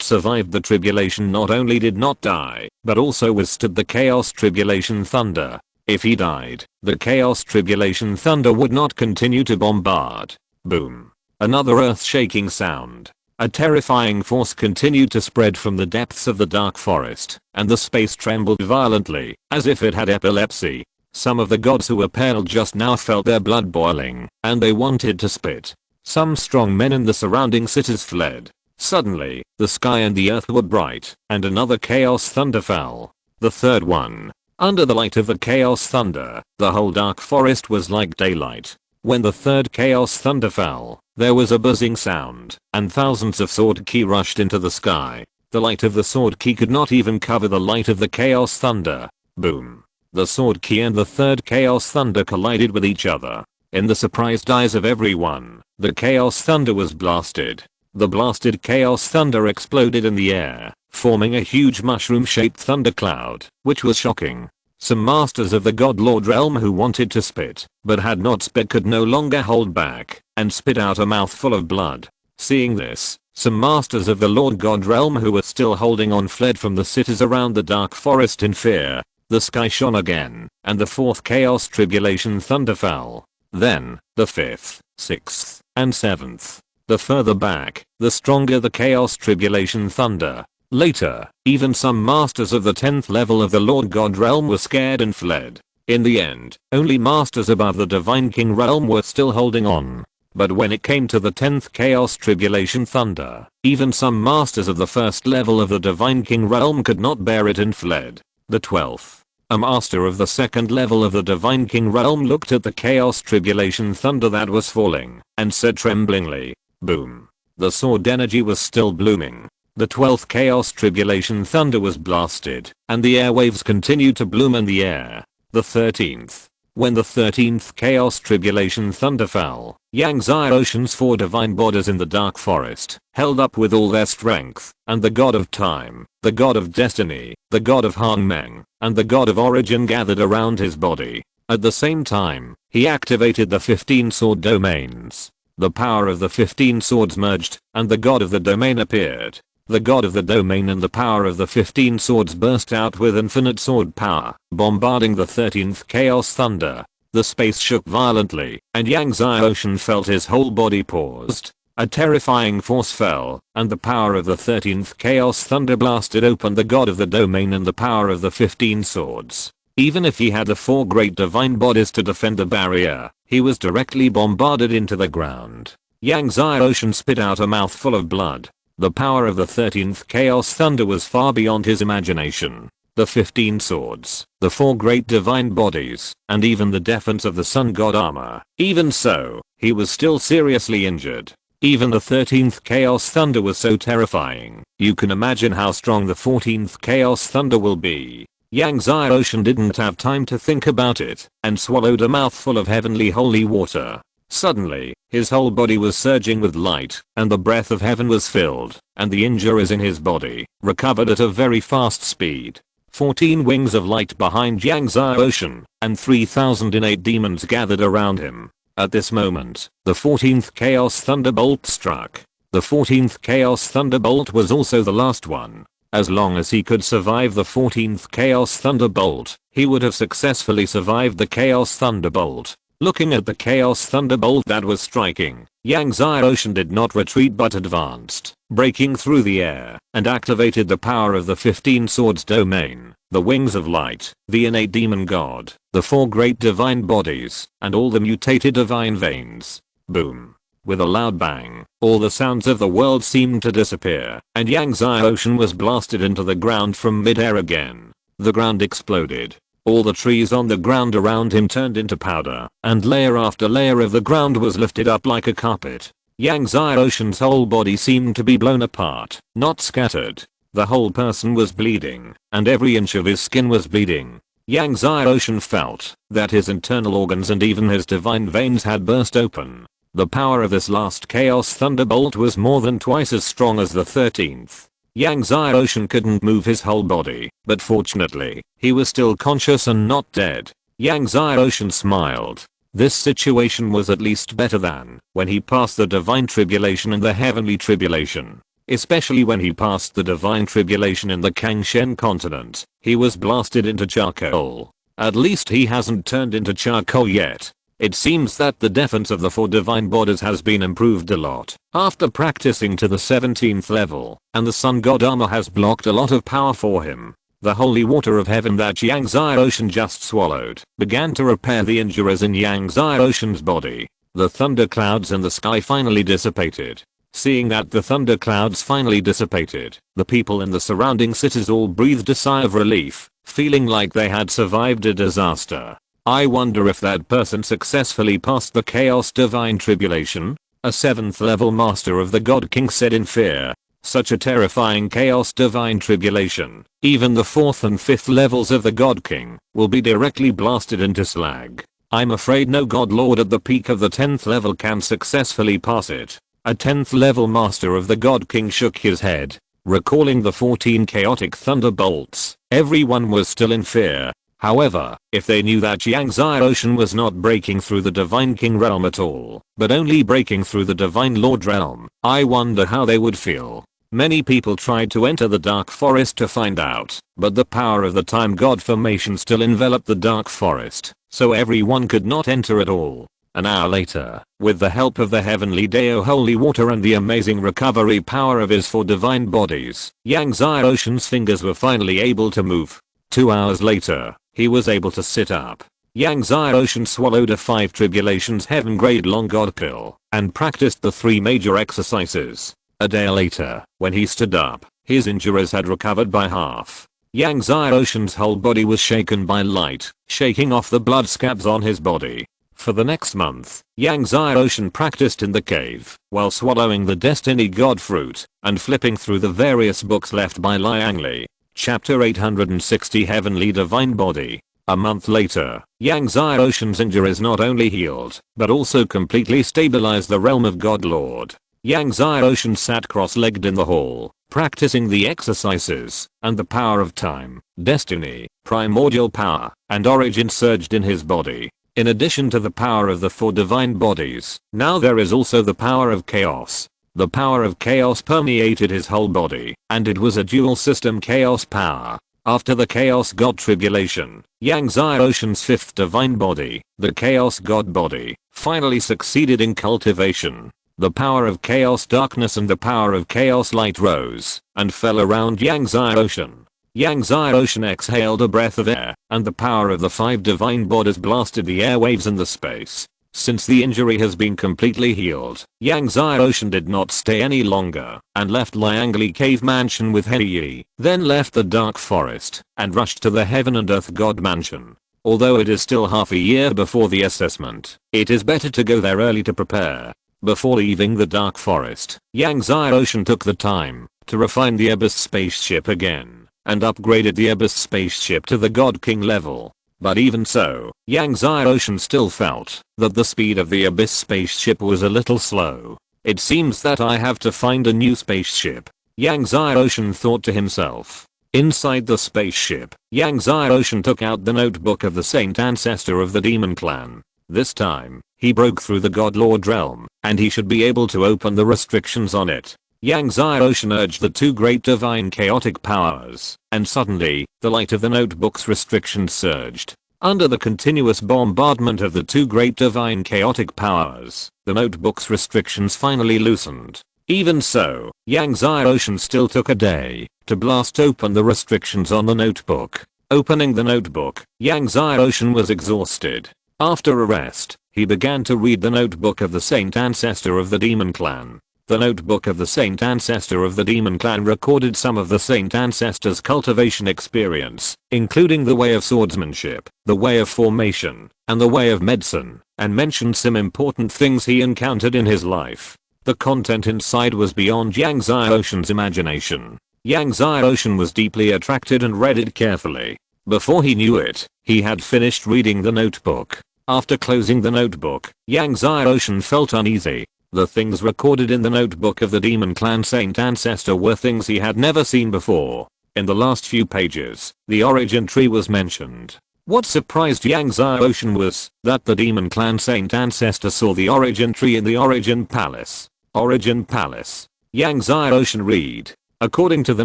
Speaker 1: survived the tribulation not only did not die, but also withstood the chaos tribulation thunder. If he died, the chaos tribulation thunder would not continue to bombard. Boom. Another earth-shaking sound. A terrifying force continued to spread from the depths of the dark forest, and the space trembled violently, as if it had epilepsy. Some of the gods who were pale just now felt their blood boiling, and they wanted to spit. Some strong men in the surrounding cities fled. Suddenly, the sky and the earth were bright, and another chaos thunder fell. The third one. Under the light of the chaos thunder, the whole dark forest was like daylight. When the third chaos thunder fell, there was a buzzing sound, and thousands of sword ki rushed into the sky. The light of the sword ki could not even cover the light of the chaos thunder. Boom. The sword ki and the third chaos thunder collided with each other. In the surprised eyes of everyone, the chaos thunder was blasted. The blasted chaos thunder exploded in the air, forming a huge mushroom-shaped thundercloud, which was shocking. Some masters of the god lord realm who wanted to spit, but had not spit could no longer hold back, and spit out a mouthful of blood. Seeing this, some masters of the lord god realm who were still holding on fled from the cities around the dark forest in fear. The sky shone again, and the fourth chaos tribulation thunder fell. Then, the fifth, sixth, and seventh. The further back, the stronger the chaos tribulation thunder. Later, even some masters of the 10th level of the Lord God realm were scared and fled. In the end, only masters above the Divine King realm were still holding on. But when it came to the 10th Chaos Tribulation Thunder, even some masters of the 1st level of the Divine King realm could not bear it and fled. The 12th. A master of the 2nd level of the Divine King realm looked at the Chaos Tribulation Thunder that was falling, and said tremblingly, boom. The sword energy was still blooming. The 12th Chaos Tribulation Thunder was blasted, and the airwaves continued to bloom in the air. The 13th. When the 13th Chaos Tribulation Thunder fell, Yangtze Ocean's 4 divine bodies in the dark forest held up with all their strength, and the god of time, the god of destiny, the god of Hangmeng, and the god of origin gathered around his body. At the same time, he activated the 15 sword domains. The power of the 15 swords merged, and the god of the domain appeared. The god of the domain and the power of the 15 swords burst out with infinite sword power, bombarding the 13th Chaos Thunder. The space shook violently, and Yangtze Ocean felt his whole body paused. A terrifying force fell, and the power of the 13th Chaos Thunder blasted open the god of the domain and the power of the 15 swords. Even if he had the 4 great divine bodies to defend the barrier, he was directly bombarded into the ground. Yangtze Ocean spit out a mouthful of blood. The power of the 13th Chaos Thunder was far beyond his imagination. The 15 swords, the 4 great divine bodies, and even the defense of the sun god armor. Even so, he was still seriously injured. Even the 13th Chaos Thunder was so terrifying. You can imagine how strong the 14th Chaos Thunder will be. Yangtze Ocean didn't have time to think about it, and swallowed a mouthful of heavenly holy water. Suddenly, his whole body was surging with light, and the breath of heaven was filled, and the injuries in his body recovered at a very fast speed. 14 wings of light behind Yangtze Ocean, and 3,000 innate demons gathered around him. At this moment, the 14th Chaos Thunderbolt struck. The 14th Chaos Thunderbolt was also the last one. As long as he could survive the 14th Chaos Thunderbolt, he would have successfully survived the Chaos Thunderbolt. Looking at the Chaos Thunderbolt that was striking, Yangtze Ocean did not retreat but advanced. breaking through the air, and activated the power of the 15 swords domain, the wings of light, the innate demon god, the 4 great divine bodies, and all the mutated divine veins. Boom. With a loud bang, all the sounds of the world seemed to disappear, and Yang Zai Ocean was blasted into the ground from mid-air again. The ground exploded. All the trees on the ground around him turned into powder, and layer after layer of the ground was lifted up like a carpet. Yang Zai Ocean's whole body seemed to be blown apart, not scattered. The whole person was bleeding, and every inch of his skin was bleeding. Yang Zai Ocean felt that his internal organs and even his divine veins had burst open. The power of this last Chaos Thunderbolt was more than twice as strong as the 13th. Yang Zai Ocean couldn't move his whole body, but fortunately, he was still conscious and not dead. Yang Zai Ocean smiled. This situation was at least better than when he passed the Divine Tribulation and the Heavenly Tribulation. Especially when he passed the Divine Tribulation in the Kangshen continent, he was blasted into charcoal. At least he hasn't turned into charcoal yet. It seems that the defense of the 4 divine bodies has been improved a lot after practicing to the 17th level, and the Sun God armor has blocked a lot of power for him. The holy water of heaven that Yang Zai Ocean just swallowed began to repair the injuries in Yang Zai Ocean's body. The thunder clouds in the sky finally dissipated. Seeing that the thunder clouds finally dissipated, the people in the surrounding cities all breathed a sigh of relief, feeling like they had survived a disaster. I wonder if that person successfully passed the Chaos Divine Tribulation? A 7th level master of the God King said in fear. Such a terrifying Chaos Divine Tribulation, even the 4th and 5th levels of the God King will be directly blasted into slag. I'm afraid no God Lord at the peak of the 10th level can successfully pass it. A 10th level master of the God King shook his head, recalling the 14 chaotic thunderbolts. Everyone was still in fear. However, if they knew that Yang Zai Ocean was not breaking through the Divine King realm at all, but only breaking through the Divine Lord realm, I wonder how they would feel. Many people tried to enter the Dark Forest to find out, but the power of the Time God formation still enveloped the Dark Forest, so everyone could not enter at all. An hour later, with the help of the Heavenly Deo Holy Water and the amazing recovery power of his 4 divine bodies, Yang Zai Ocean's fingers were finally able to move. 2 hours later, he was able to sit up. Yang Zai Ocean swallowed a 5 Tribulations Heaven grade long God pill and practiced the 3 major exercises. A day later, when he stood up, his injuries had recovered by half. Yang Zai Ocean's whole body was shaken by light, shaking off the blood scabs on his body. For the next month, Yang Zai Ocean practiced in the cave while swallowing the Destiny God fruit and flipping through the various books left by Liang Li. Chapter 860 Heavenly Divine Body. A month later, Yang Zai Ocean's injuries not only healed, but also completely stabilized the realm of God Lord. Yang Zai Ocean sat cross-legged in the hall, practicing the exercises, and the power of time, destiny, primordial power, and origin surged in his body. In addition to the power of the 4 divine bodies, now there is also the power of chaos. The power of chaos permeated his whole body, and it was a dual system chaos power. After the Chaos God Tribulation, Yang Zai Ocean's 5th divine body, the Chaos God body, finally succeeded in cultivation. The power of chaos darkness and the power of chaos light rose and fell around Yang Zai Ocean. Yang Zai Ocean exhaled a breath of air, and the power of the 5 divine bodies blasted the airwaves and the space. Since the injury has been completely healed, Yang Zai Ocean did not stay any longer and left Liang Li Cave Mansion with Hei, then left the Dark Forest and rushed to the Heaven and Earth God Mansion. Although it is still half a year before the assessment, it is better to go there early to prepare. Before leaving the Dark Forest, Yang Zai Ocean took the time to refine the Abyss spaceship again and upgraded the Abyss spaceship to the God King level. But even so, Yang Zai Ocean still felt that the speed of the Abyss spaceship was a little slow. It seems that I have to find a new spaceship. Yang Zai Ocean thought to himself. Inside the spaceship, Yang Zai Ocean took out the notebook of the Saint Ancestor of the Demon Clan. This time, he broke through the God Lord realm, and he should be able to open the restrictions on it. Yang Zai Ocean urged the 2 great divine chaotic powers, and suddenly, the light of the notebook's restrictions surged. Under the continuous bombardment of the 2 great divine chaotic powers, the notebook's restrictions finally loosened. Even so, Yang Xiaoshan still took a day to blast open the restrictions on the notebook. Opening the notebook, Yang Xiaoshan was exhausted. After a rest, he began to read the notebook of the Saint Ancestor of the Demon Clan. The notebook of the Saint Ancestor of the Demon Clan recorded some of the Saint Ancestor's cultivation experience, including the way of swordsmanship, the way of formation, and the way of medicine, and mentioned some important things he encountered in his life. The content inside was beyond Yang Xiaoshan's imagination. Yang Xiaoshan was deeply attracted and read it carefully. Before he knew it, he had finished reading the notebook. After closing the notebook, Yang Xiaoshan felt uneasy. The things recorded in the notebook of the Demon Clan Saint Ancestor were things he had never seen before. In the last few pages, the origin tree was mentioned. What surprised Yang Xiaoshan was that the Demon Clan Saint Ancestor saw the origin tree in the Origin Palace. Origin Palace. Yang Xiaoshan read. According to the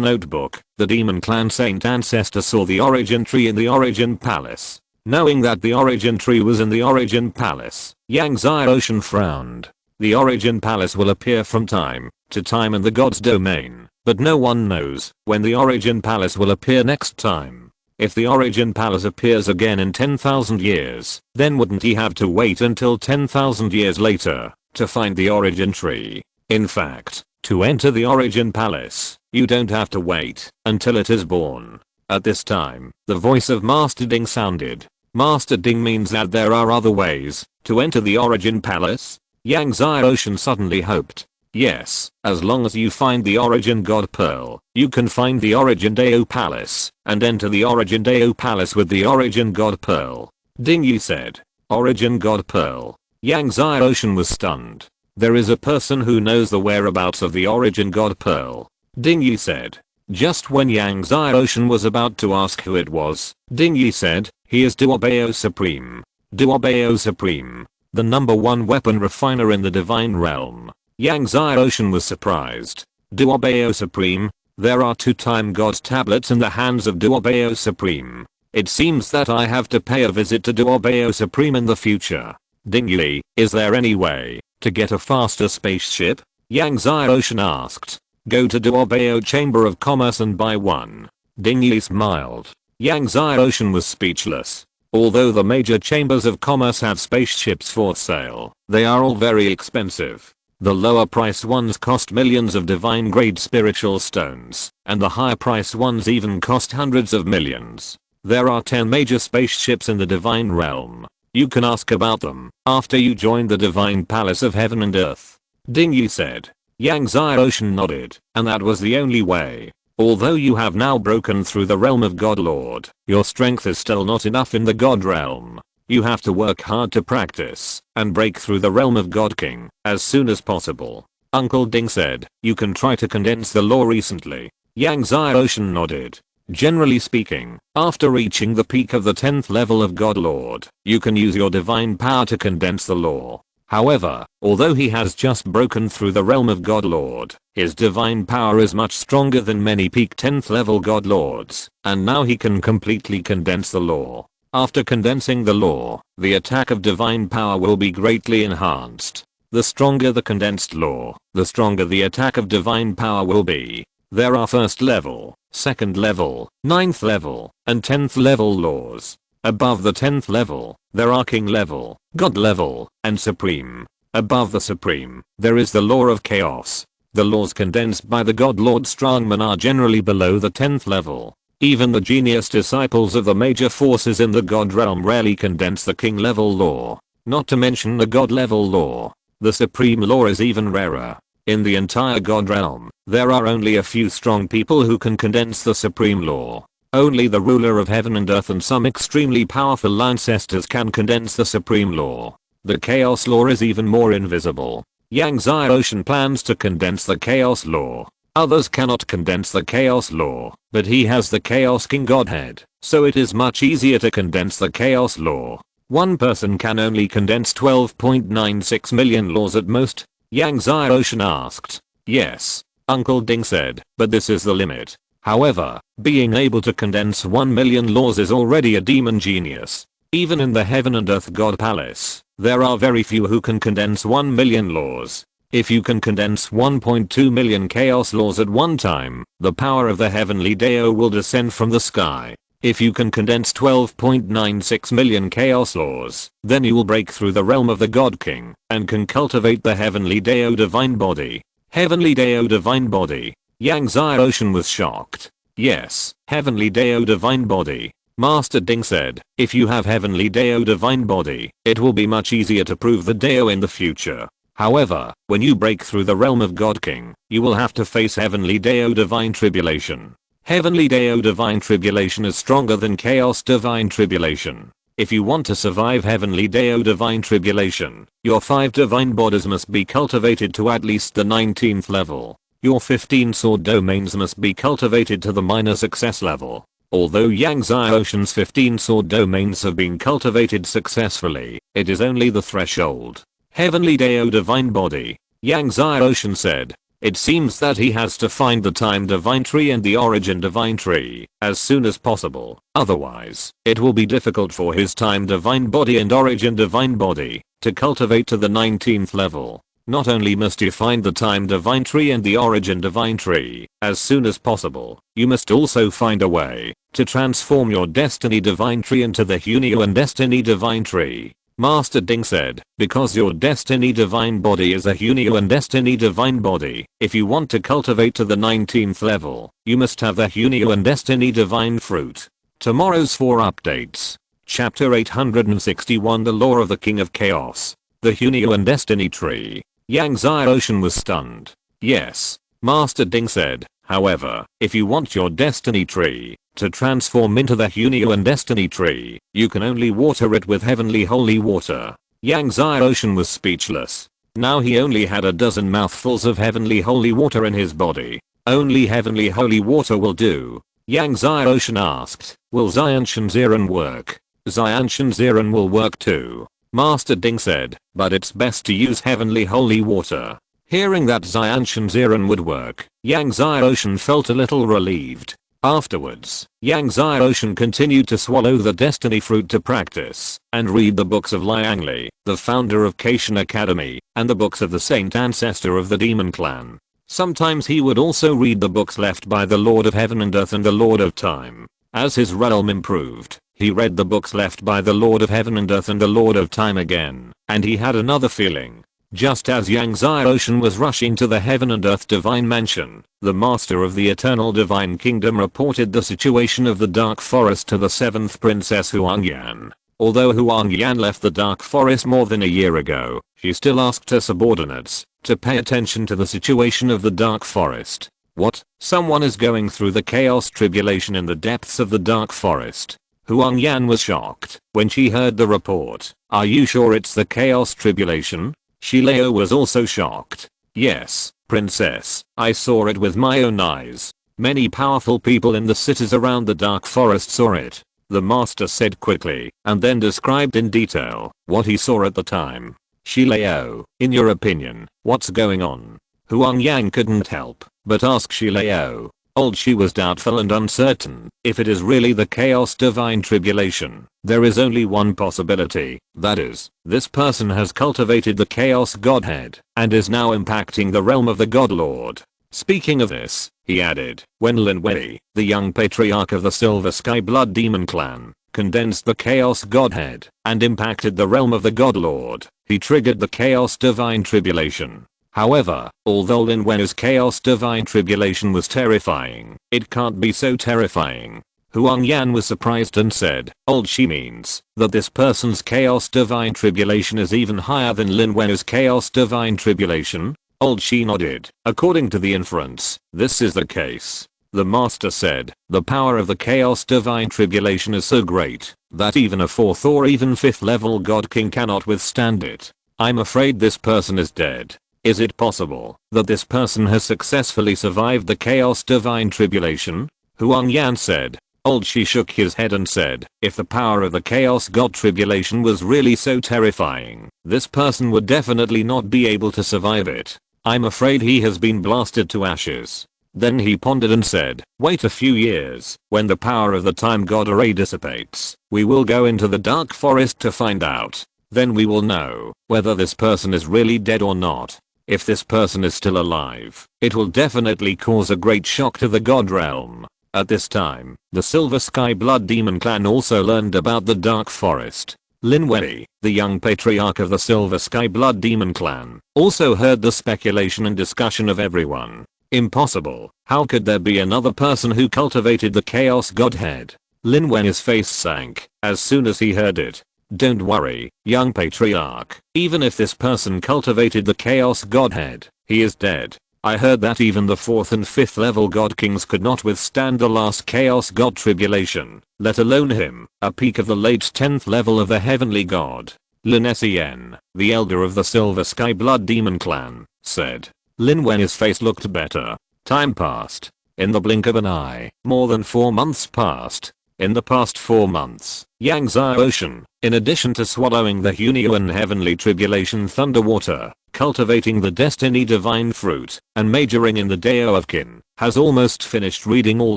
Speaker 1: notebook, the Demon Clan Saint Ancestor saw the origin tree in the Origin Palace. Knowing that the origin tree was in the Origin Palace, Yang Xiaoshan frowned. The Origin Palace will appear from time to time in the god's domain, but no one knows when the Origin Palace will appear next time. If the Origin Palace appears again in 10,000 years, then wouldn't he have to wait until 10,000 years later to find the origin tree? In fact, to enter the Origin Palace, you don't have to wait until it is born. At this time, the voice of Master Ding sounded. Master Ding means that there are other ways to enter the Origin Palace? Yang Xiaoshan suddenly hoped. Yes, as long as you find the Origin God Pearl, you can find the Origin Dao Palace and enter the Origin Dao Palace with the Origin God Pearl. Ding Yi said. Origin God Pearl. Yang Xiaoshan was stunned. There is a person who knows the whereabouts of the Origin God Pearl. Ding Yi said. Just when Yang Xiaoshan was about to ask who it was, Ding Yi said, he is Duobao Supreme. Duobao Supreme. The #1 weapon refiner in the divine realm. Yang Xiaoshan was surprised. Duobao Supreme? There are 2-time God's tablets in the hands of Duobao Supreme. It seems that I have to pay a visit to Duobao Supreme in the future. Ding Yi, is there any way to get a faster spaceship? Yang Xiaoshan asked. Go to Duobao Chamber of Commerce and buy one. Ding Yi smiled. Yang Xiaoshan was speechless. Although the major chambers of commerce have spaceships for sale, they are all very expensive. The lower price ones cost millions of divine grade spiritual stones, and the higher price ones even cost hundreds of millions. There are 10 major spaceships in the divine realm. You can ask about them after you join the divine palace of heaven and earth. Ding Yi said. Yang Xiaoshan nodded, and that was the only way. Although you have now broken through the realm of God Lord, your strength is still not enough in the God realm. You have to work hard to practice and break through the realm of God King as soon as possible. Uncle Ding said, you can try to condense the law recently. Yang Xiaoshan nodded. Generally speaking, after reaching the peak of the 10th level of God Lord, you can use your divine power to condense the law. However, although he has just broken through the realm of God Lord, his divine power is much stronger than many peak 10th level God Lords, and now he can completely condense the law. After condensing the law, the attack of divine power will be greatly enhanced. The stronger the condensed law, the stronger the attack of divine power will be. There are 1st level, 2nd level, 9th level, and 10th level laws. Above the 10th level, there are King level, God level, and Supreme. Above the Supreme, there is the law of chaos. The laws condensed by the God Lord Strongman are generally below the 10th level. Even the genius disciples of the major forces in the God realm rarely condense the King level law. Not to mention the God level law. The Supreme law is even rarer. In the entire God realm, there are only a few strong people who can condense the Supreme law. Only the ruler of heaven and earth and some extremely powerful ancestors can condense the Supreme law. The Chaos law is even more invisible. Yang Xiaoshan plans to condense the Chaos law. Others cannot condense the Chaos law, but he has the Chaos King Godhead, so it is much easier to condense the Chaos law. One person can only condense 12.96 million laws at most. Yang Xiaoshan asked. Yes, Uncle Ding said, but this is the limit. However, being able to condense 1 million laws is already a demon genius. Even in the heaven and earth God palace, there are very few who can condense 1 million laws. If you can condense 1.2 million chaos laws at one time, the power of the heavenly Deo will descend from the sky. If you can condense 12.96 million chaos laws, then you will break through the realm of the God King and can cultivate the heavenly Deo divine body. Heavenly Deo divine body. Yang Ocean was shocked. Yes, heavenly Deo divine body. Master Ding said, if you have heavenly Deo divine body, it will be much easier to prove the Deo in the future. However, when you break through the realm of God King, you will have to face heavenly Deo divine tribulation. Heavenly Deo divine tribulation is stronger than chaos divine tribulation. If you want to survive heavenly Deo divine tribulation, your 5 divine bodies must be cultivated to at least the 19th level. Your 15 sword domains must be cultivated to the minor success level. Although Yang Ocean's 15 sword domains have been cultivated successfully, it is only the threshold. Heavenly Deo divine body. Yang Ocean said, it seems that he has to find the time divine tree and the origin divine tree as soon as possible. Otherwise, it will be difficult for his time divine body and origin divine body to cultivate to the 19th level. Not only must you find the time divine tree and the origin divine tree as soon as possible, you must also find a way to transform your destiny divine tree into the Hunyuan destiny divine tree. Master Ding said, because your destiny divine body is a Hunyuan destiny divine body, if you want to cultivate to the 19th level, you must have the Hunyuan destiny divine fruit. Tomorrow's 4 updates. Chapter 861 The Law of the King of Chaos. The Hunyuan destiny tree. Yang Ocean was stunned. Yes. Master Ding said, however, if you want your destiny tree to transform into the Hunyuan destiny tree, you can only water it with heavenly holy water. Yang Ocean was speechless. Now he only had a dozen mouthfuls of heavenly holy water in his body. Only heavenly holy water will do. Yang Ocean asked, will Xianshanziren work? Xianshanziren will work too. Master Ding said, but it's best to use heavenly holy water. Hearing that Xianshanziren would work, Yang Ocean felt a little relieved. Afterwards, Yang Ocean continued to swallow the destiny fruit to practice and read the books of Liang Li, the founder of Caitian Academy, and the books of the saint ancestor of the demon clan. Sometimes he would also read the books left by the Lord of Heaven and Earth and the Lord of Time. As his realm improved, he read the books left by the Lord of Heaven and Earth and the Lord of Time again, and he had another feeling. Just as Yang Ocean was rushing to the Heaven and Earth Divine Mansion, the Master of the Eternal Divine Kingdom reported the situation of the Dark Forest to the 7th Princess Huangyan. Although Huangyan left the Dark Forest more than a year ago, she still asked her subordinates to pay attention to the situation of the Dark Forest. What? Someone is going through the chaos tribulation in the depths of the Dark Forest. Huangyan was shocked when she heard the report. Are you sure it's the chaos tribulation? Shileo was also shocked. Yes, princess, I saw it with my own eyes. Many powerful people in the cities around the Dark Forest saw it. The master said quickly, and then described in detail what he saw at the time. Shileo, in your opinion, what's going on? Huangyang couldn't help but ask Shileo. She was doubtful and uncertain if it is really the chaos divine tribulation. There is only one possibility, that is, this person has cultivated the chaos godhead and is now impacting the realm of the god lord. Speaking of this, he added, when Lin Wei, the young patriarch of the Silver Sky Blood Demon clan, condensed the chaos godhead and impacted the realm of the god lord, he triggered the chaos divine tribulation. However, although Lin Wei's chaos divine tribulation was terrifying, it can't be so terrifying. Huangyan was surprised and said, she means that this person's chaos divine tribulation is even higher than Lin Wei's chaos divine tribulation? She nodded. According to the inference, this is the case. The master said, the power of the chaos divine tribulation is so great that even a 4th or even 5th level god king cannot withstand it. I'm afraid this person is dead. Is it possible that this person has successfully survived the chaos divine tribulation? Huangyan said. She shook his head and said, if the power of the chaos god tribulation was really so terrifying, this person would definitely not be able to survive it. I'm afraid he has been blasted to ashes. Then he pondered and said, wait a few years, when the power of the time god array dissipates, we will go into the dark forest to find out. Then we will know whether this person is really dead or not. If this person is still alive, it will definitely cause a great shock to the god realm. At this time, the Silver Sky Blood Demon clan also learned about the Dark Forest. Lin Wei, the young patriarch of the Silver Sky Blood Demon clan, also heard the speculation and discussion of everyone. Impossible. How could there be another person who cultivated the Chaos Godhead? Lin Wei's face sank as soon as he heard it. Don't worry, young patriarch. Even if this person cultivated the Chaos Godhead, he is dead. I heard that even the 4th and 5th level God Kings could not withstand the last Chaos God tribulation, let alone him, a peak of the late 10th level of the Heavenly God. Lin Sen, the elder of the Silver Sky Blood Demon clan, said. Lin Wei's face looked better. Time passed. In the blink of an eye, more than 4 months passed. In the past 4 months, Yangtze Ocean, in addition to swallowing the Hunyuan Heavenly Tribulation Thunderwater, cultivating the Destiny Divine Fruit, and majoring in the Dao of Qin, has almost finished reading all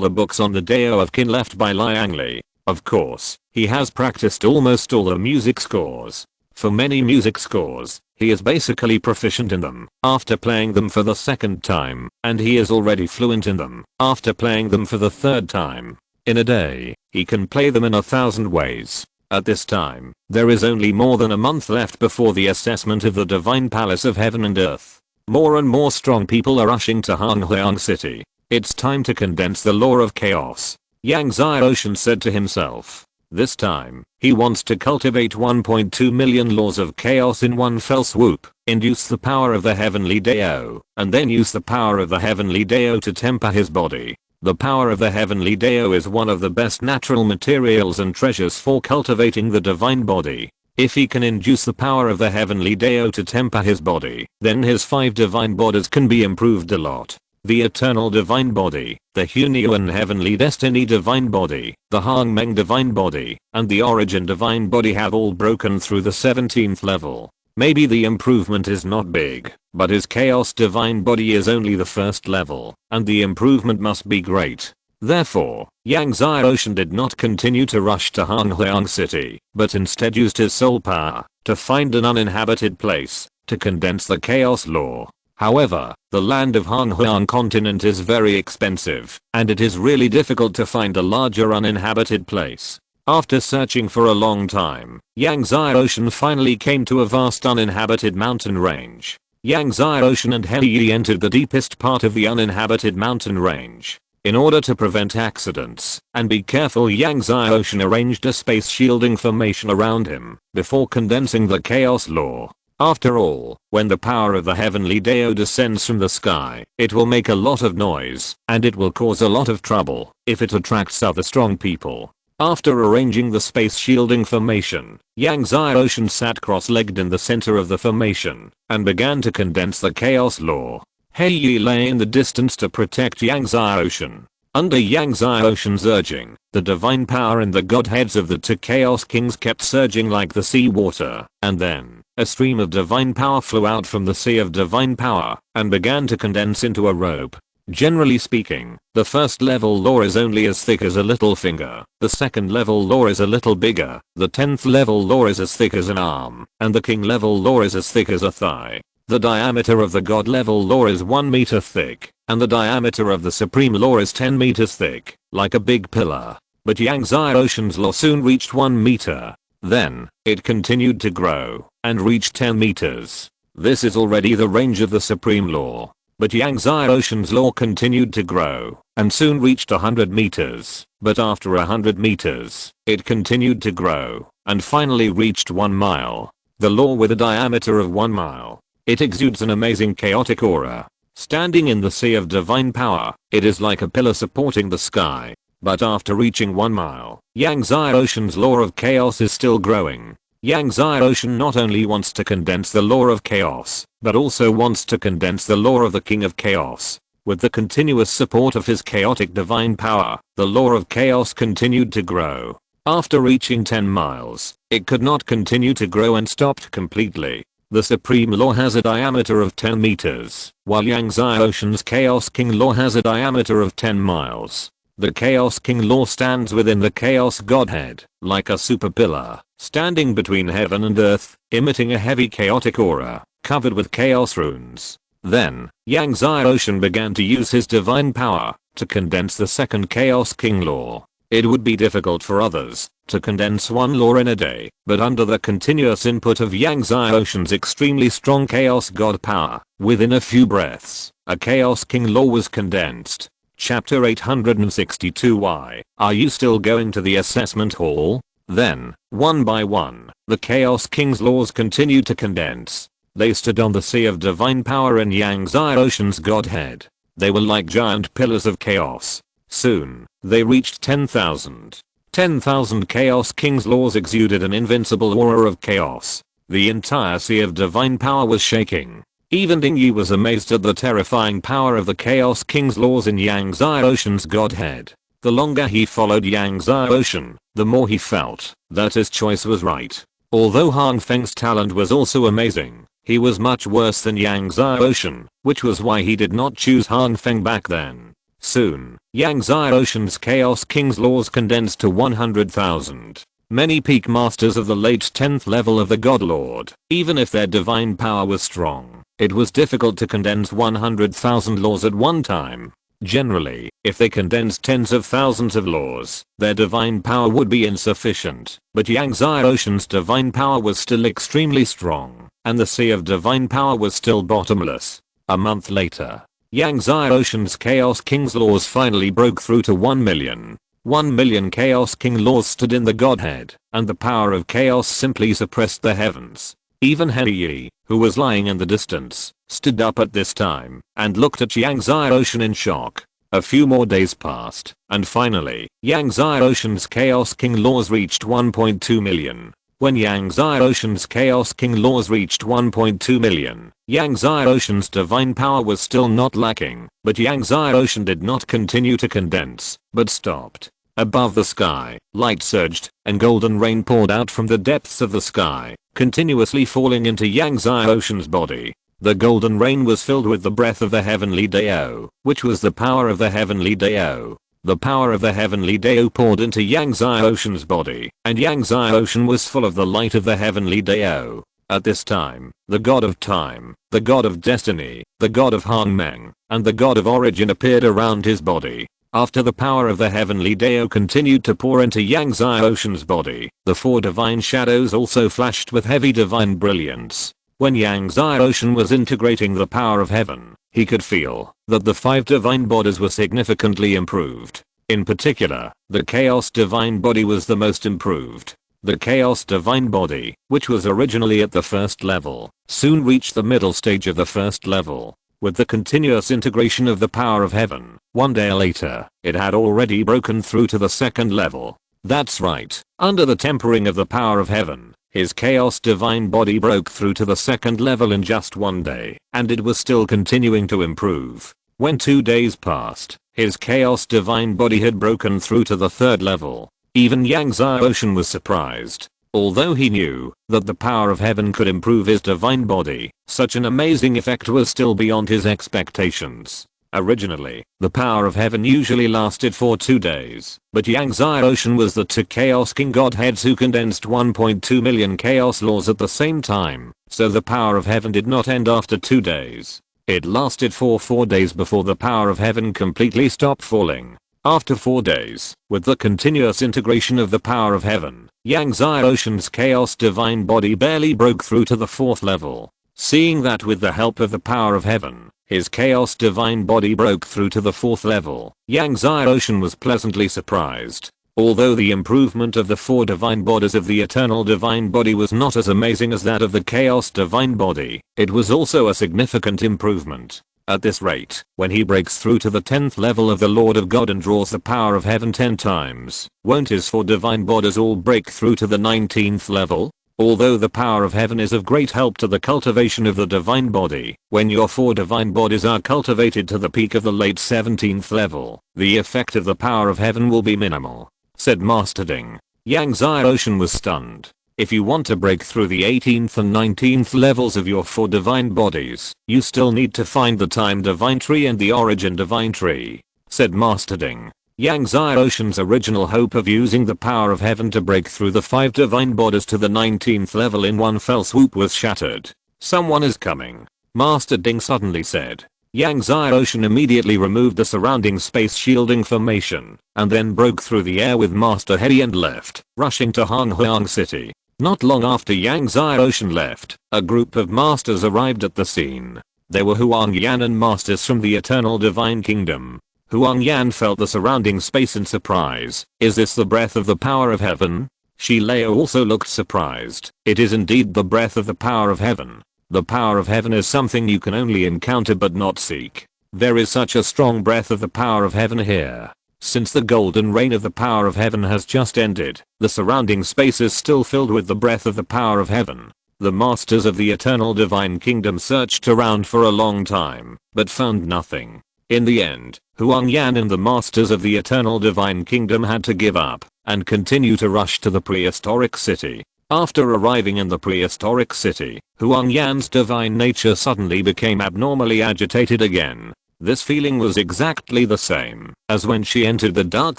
Speaker 1: the books on the Dao of Qin left by Liang Li. Of course, he has practiced almost all the music scores. For many music scores, he is basically proficient in them after playing them for the 2nd time, and he is already fluent in them after playing them for the 3rd time. In a day, he can play them in 1,000 ways. At this time, there is only more than a month left before the assessment of the Divine Palace of Heaven and Earth. More and more strong people are rushing to Hanghuang City. It's time to condense the law of chaos. Yangtze Ocean said to himself. This time, he wants to cultivate 1.2 million laws of chaos in one fell swoop, induce the power of the Heavenly Dao, and then use the power of the Heavenly Dao to temper his body. The power of the Heavenly Dao is one of the best natural materials and treasures for cultivating the divine body. If he can induce the power of the Heavenly Dao to temper his body, then his 5 divine bodies can be improved a lot. The Eternal Divine Body, the Hunyuan Heavenly Destiny Divine Body, the Hangmeng Divine Body, and the Origin Divine Body have all broken through the 17th level. Maybe the improvement is not big, but his Chaos Divine Body is only the 1st level, and the improvement must be great. Therefore, Yangtze Ocean did not continue to rush to Hanghuang City, but instead used his soul power to find an uninhabited place to condense the Chaos Law. However, the land of Hanghuang continent is very expensive, and it is really difficult to find a larger uninhabited place. After searching for a long time, Yangtze Ocean finally came to a vast uninhabited mountain range. Yangtze Ocean and He entered the deepest part of the uninhabited mountain range. In order to prevent accidents and be careful, Yangtze Ocean arranged a space shielding formation around him before condensing the Chaos Law. After all, when the power of the Heavenly Dao descends from the sky, it will make a lot of noise, and it will cause a lot of trouble if it attracts other strong people. After arranging the space shielding formation, Yangtze Ocean sat cross-legged in the center of the formation and began to condense the Chaos Law. He lay in the distance to protect Yangtze Ocean. Under Yangtze Ocean's urging, the divine power in the godheads of the 2 Chaos Kings kept surging like the sea water, and then, a stream of divine power flew out from the sea of divine power and began to condense into a rope. Generally speaking, the 1st level law is only as thick as a little finger, the 2nd level law is a little bigger, the 10th level law is as thick as an arm, and the king level law is as thick as a thigh. The diameter of the god level law is 1 meter thick, and the diameter of the supreme law is 10 meters thick, like a big pillar. But Yangtze Ocean's law soon reached 1 meter. Then, it continued to grow, and reached 10 meters. This is already the range of the supreme law. But Yangtze Ocean's law continued to grow, and soon reached 100 meters. But after 100 meters, it continued to grow, and finally reached 1 mile. The law with a diameter of 1 mile. It exudes an amazing chaotic aura. Standing in the sea of divine power, it is like a pillar supporting the sky. But after reaching 1 mile, Yangtze Ocean's law of chaos is still growing. Yangtze Ocean not only wants to condense the law of chaos, but also wants to condense the law of the King of Chaos. With the continuous support of his chaotic divine power, the law of chaos continued to grow. After reaching 10 miles, it could not continue to grow and stopped completely. The supreme law has a diameter of 10 meters, while Yangtze Ocean's Chaos King law has a diameter of 10 miles. The Chaos King law stands within the Chaos Godhead, like a super pillar, standing between heaven and earth, emitting a heavy chaotic aura. covered with chaos runes. Then, Yang Xiaoshan began to use his divine power to condense the second Chaos King law. It would be difficult for others to condense one law in a day, but under the continuous input of Yang Xiaoshan's extremely strong Chaos God power, within a few breaths, a Chaos King law was condensed. Chapter 862. Why are you still going to the assessment hall? Then, one by one, the Chaos King's laws continued to condense. They stood on the sea of divine power in Yang Xiaoshan's godhead. They were like giant pillars of chaos. Soon, they reached 10,000. 10,000 Chaos King's laws exuded an invincible aura of chaos. The entire sea of divine power was shaking. Even Ding Yi was amazed at the terrifying power of the Chaos King's laws in Yang Xiaoshan's godhead. The longer he followed Yang Xiaoshan, the more he felt that his choice was right. Although Han Feng's talent was also amazing, he was much worse than Yang Xiaoshan, which was why he did not choose Han Feng back then. Soon, Yang Xiaoshan's Chaos King's laws condensed to 100,000. Many peak masters of the late 10th level of the God Lord, even if their divine power was strong, it was difficult to condense 100,000 laws at one time. Generally, if they condensed tens of thousands of laws, their divine power would be insufficient, but Yang Xiaoshan's divine power was still extremely strong, and the sea of divine power was still bottomless. A month later, Yang Xiaoshan's Chaos King's laws finally broke through to 1 million. 1 million Chaos King laws stood in the godhead, and the power of chaos simply suppressed the heavens. Even Henry Yi, who was lying in the distance, stood up at this time and looked at Yang Xiaoshan in shock. A few more days passed, and finally, Yang Xiaoshan's Chaos King laws reached 1.2 million. When Yang Xiaoshan's Chaos King laws reached 1.2 million, Yang Xiaoshan's divine power was still not lacking, but Yang Xiaoshan did not continue to condense, but stopped. Above the sky, light surged, and golden rain poured out from the depths of the sky, continuously falling into Yang Xiaoshan's body. The golden rain was filled with the breath of the heavenly Dao, which was the power of the heavenly Dao. The power of the heavenly Dao poured into Yang Xiaoshan's body, and Yang Xiaoshan was full of the light of the heavenly Dao. At this time, the god of time, the god of destiny, the god of Hangmeng, and the god of origin appeared around his body. After the power of the heavenly Dao continued to pour into Yang Xiaoshan's body, the four divine shadows also flashed with heavy divine brilliance. When Yang Xiaoshan was integrating the power of heaven, he could feel that the 5 divine bodies were significantly improved. In particular, the Chaos Divine Body was the most improved. The Chaos Divine Body, which was originally at the first level, soon reached the middle stage of the first level. With the continuous integration of the power of heaven, one day later, it had already broken through to the second level. That's right, under the tempering of the power of heaven, his Chaos Divine Body broke through to the second level in just one day, and it was still continuing to improve. When 2 days passed, his Chaos Divine Body had broken through to the third level. Even Yang Xiaoshan was surprised. Although he knew that the power of heaven could improve his divine body, such an amazing effect was still beyond his expectations. Originally, the power of heaven usually lasted for 2 days, but Yang Xiaoshan was the 2 Chaos King godheads who condensed 1.2 million chaos laws at the same time, so the power of heaven did not end after 2 days. It lasted for 4 days before the power of heaven completely stopped falling. After 4 days, with the continuous integration of the power of heaven, Yang Xiaoshan's Chaos Divine Body barely broke through to the 4th level. Seeing that with the help of the power of heaven, his Chaos Divine Body broke through to the 4th level, Yang Xiaoshan was pleasantly surprised. Although the improvement of the 4 divine bodies of the Eternal Divine Body was not as amazing as that of the Chaos Divine Body, it was also a significant improvement. At this rate, when he breaks through to the 10th level of the Lord of God and draws the power of heaven 10 times, won't his 4 divine bodies all break through to the 19th level? Although the power of heaven is of great help to the cultivation of the divine body, when your 4 divine bodies are cultivated to the peak of the late 17th level, the effect of the power of heaven will be minimal, said Master Ding. Yang Xiaoshan was stunned. If you want to break through the 18th and 19th levels of your 4 divine bodies, you still need to find the time divine tree and the origin divine tree, said Master Ding. Yang Xiaoshan's original hope of using the power of heaven to break through the 5 divine bodies to the 19th level in one fell swoop was shattered. Someone is coming. Master Ding suddenly said. Yang Xiaoshan immediately removed the surrounding space shielding formation and then broke through the air with Master He and left, rushing to Honghuang City. Not long after Yang Xiaoshan left, a group of masters arrived at the scene. They were Huang Yan and masters from the Eternal Divine Kingdom. Huang Yan felt the surrounding space in surprise. Is this the breath of the power of heaven? Shi Leo also looked surprised. It is indeed the breath of the power of heaven. The power of heaven is something you can only encounter but not seek. There is such a strong breath of the power of heaven here. Since the golden reign of the power of heaven has just ended, the surrounding space is still filled with the breath of the power of heaven. The masters of the Eternal Divine Kingdom searched around for a long time, but found nothing. In the end, Huang Yan and the masters of the Eternal Divine Kingdom had to give up and continue to rush to the prehistoric city. After arriving in the prehistoric city, Huang Yan's divine nature suddenly became abnormally agitated again. This feeling was exactly the same as when she entered the dark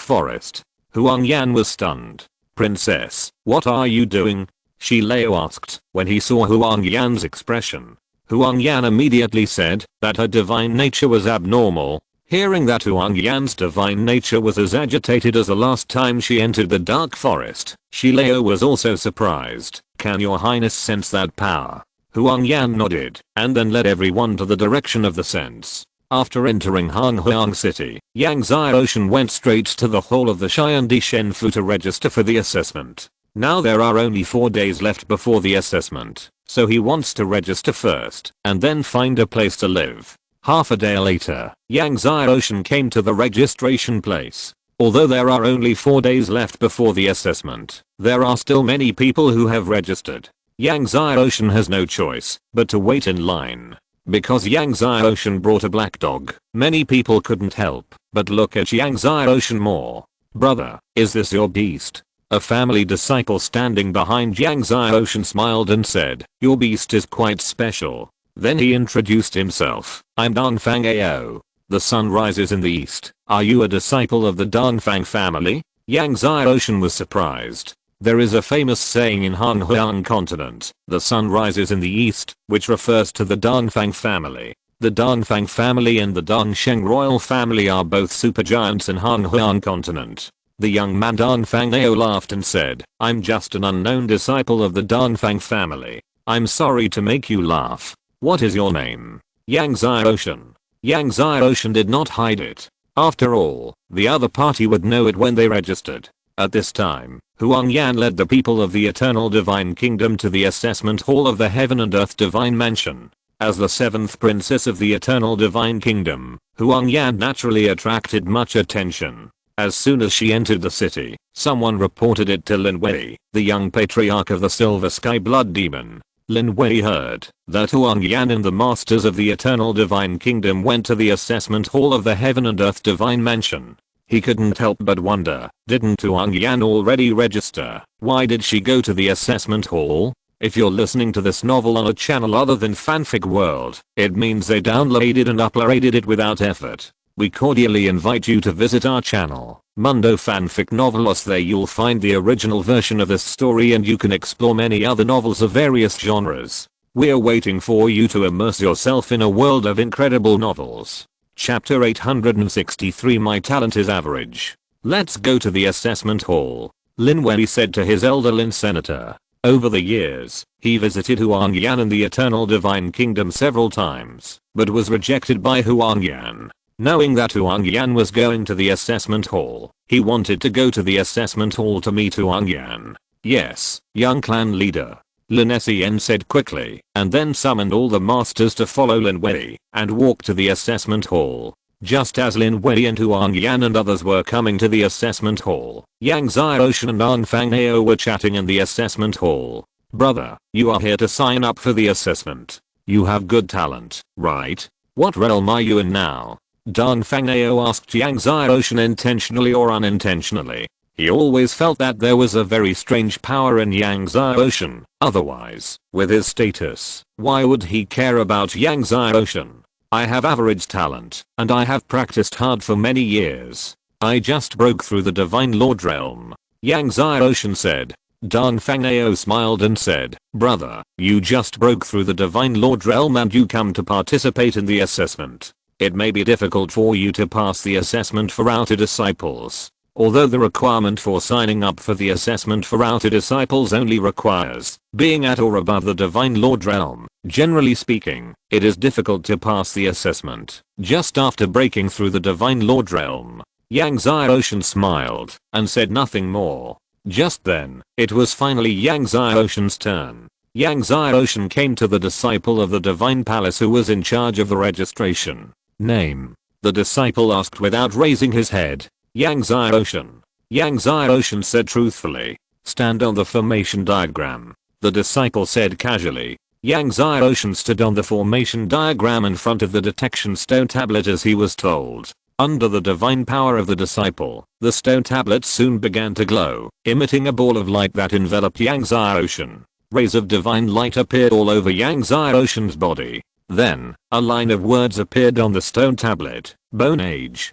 Speaker 1: forest. Huang Yan was stunned. "Princess, what are you doing?" Shi Leo asked when he saw Huang Yan's expression. Huang Yan immediately said that her divine nature was abnormal. Hearing that Huang Yan's divine nature was as agitated as the last time she entered the dark forest, Shi Leo was also surprised. "Can your highness sense that power?" Huang Yan nodded and then led everyone to the direction of the sense. After entering Honghuang City, Yang Xiaoshan went straight to the hall of the Xian Di Shenfu to register for the assessment. Now there are only 4 days left before the assessment, so he wants to register first and then find a place to live. Half a day later, Yang Xiaoshan came to the registration place. Although there are only 4 days left before the assessment, there are still many people who have registered. Yang Xiaoshan has no choice but to wait in line. Because Yang Xiaoshan brought a black dog, many people couldn't help but look at Yang Xiaoshan more. "Brother, is this your beast?" A family disciple standing behind Yang Xiaoshan smiled and said, "Your beast is quite special." Then he introduced himself. "I'm Dongfang Ao. The sun rises in the east. Are you a disciple of the Dongfang family?" Yang Xiaoshan was surprised. There is a famous saying in Honghuang continent, "The sun rises in the east," which refers to the Dongfang family. The Dongfang family and the Dongsheng royal family are both supergiants in Honghuang continent. The young man Dongfang Ao laughed and said, "I'm just an unknown disciple of the Dongfang family. I'm sorry to make you laugh. What is your name?" "Yang Xiaoshan." Yang Xiaoshan did not hide it. After all, the other party would know it when they registered. At this time, Huang Yan led the people of the Eternal Divine Kingdom to the assessment hall of the Heaven and Earth Divine Mansion. As the 7th princess of the Eternal Divine Kingdom, Huang Yan naturally attracted much attention. As soon as she entered the city, someone reported it to Lin Wei, the young patriarch of the Silver Sky Blood Demon. Lin Wei heard that Huang Yan and the masters of the Eternal Divine Kingdom went to the assessment hall of the Heaven and Earth Divine Mansion. He couldn't help but wonder, didn't Huang Yan already register? Why did she go to the assessment hall? If you're listening to this novel on a channel other than Fanfic World, it means they downloaded and uploaded it without effort. We cordially invite you to visit our channel, Mundo Fanfic Novelos. There you'll find the original version of this story and you can explore many other novels of various genres. We're waiting for you to immerse yourself in a world of incredible novels. Chapter 863. My talent is average. Let's go to the assessment hall, Lin Wei said to his elder Lin Senator. Over the years, he visited Huang Yan in the Eternal Divine Kingdom several times, but was rejected by Huang Yan. Knowing that Huang Yan was going to the assessment hall, he wanted to go to the assessment hall to meet Huang Yan. "Yes, young clan leader," Lin Sien said quickly, and then summoned all the masters to follow Lin Wei and walk to the assessment hall. Just as Lin Wei and Huang Yan and others were coming to the assessment hall, Yang Xiaoshan and Dongfang Ao were chatting in the assessment hall. "Brother, you are here to sign up for the assessment. You have good talent, right? What realm are you in now?" Dongfang Ao asked Yang Xiaoshan intentionally or unintentionally. He always felt that there was a very strange power in Yang Xiaoshan. Otherwise, with his status, why would he care about Yang Xiaoshan? "I have average talent, and I have practiced hard for many years. I just broke through the Divine Lord realm," Yang Xiaoshan said. Dong Fangao smiled and said, "Brother, you just broke through the Divine Lord realm and you come to participate in the assessment. It may be difficult for you to pass the assessment for outer disciples. Although the requirement for signing up for the assessment for outer disciples only requires being at or above the Divine Lord realm, generally speaking, it is difficult to pass the assessment just after breaking through the Divine Lord realm." Yang Xiaoshan smiled and said nothing more. Just then, it was finally Yang Xiaoshan's turn. Yang Xiaoshan came to the disciple of the Divine Palace who was in charge of the registration. "Name?" the disciple asked without raising his head. "Yang Xiaoshan." Yang Xiaoshan said truthfully. "Stand on the formation diagram," the disciple said casually. Yang Xiaoshan stood on the formation diagram in front of the detection stone tablet as he was told. Under the divine power of the disciple, the stone tablet soon began to glow, emitting a ball of light that enveloped Yang Xiaoshan. Rays of divine light appeared all over Yang Xiaoshan's body. Then, a line of words appeared on the stone tablet. Bone Age.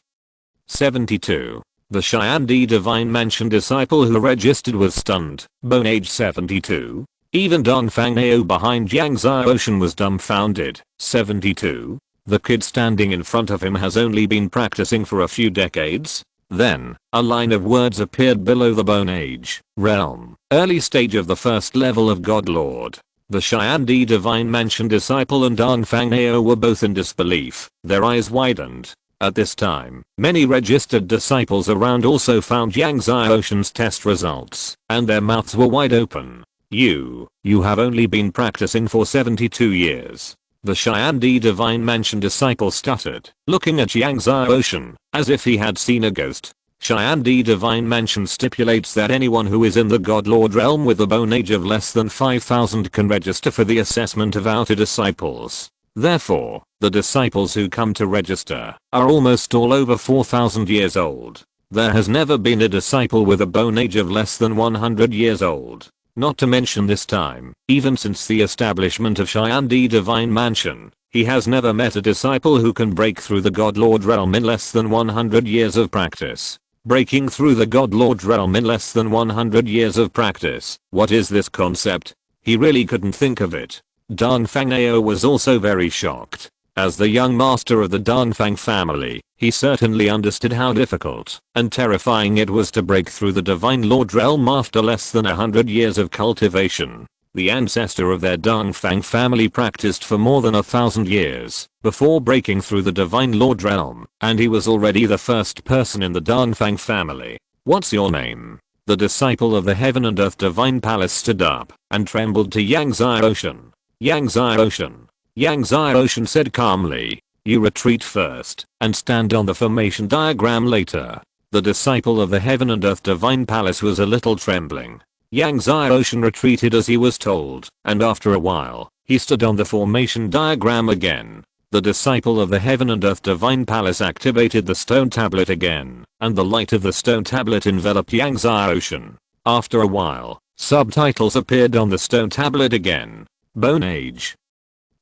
Speaker 1: 72. The Xiandi Divine Mansion disciple who registered was stunned. Bone Age 72. Even Dong Fangao behind Yang Xiaoshan was dumbfounded. 72. The kid standing in front of him has only been practicing for a few decades. Then, a line of words appeared below the Bone Age realm. Early stage of the first level of God Lord. The Xiandi Divine Mansion disciple and Dong Fangao were both in disbelief. Their eyes widened. At this time, many registered disciples around also found Yang Xiaoshan's test results, and their mouths were wide open. You have only been practicing for 72 years. The Xiandi Divine Mansion disciple stuttered, looking at Yang Xiaoshan, as if he had seen a ghost. Xiandi Divine Mansion stipulates that anyone who is in the God Lord realm with a bone age of less than 5,000 can register for the assessment of outer disciples. Therefore, the disciples who come to register are almost all over 4,000 years old. There has never been a disciple with a bone age of less than 100 years old. Not to mention this time, even since the establishment of Xiandi Divine Mansion, he has never met a disciple who can break through the God Lord realm in less than 100 years of practice. Breaking through the God Lord realm in less than 100 years of practice. What is this concept? He really couldn't think of it. Dong Fangao was also very shocked. As the young master of the Dongfang family, he certainly understood how difficult and terrifying it was to break through the Divine Lord realm after less than 100 years of cultivation. The ancestor of their Dongfang family practiced for more than 1,000 years before breaking through the Divine Lord realm, and he was already the first person in the Dongfang family. "What's your name?" The disciple of the Heaven and Earth Divine Palace stood up and trembled to Yang Xiaoshan. "Yang Xiaoshan." Yang Xiaoshan said calmly, "You retreat first and stand on the formation diagram later." The disciple of the Heaven and Earth Divine Palace was a little trembling. Yang Xiaoshan retreated as he was told, and after a while, he stood on the formation diagram again. The disciple of the Heaven and Earth Divine Palace activated the stone tablet again, and the light of the stone tablet enveloped Yang Xiaoshan. After a while, subtitles appeared on the stone tablet again. Bone Age.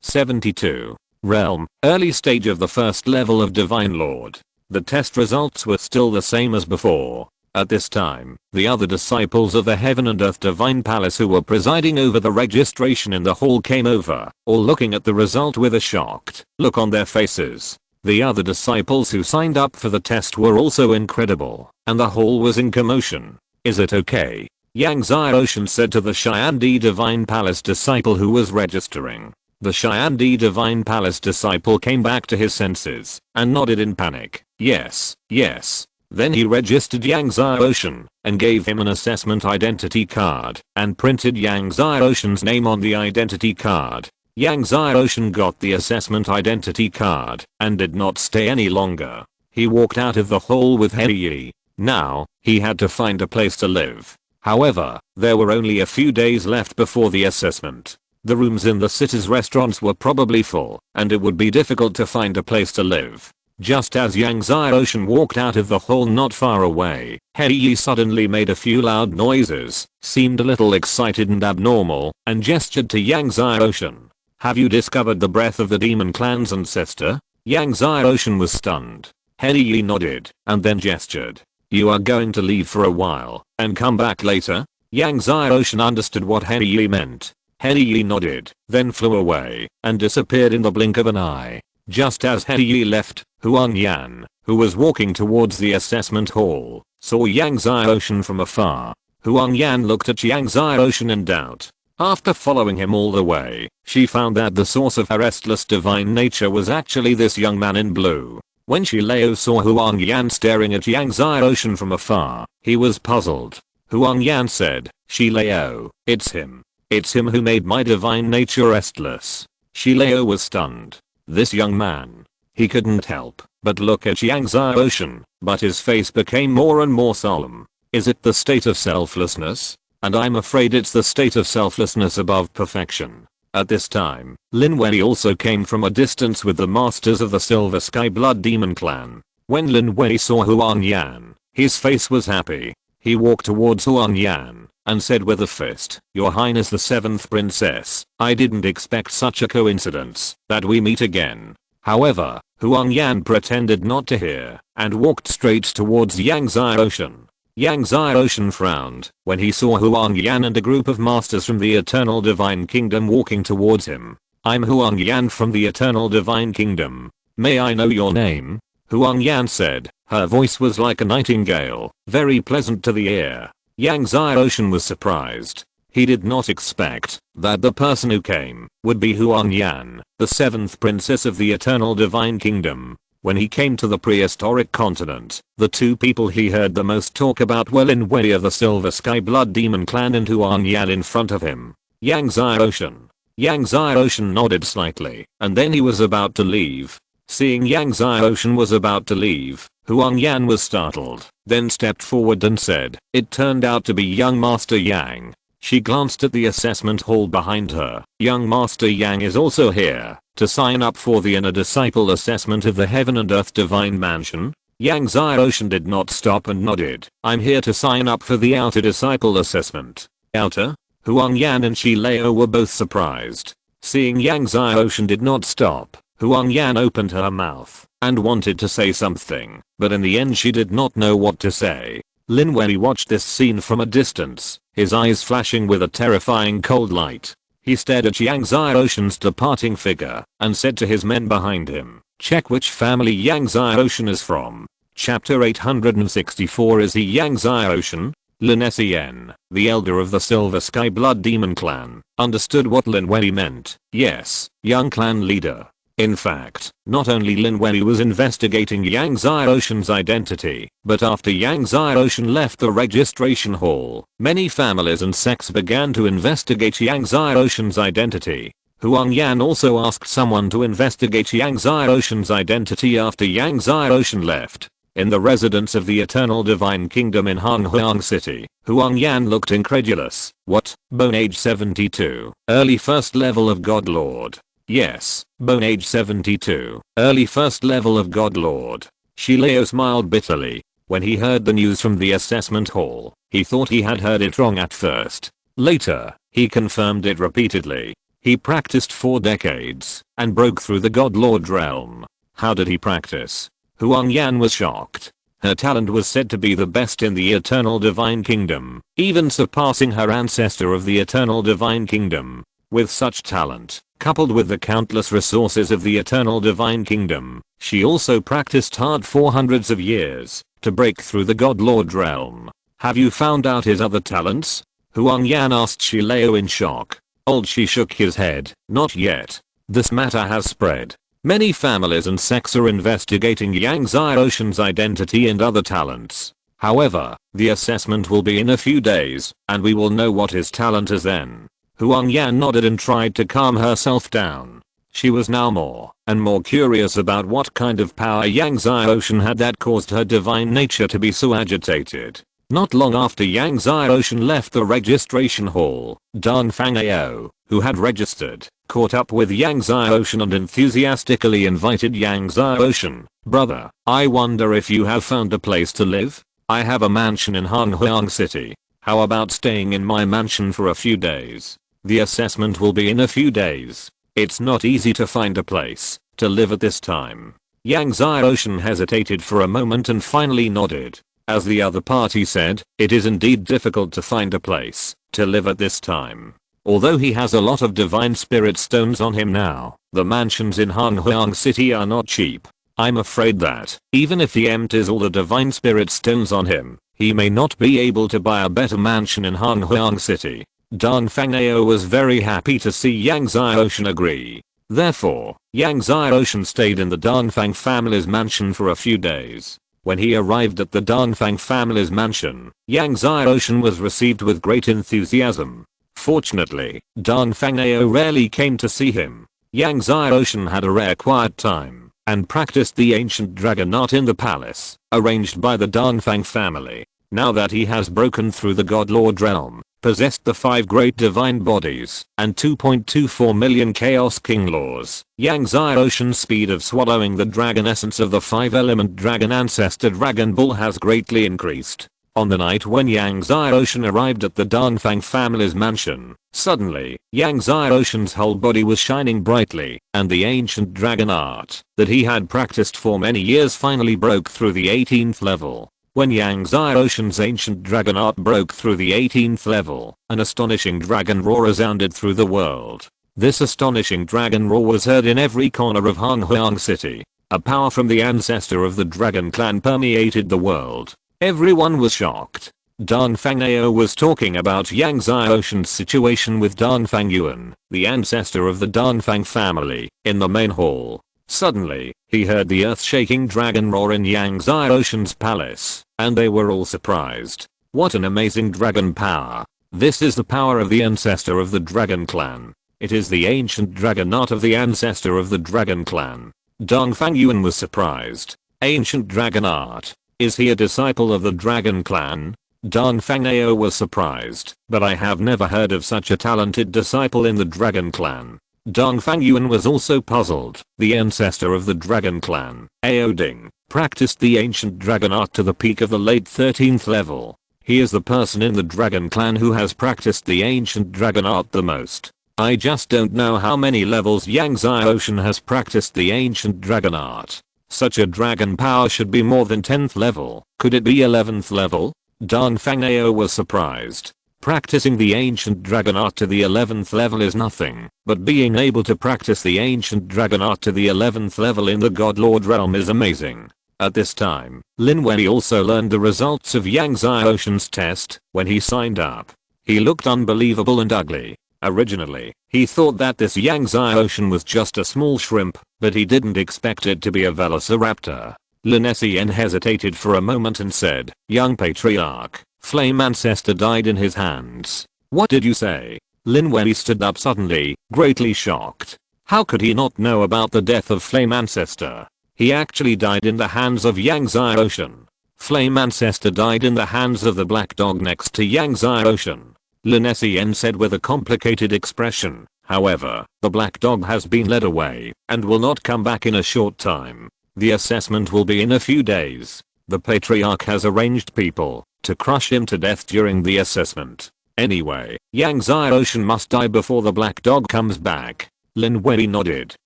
Speaker 1: 72. Realm, early stage of the first level of Divine Lord. The test results were still the same as before. At this time, the other disciples of the Heaven and Earth Divine Palace who were presiding over the registration in the hall came over, all looking at the result with a shocked look on their faces. The other disciples who signed up for the test were also incredible, and the hall was in commotion. "Is it okay?" Yang Xiaoshan said to the Xiandi Divine Palace disciple who was registering. The Xiandi Divine Palace disciple came back to his senses and nodded in panic. "Yes, yes." Then he registered Yang Xiaoshan and gave him an assessment identity card and printed Yang Xiaoshan's name on the identity card. Yang Xiaoshan got the assessment identity card and did not stay any longer. He walked out of the hall with Hei. Now, he had to find a place to live. However, there were only a few days left before the assessment. The rooms in the city's restaurants were probably full, and it would be difficult to find a place to live. Just as Yang Xiaoshan walked out of the hall not far away, Hei suddenly made a few loud noises, seemed a little excited and abnormal, and gestured to Yang Xiaoshan. "Have you discovered the breath of the demon clan's ancestor?" Yang Xiaoshan was stunned. Hei nodded, and then gestured. "You are going to leave for a while, and come back later?" Yang Xiaoshan understood what He meant. He nodded, then flew away, and disappeared in the blink of an eye. Just as He left, Huang Yan, who was walking towards the assessment hall, saw Yang Xiaoshan from afar. Huang Yan looked at Yang Xiaoshan in doubt. After following him all the way, she found that the source of her restless divine nature was actually this young man in blue. When Shilao saw Huang Yan staring at Yang Xiaoshan from afar, he was puzzled. Huang Yan said, "Shilao, it's him. It's him who made my divine nature restless." Shilao was stunned. This young man. He couldn't help but look at Yang Xiaoshan, but his face became more and more solemn. Is it the state of selflessness? And I'm afraid it's the state of selflessness above perfection. At this time, Lin Wei also came from a distance with the masters of the Silver Sky Blood Demon clan. When Lin Wei saw Huang Yan, his face was happy. He walked towards Huang Yan and said with a fist, "Your Highness the 7th Princess, I didn't expect such a coincidence that we meet again." However, Huang Yan pretended not to hear and walked straight towards Yang Xiaoshan. Yang Xiaoshan frowned when he saw Huang Yan and a group of masters from the Eternal Divine Kingdom walking towards him. "I'm Huang Yan from the Eternal Divine Kingdom. May I know your name?" Huang Yan said. Her voice was like a nightingale, very pleasant to the ear. Yang Xiaoshan was surprised. He did not expect that the person who came would be Huang Yan, the 7th princess of the Eternal Divine Kingdom. When he came to the prehistoric continent, the two people he heard the most talk about were Lin Wei of the Silver Sky Blood Demon clan and Huang Yan in front of him. Yang Xiaoshan. Yang Xiaoshan nodded slightly, and then he was about to leave. Seeing Yang Xiaoshan was about to leave, Huang Yan was startled, then stepped forward and said, "It turned out to be young Master Yang." She glanced at the assessment hall behind her. "Young Master Yang is also here to sign up for the inner disciple assessment of the Heaven and Earth Divine Mansion?" Yang Xiaoshan did not stop and nodded. "I'm here to sign up for the outer disciple assessment." Outer? Huang Yan and Shilao were both surprised. Seeing Yang Xiaoshan did not stop, Huang Yan opened her mouth and wanted to say something, but in the end she did not know what to say. Lin Wei watched this scene from a distance, his eyes flashing with a terrifying cold light. He stared at Yang Xiaoshan's departing figure and said to his men behind him, "Check which family Yang Xiaoshan is from." Chapter 864. Is he Yang Xiaoshan? Lin Sen, the elder of the Silver Sky Blood Demon clan, understood what Lin Wei meant. Yes, young clan leader. In fact, not only Lin Wei was investigating Yang Xiaoshan's identity, but after Yang Xiaoshan left the registration hall, many families and sects began to investigate Yang Xiaoshan's identity. Huang Yan also asked someone to investigate Yang Xiaoshan's identity after Yang Xiaoshan left. In the residence of the Eternal Divine Kingdom in Hanhuang City, Huang Yan looked incredulous. "What? Bone Age 72, early first level of God Lord." "Yes, Bone Age 72, early first level of God Lord." Shilao smiled bitterly. When he heard the news from the assessment hall, he thought he had heard it wrong at first. Later, he confirmed it repeatedly. He practiced 4 decades and broke through the God Lord realm. How did he practice? Huang Yan was shocked. Her talent was said to be the best in the Eternal Divine Kingdom, even surpassing her ancestor of the Eternal Divine Kingdom. With such talent, coupled with the countless resources of the Eternal Divine Kingdom, she also practiced hard for hundreds of years to break through the God Lord realm. "Have you found out his other talents?" Huang Yan asked Shilao in shock. Old Shi shook his head. "Not yet. This matter has spread. Many families and sects are investigating Yang Xiaoshan's identity and other talents. However, the assessment will be in a few days, and we will know what his talent is then." Huang Yan nodded and tried to calm herself down. She was now more and more curious about what kind of power Yang Xiaoshan had that caused her divine nature to be so agitated. Not long after Yang Xiaoshan left the registration hall, Dong Fangao, who had registered, caught up with Yang Xiaoshan and enthusiastically invited Yang Xiaoshan. "Brother, I wonder if you have found a place to live? I have a mansion in Hanhuang City. How about staying in my mansion for a few days? The assessment will be in a few days. It's not easy to find a place to live at this time." Yang Xiaoshan hesitated for a moment and finally nodded. As the other party said, it is indeed difficult to find a place to live at this time. Although he has a lot of divine spirit stones on him now, the mansions in Hanhuang City are not cheap. I'm afraid that, even if he empties all the divine spirit stones on him, he may not be able to buy a better mansion in Hanhuang City. Dong Fangnao was very happy to see Yang Xiaoshan agree. Therefore, Yang Xiaoshan stayed in the Dongfang family's mansion for a few days. When he arrived at the Dongfang family's mansion, Yang Xiaoshan was received with great enthusiasm. Fortunately, Dong Fangnao rarely came to see him. Yang Xiaoshan had a rare quiet time and practiced the ancient dragon art in the palace, arranged by the Dongfang family. Now that he has broken through the God Lord realm, possessed the 5 great divine bodies, and 2.24 million Chaos King laws, Yang Xiaoshan's speed of swallowing the dragon essence of the 5-element dragon ancestor Dragon Ball has greatly increased. On the night when Yang Xiaoshan arrived at the Dongfang family's mansion, suddenly, Yang Xiaoshan's whole body was shining brightly, and the ancient dragon art that he had practiced for many years finally broke through the 18th level. When Yang Xiaoshan's ancient dragon art broke through the 18th level, an astonishing dragon roar resounded through the world. This astonishing dragon roar was heard in every corner of Hanhuang City. A power from the ancestor of the dragon clan permeated the world. Everyone was shocked. Dong Fangnao was talking about Yang Xiaoshan's situation with Dong Fangyuan, the ancestor of the Dongfang family, in the main hall. Suddenly, he heard the earth-shaking dragon roar in Yang Xiaoshan's palace, and they were all surprised. What an amazing dragon power. This is the power of the ancestor of the dragon clan. It is the ancient dragon art of the ancestor of the dragon clan. Dong Fangyuan was surprised. Ancient dragon art. Is he a disciple of the dragon clan? Dong Fangnao was surprised, but I have never heard of such a talented disciple in the dragon clan. Dong Fangyuan was also puzzled. The ancestor of the dragon clan, Aoding, practiced the ancient dragon art to the peak of the late 13th level. He is the person in the dragon clan who has practiced the ancient dragon art the most. I just don't know how many levels Yang Xiaoshan has practiced the ancient dragon art. Such a dragon power should be more than 10th level. Could it be 11th level? Dong Fangnao was surprised. Practicing the ancient dragon art to the 11th level is nothing, but being able to practice the ancient dragon art to the 11th level in the God Lord realm is amazing. At this time, Lin Wei also learned the results of Yang Xiaoshan's test when he signed up. He looked unbelievable and ugly. Originally, he thought that this Yang Xiaoshan was just a small shrimp, but he didn't expect it to be a velociraptor. Lin Sien hesitated for a moment and said, "Young patriarch, Flame Ancestor died in his hands." "What did you say?" Lin Wei stood up suddenly, greatly shocked. How could he not know about the death of Flame Ancestor? He actually died in the hands of Yang Xiaoshan. Flame Ancestor died in the hands of the black dog next to Yang Xiaoshan. Lin Sien said with a complicated expression. However, the black dog has been led away and will not come back in a short time. The assessment will be in a few days. The patriarch has arranged people to crush him to death during the assessment. Anyway, Yang Xiaoshan must die before the black dog comes back. Lin Wei nodded,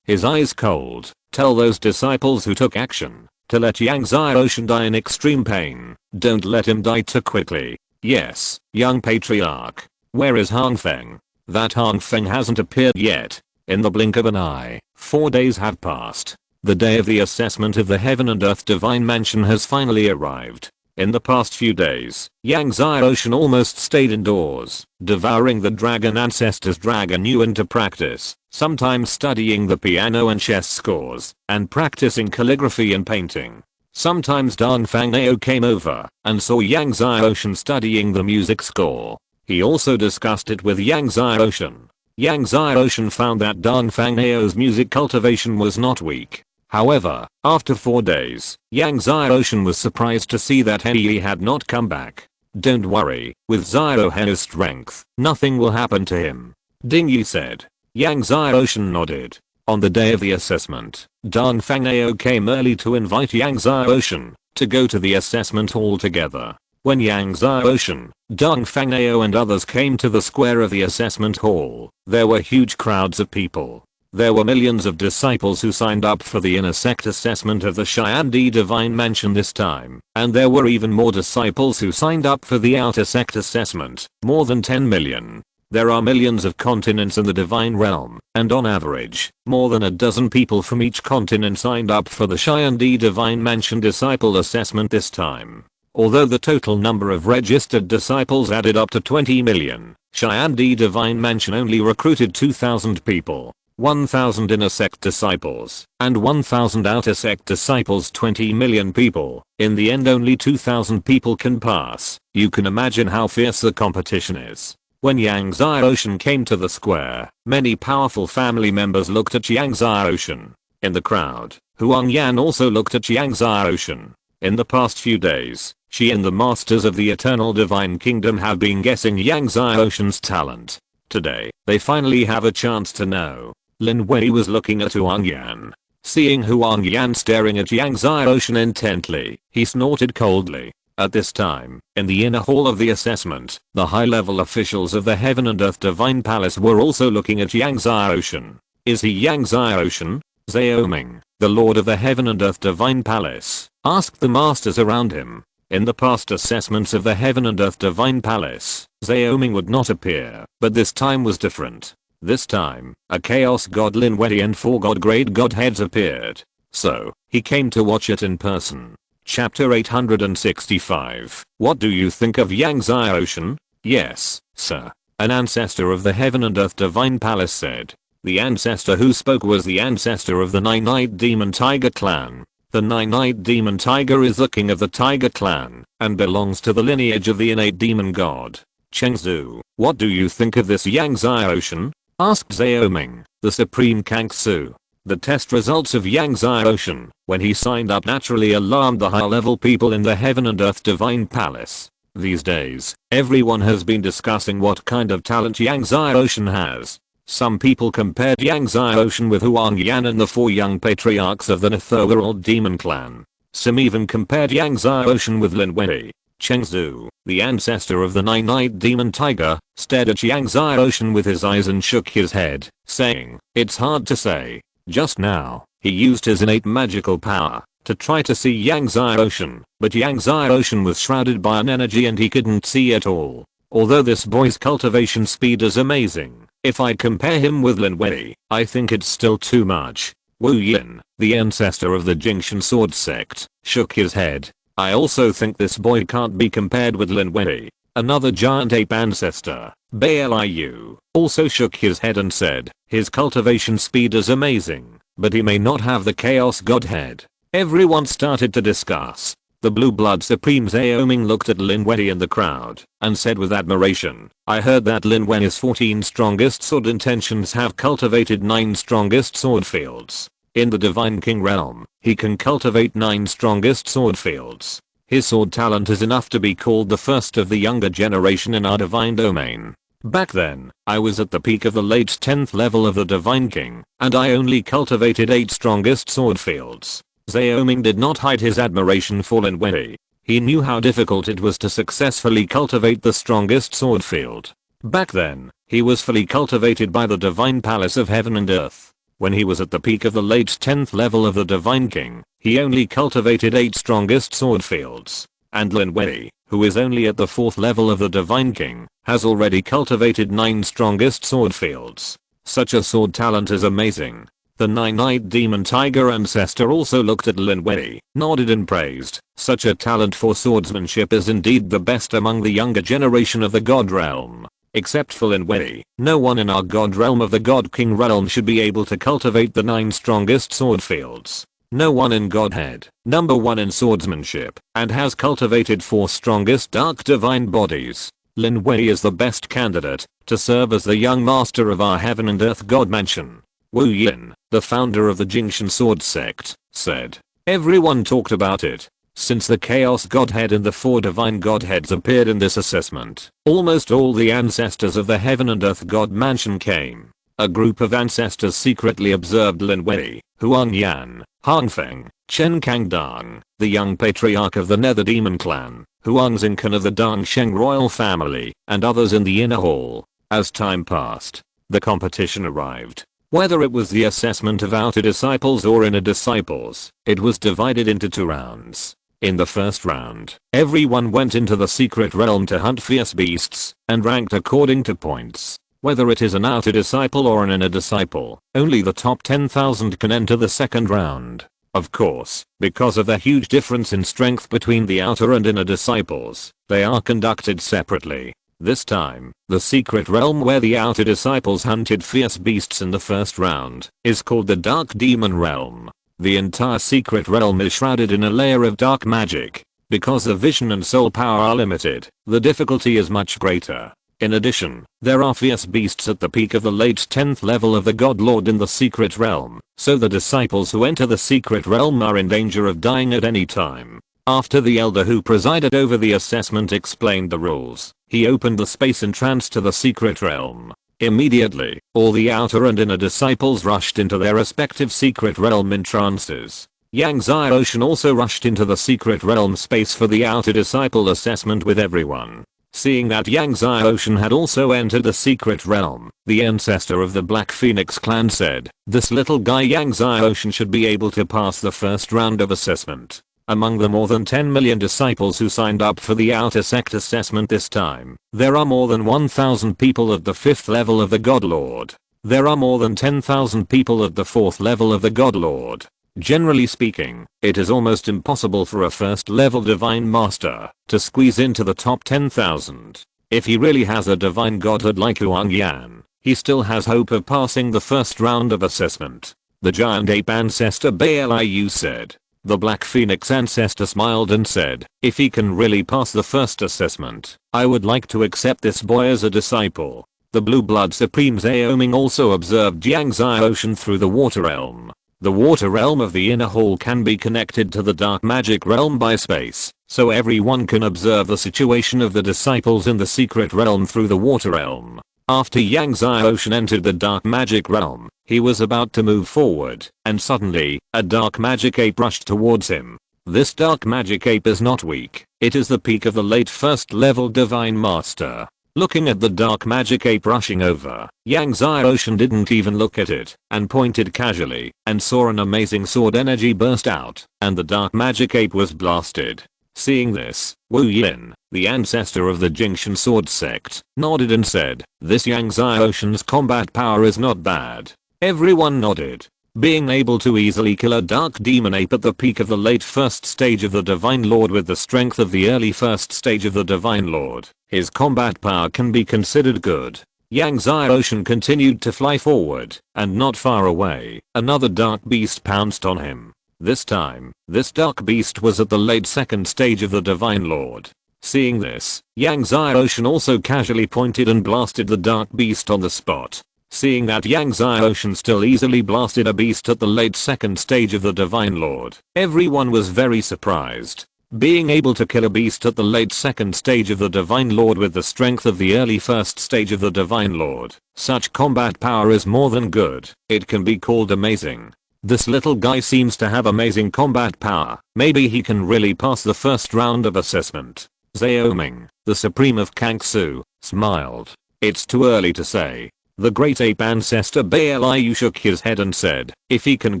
Speaker 1: his eyes cold. Tell those disciples who took action to let Yang Xiaoshan die in extreme pain. Don't let him die too quickly. Yes, young patriarch. Where is Han Feng? That Han Feng hasn't appeared yet. In the blink of an eye, 4 days have passed. The day of the assessment of the Heaven and Earth Divine Mansion has finally arrived. In the past few days, Yang Xiaoshan almost stayed indoors, devouring the dragon ancestor's dragon yuan to practice, sometimes studying the piano and chess scores, and practicing calligraphy and painting. Sometimes Dong Fangnao came over and saw Yang Xiaoshan studying the music score. He also discussed it with Yang Xiaoshan. Yang Xiaoshan found that Dong Fangnao's music cultivation was not weak. However, after 4 days, Yang Xiaoshan was surprised to see that He had not come back. Don't worry, with Xiaohe's strength, nothing will happen to him. Ding Yi said. Yang Xiaoshan nodded. On the day of the assessment, Dong Fangnao came early to invite Yang Xiaoshan to go to the assessment hall together. When Yang Xiaoshan, Dong Fangnao and others came to the square of the assessment hall, there were huge crowds of people. There were millions of disciples who signed up for the inner sect assessment of the Cheyenne Divine Mansion this time, and there were even more disciples who signed up for the outer sect assessment, more than 10 million. There are millions of continents in the divine realm, and on average, more than a dozen people from each continent signed up for the Cheyenne Divine Mansion disciple assessment this time. Although the total number of registered disciples added up to 20 million, Cheyenne Divine Mansion only recruited 2,000 people. 1,000 inner sect disciples, and 1,000 outer sect disciples, 20 million people. In the end only 2,000 people can pass. You can imagine how fierce the competition is. When Yang Xiaoshan came to the square, many powerful family members looked at Yang Xiaoshan. In the crowd, Huang Yan also looked at Yang Xiaoshan. In the past few days, she and the masters of the Eternal Divine Kingdom have been guessing Yang Xiaoshan's talent. Today, they finally have a chance to know. Lin Wei was looking at Huang Yan. Seeing Huang Yan staring at Yang Xiaoshan intently, he snorted coldly. At this time, in the inner hall of the assessment, the high-level officials of the Heaven and Earth Divine Palace were also looking at Yang Xiaoshan. Is he Yang Xiaoshan? Xiaoming, the Lord of the Heaven and Earth Divine Palace, asked the masters around him. In the past assessments of the Heaven and Earth Divine Palace, Xiaoming would not appear, but this time was different. This time, a Chaos God Lin Wei and 4 God Grade Godheads appeared. So, he came to watch it in person. Chapter 865. What do you think of Yang Xiaoshan? Yes, sir. An ancestor of the Heaven and Earth Divine Palace said. The ancestor who spoke was the ancestor of the Nine-Eyed Demon Tiger clan. The Nine-Eyed Demon Tiger is the king of the Tiger clan, and belongs to the lineage of the innate demon god. Chengzu, what do you think of this Yang Xiaoshan? Asked Xiaoming, the supreme Kangsu. The test results of Yang Xiaoshan, when he signed up, naturally alarmed the high-level people in the Heaven and Earth Divine Palace. These days, everyone has been discussing what kind of talent Yang Xiaoshan has. Some people compared Yang Xiaoshan with Huang Yan and the 4 young patriarchs of the Otherworldly Demon clan. Some even compared Yang Xiaoshan with Lin Wei. Chengzu, the ancestor of the Nine-Eyed Demon Tiger, stared at Yang Xiaoshan with his eyes and shook his head, saying, "It's hard to say." Just now, he used his innate magical power to try to see Yang Xiaoshan, but Yang Xiaoshan was shrouded by an energy and he couldn't see at all. Although this boy's cultivation speed is amazing, if I compare him with Lin Wei, I think it's still too much. Wu Yin, the ancestor of the Jingshan Sword sect, shook his head. I also think this boy can't be compared with Lin Wei. Another giant ape ancestor, Bai Liu, also shook his head and said, his cultivation speed is amazing, but he may not have the Chaos Godhead. Everyone started to discuss. The Blue Blood Supreme Xiaoming looked at Lin Wei in the crowd, and said with admiration, I heard that Lin Wei's 14 strongest sword intentions have cultivated 9 strongest sword fields. In the Divine King realm, he can cultivate 9 strongest sword fields. His sword talent is enough to be called the first of the younger generation in our divine domain. Back then, I was at the peak of the late 10th level of the Divine King, and I only cultivated 8 strongest sword fields. Xiaoming did not hide his admiration for Lin Wei. He knew how difficult it was to successfully cultivate the strongest sword field. Back then, he was fully cultivated by the Divine Palace of Heaven and Earth. When he was at the peak of the late 10th level of the Divine King, he only cultivated 8 strongest sword fields. And Lin Wei, who is only at the 4th level of the Divine King, has already cultivated 9 strongest sword fields. Such a sword talent is amazing. The Nine-Eyed Demon Tiger ancestor also looked at Lin Wei, nodded and praised. Such a talent for swordsmanship is indeed the best among the younger generation of the God realm. Except for Lin Wei, no one in our God realm of the God King realm should be able to cultivate the 9 strongest sword fields. No one in Godhead, number 1 in swordsmanship, and has cultivated 4 strongest dark divine bodies. Lin Wei is the best candidate to serve as the young master of our Heaven and Earth God Mansion. Wu Yin, the founder of the Jingshan Sword sect, said. Everyone talked about it. Since the Chaos Godhead and the 4 Divine Godheads appeared in this assessment, almost all the ancestors of the Heaven and Earth God Mansion came. A group of ancestors secretly observed Lin Wei, Huang Yan, Han Feng, Chen Kangdang, the young patriarch of the Nether Demon clan, Huang Xingkan of the Dangsheng royal family, and others in the inner hall. As time passed, the competition arrived. Whether it was the assessment of outer disciples or inner disciples, it was divided into 2 rounds. In the first round, everyone went into the secret realm to hunt fierce beasts, and ranked according to points. Whether it is an outer disciple or an inner disciple, only the top 10,000 can enter the second round. Of course, because of the huge difference in strength between the outer and inner disciples, they are conducted separately. This time, the secret realm where the outer disciples hunted fierce beasts in the first round is called the Dark Demon Realm. The entire secret realm is shrouded in a layer of dark magic. Because the vision and soul power are limited, the difficulty is much greater. In addition, there are fierce beasts at the peak of the late 10th level of the God Lord in the secret realm, so the disciples who enter the secret realm are in danger of dying at any time. After the elder who presided over the assessment explained the rules, he opened the space entrance to the secret realm. Immediately, all the outer and inner disciples rushed into their respective secret realm entrances. Yang Xiaoshan also rushed into the secret realm space for the outer disciple assessment with everyone. Seeing that Yang Xiaoshan had also entered the secret realm, the ancestor of the Black Phoenix clan said, "This little guy Yang Xiaoshan should be able to pass the first round of assessment." Among the more than 10 million disciples who signed up for the outer sect assessment this time, there are more than 1,000 people at the 5th level of the God Lord. There are more than 10,000 people at the 4th level of the God Lord. Generally speaking, it is almost impossible for a first level divine master to squeeze into the top 10,000. If he really has a divine godhood like Huang Yan, he still has hope of passing the first round of assessment. The giant ape ancestor Baliu said. The Black Phoenix ancestor smiled and said, "If he can really pass the first assessment, I would like to accept this boy as a disciple." The Blue Blood Supreme Zaoming also observed Yang Xiaoshan through the water realm. The water realm of the inner hall can be connected to the dark magic realm by space, so everyone can observe the situation of the disciples in the secret realm through the water realm. After Yang Xiaoshan entered the dark magic realm, he was about to move forward, and suddenly, a dark magic ape rushed towards him. This dark magic ape is not weak, it is the peak of the late first level divine master. Looking at the dark magic ape rushing over, Yang Xiaoshan didn't even look at it, and pointed casually, and saw an amazing sword energy burst out, and the dark magic ape was blasted. Seeing this, Wu Yin, the ancestor of the Jingshan sword sect, nodded and said, "This Yang Xiaoshan's combat power is not bad." Everyone nodded. Being able to easily kill a dark demon ape at the peak of the late first stage of the Divine Lord with the strength of the early first stage of the Divine Lord, his combat power can be considered good. Yang Xiaoshan continued to fly forward, and not far away, another dark beast pounced on him. This time, this dark beast was at the late second stage of the Divine Lord. Seeing this, Yang Xiaoshan also casually pointed and blasted the dark beast on the spot. Seeing that Yang Xiaoshan still easily blasted a beast at the late second stage of the Divine Lord, everyone was very surprised. Being able to kill a beast at the late second stage of the Divine Lord with the strength of the early first stage of the Divine Lord, such combat power is more than good, it can be called amazing. This little guy seems to have amazing combat power, maybe he can really pass the first round of assessment. Zaoming, the Supreme of Kangsu, smiled. It's too early to say. The great ape ancestor Baliu shook his head and said, "If he can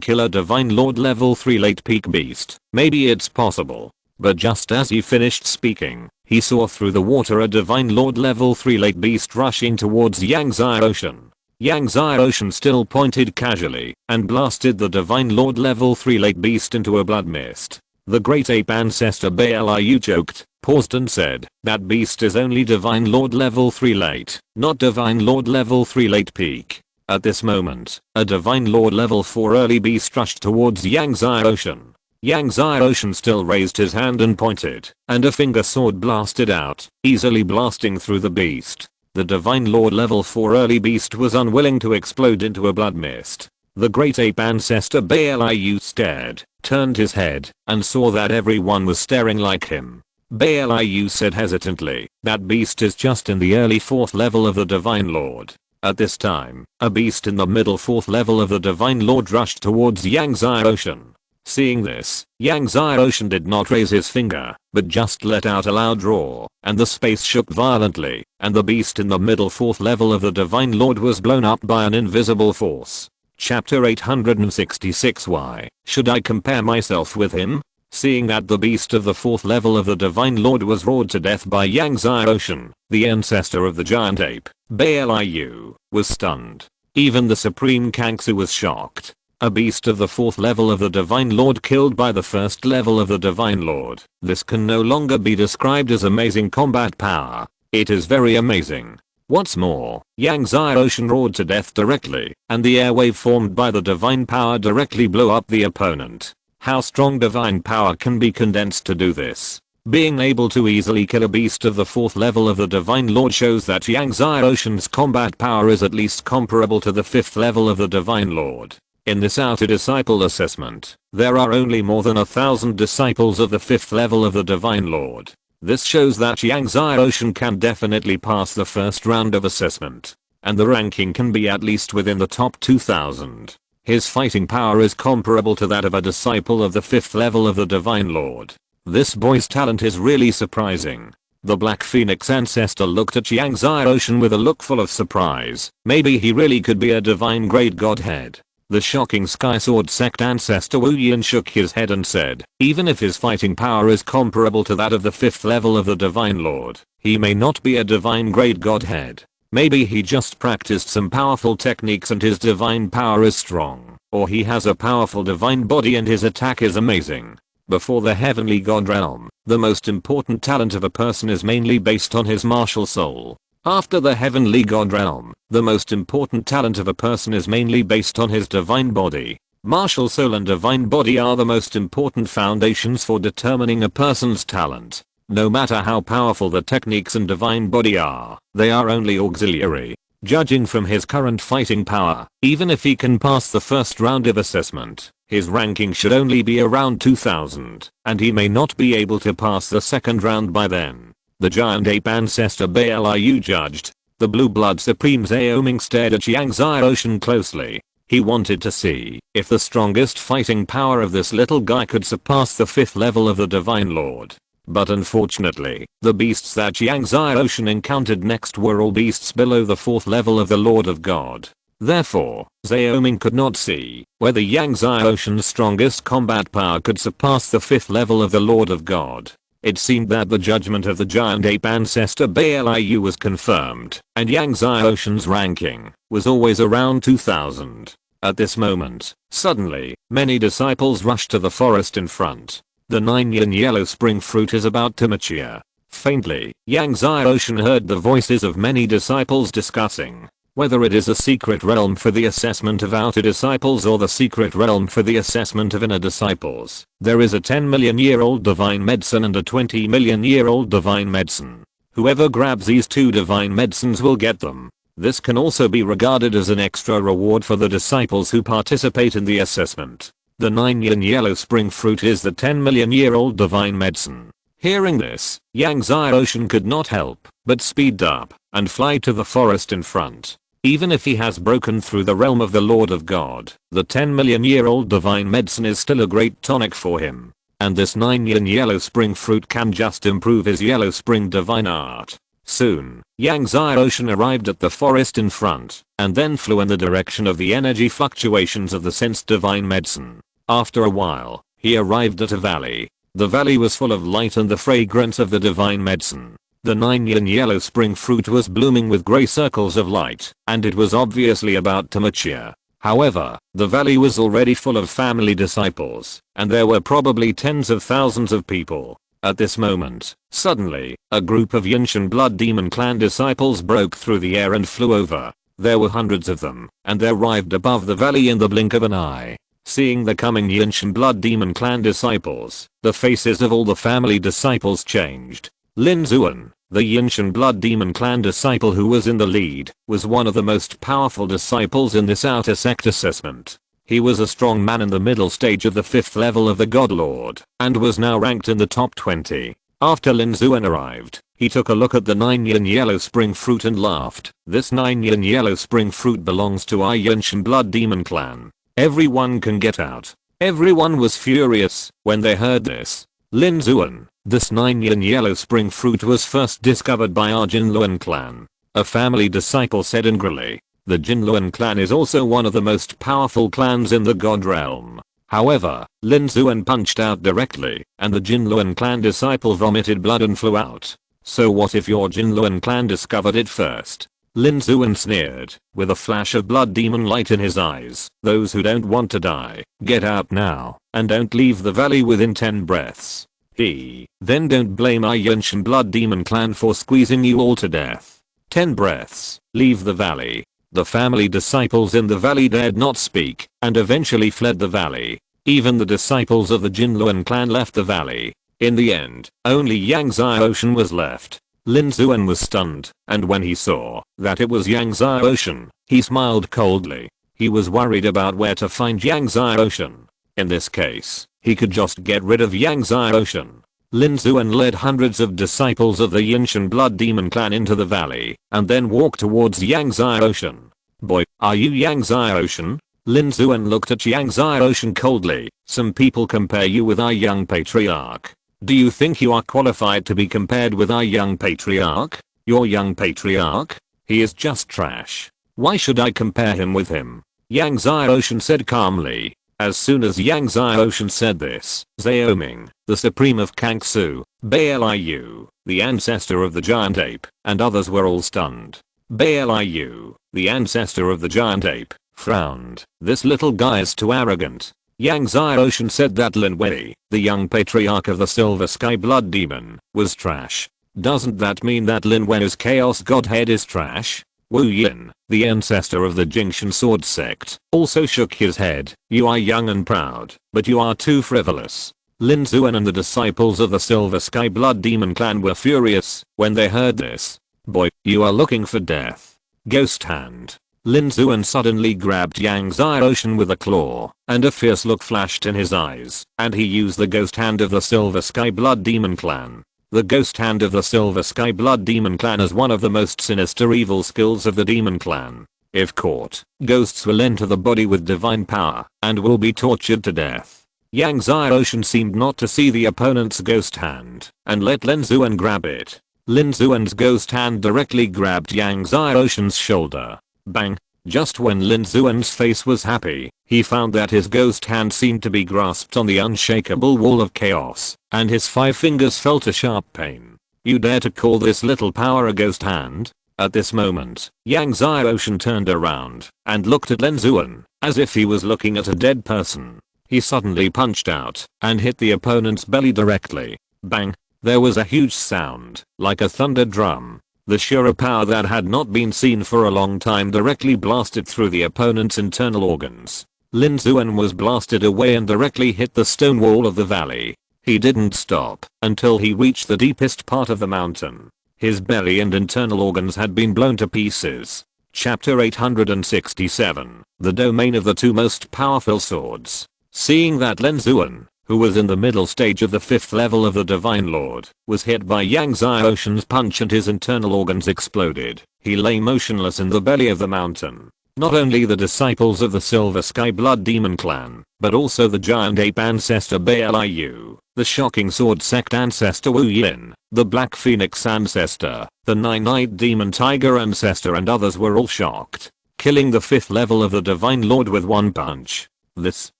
Speaker 1: kill a Divine Lord level 3 late peak beast, maybe it's possible." But just as he finished speaking, he saw through the water a Divine Lord level 3 late beast rushing towards Yang Xiaoshan. Yang Xiaoshan still pointed casually, and blasted the Divine Lord level 3 late beast into a blood mist. The great ape ancestor Baliu joked, paused and said, "That beast is only Divine Lord level 3 late, not Divine Lord level 3 late peak." At this moment, a Divine Lord level 4 early beast rushed towards Yang Xiaoshan. Yang Xiaoshan still raised his hand and pointed, and a finger sword blasted out, easily blasting through the beast. The Divine Lord level 4 early beast was unwilling to explode into a blood mist. The great ape ancestor Baliu stared, turned his head, and saw that everyone was staring like him. Baliu said hesitantly, "That beast is just in the early 4th level of the Divine Lord." At this time, a beast in the middle 4th level of the Divine Lord rushed towards Yang Xiaoshan. Seeing this, Yang Xiaoshan did not raise his finger, but just let out a loud roar, and the space shook violently, and the beast in the middle 4th level of the Divine Lord was blown up by an invisible force. Chapter 866. Why should I compare myself with him? Seeing that the beast of the 4th level of the Divine Lord was roared to death by Yangtze Ocean, the ancestor of the giant ape, Liu, was stunned. Even the Supreme Kangsu was shocked. A beast of the 4th level of the Divine Lord killed by the 1st level of the Divine Lord. This can no longer be described as amazing combat power. It is very amazing. What's more, Yangtze Ocean roared to death directly, and the airwave formed by the divine power directly blew up the opponent. How strong divine power can be condensed to do this? Being able to easily kill a beast of the 4th level of the Divine Lord shows that Yangtze Ocean's combat power is at least comparable to the 5th level of the Divine Lord. In this outer disciple assessment, there are only more than 1,000 disciples of the 5th level of the Divine Lord. This shows that Yangtze Ocean can definitely pass the first round of assessment, and the ranking can be at least within the top 2,000. His fighting power is comparable to that of a disciple of the 5th level of the Divine Lord. This boy's talent is really surprising. The Black Phoenix ancestor looked at Yangtze Ocean with a look full of surprise. Maybe he really could be a divine grade godhead. The shocking Sky Sword sect ancestor Wu Yin shook his head and said, even if his fighting power is comparable to that of the 5th level of the Divine Lord, he may not be a divine grade godhead. Maybe he just practiced some powerful techniques and his divine power is strong, or he has a powerful divine body and his attack is amazing. Before the heavenly god realm, the most important talent of a person is mainly based on his martial soul. After the heavenly god realm, the most important talent of a person is mainly based on his divine body. Martial soul and divine body are the most important foundations for determining a person's talent. No matter how powerful the techniques and divine body are, they are only auxiliary. Judging from his current fighting power, even if he can pass the first round of assessment, his ranking should only be around 2,000, and he may not be able to pass the second round by then. The giant ape ancestor Liu judged. The blue blood supreme Zaoming stared at Yangtze Ocean closely. He wanted to see if the strongest fighting power of this little guy could surpass the 5th level of the Divine Lord. But unfortunately, the beasts that Yangtze Ocean encountered next were all beasts below the 4th level of the Lord of God. Therefore, Zaoming could not see whether Yangtze Ocean's strongest combat power could surpass the 5th level of the Lord of God. It seemed that the judgment of the giant ape ancestor Liu was confirmed, and Yangtze Ocean's ranking was always around 2,000. At this moment, suddenly, many disciples rushed to the forest in front. The 9-yin yellow spring fruit is about to mature. Faintly, Yangtze Ocean heard the voices of many disciples discussing whether it is a secret realm for the assessment of outer disciples or the secret realm for the assessment of inner disciples. There is a 10-million-year-old divine medicine and a 20-million-year-old divine medicine. Whoever grabs these two divine medicines will get them. This can also be regarded as an extra reward for the disciples who participate in the assessment. The 9-yin yellow spring fruit is the 10-million-year-old divine medicine. Hearing this, Yangtze Ocean could not help but speed up and fly to the forest in front. Even if he has broken through the realm of the Lord of God, the 10-million-year-old divine medicine is still a great tonic for him. And this 9-yin yellow spring fruit can just improve his yellow spring divine art. Soon, Yangtze Ocean arrived at the forest in front, and then flew in the direction of the energy fluctuations of the sensed divine medicine. After a while, he arrived at a valley. The valley was full of light and the fragrance of the divine medicine. The 9-yin yellow spring fruit was blooming with grey circles of light, and it was obviously about to mature. However, the valley was already full of family disciples, and there were probably tens of thousands of people. At this moment, suddenly, a group of Yinshan blood demon clan disciples broke through the air and flew over. There were hundreds of them, and they arrived above the valley in the blink of an eye. Seeing the coming Yinshan blood demon clan disciples, the faces of all the family disciples changed. Lin Zuan, the Yinshan blood demon clan disciple who was in the lead, was one of the most powerful disciples in this outer sect assessment. He was a strong man in the middle stage of the 5th level of the God Lord, and was now ranked in the top 20. After Lin Zuan arrived, he took a look at the 9-yin yellow spring fruit and laughed. This 9-yin yellow spring fruit belongs to our Yinshan blood demon clan. Everyone can get out. Everyone was furious when they heard this. Lin Zuan, this 9-yin yellow spring fruit was first discovered by our Jinluan clan. A family disciple said angrily. The Jinluan clan is also one of the most powerful clans in the god realm. However, Lin Zuan punched out directly, and the Jinluan clan disciple vomited blood and flew out. So what if your Jinluan clan discovered it first? Lin Zuan sneered, with a flash of blood demon light in his eyes. Those who don't want to die, get out now, and don't leave the valley within 10 breaths. Then don't blame our Yanshan blood demon clan for squeezing you all to death. 10 breaths, leave the valley. The family disciples in the valley dared not speak, and eventually fled the valley. Even the disciples of the Jinluan clan left the valley. In the end, only Yang Xiaoshan was left. Lin Zuan was stunned, and when he saw that it was Yang Xiaoshan, he smiled coldly. He was worried about where to find Yang Xiaoshan. In this case, he could just get rid of Yang Xiaoshan. Lin Zuan led hundreds of disciples of the Yanshan blood demon clan into the valley, and then walked towards Yang Xiaoshan. Boy, are you Yang Xiaoshan? Lin Zuan looked at Yang Xiaoshan coldly. Some people compare you with our young patriarch. Do you think you are qualified to be compared with our young patriarch? Your young patriarch? He is just trash. Why should I compare him with him? Yang Xiaoshan said calmly. As soon as Yang Xiaoshan said this, Xiaoming, the supreme of Kangsu, Baliu, the ancestor of the giant ape, and others were all stunned. Baliu, the ancestor of the giant ape, frowned. This little guy is too arrogant. Yang Xiaoshan said that Lin Wei, the young patriarch of the Silver Sky Blood Demon, was trash. Doesn't that mean that Lin Wei's chaos godhead is trash? Wu Yin, the ancestor of the Jingshan sword sect, also shook his head. You are young and proud, but you are too frivolous. Lin Zuan and the disciples of the Silver Sky Blood Demon clan were furious when they heard this. Boy, you are looking for death. Ghost hand. Lin Zuan suddenly grabbed Yang Xiaoshan with a claw, and a fierce look flashed in his eyes, and he used the ghost hand of the Silver Sky Blood Demon clan. The ghost hand of the Silver Sky Blood Demon clan is one of the most sinister evil skills of the demon clan. If caught, ghosts will enter the body with divine power, and will be tortured to death. Yang Xiaoshan seemed not to see the opponent's ghost hand, and let Lin Zuan grab it. Lin Zuan's ghost hand directly grabbed Yang Xiaoshan's shoulder. Bang! Just when Lin Zuan's face was happy, he found that his ghost hand seemed to be grasped on the unshakable wall of chaos, and his 5 fingers felt a sharp pain. You dare to call this little power a ghost hand? At this moment, Yang Xiaoshan turned around and looked at Lin Zuan, as if he was looking at a dead person. He suddenly punched out and hit the opponent's belly directly. Bang! There was a huge sound, like a thunder drum. The sheer power that had not been seen for a long time directly blasted through the opponent's internal organs. Lin Zuan was blasted away and directly hit the stone wall of the valley. He didn't stop until he reached the deepest part of the mountain. His belly and internal organs had been blown to pieces. Chapter 867, the domain of the 2 most powerful swords. Seeing that Lin Zuan, who was in the middle stage of the 5th level of the Divine Lord, was hit by Yang Xiaoshan's punch and his internal organs exploded, he lay motionless in the belly of the mountain. Not only the disciples of the Silver Sky Blood Demon clan, but also the giant ape ancestor Baliu, the shocking sword sect ancestor Wu Yin, the Black Phoenix ancestor, the Nine-Eyed Demon Tiger ancestor and others were all shocked, killing the 5th level of the Divine Lord with one punch. This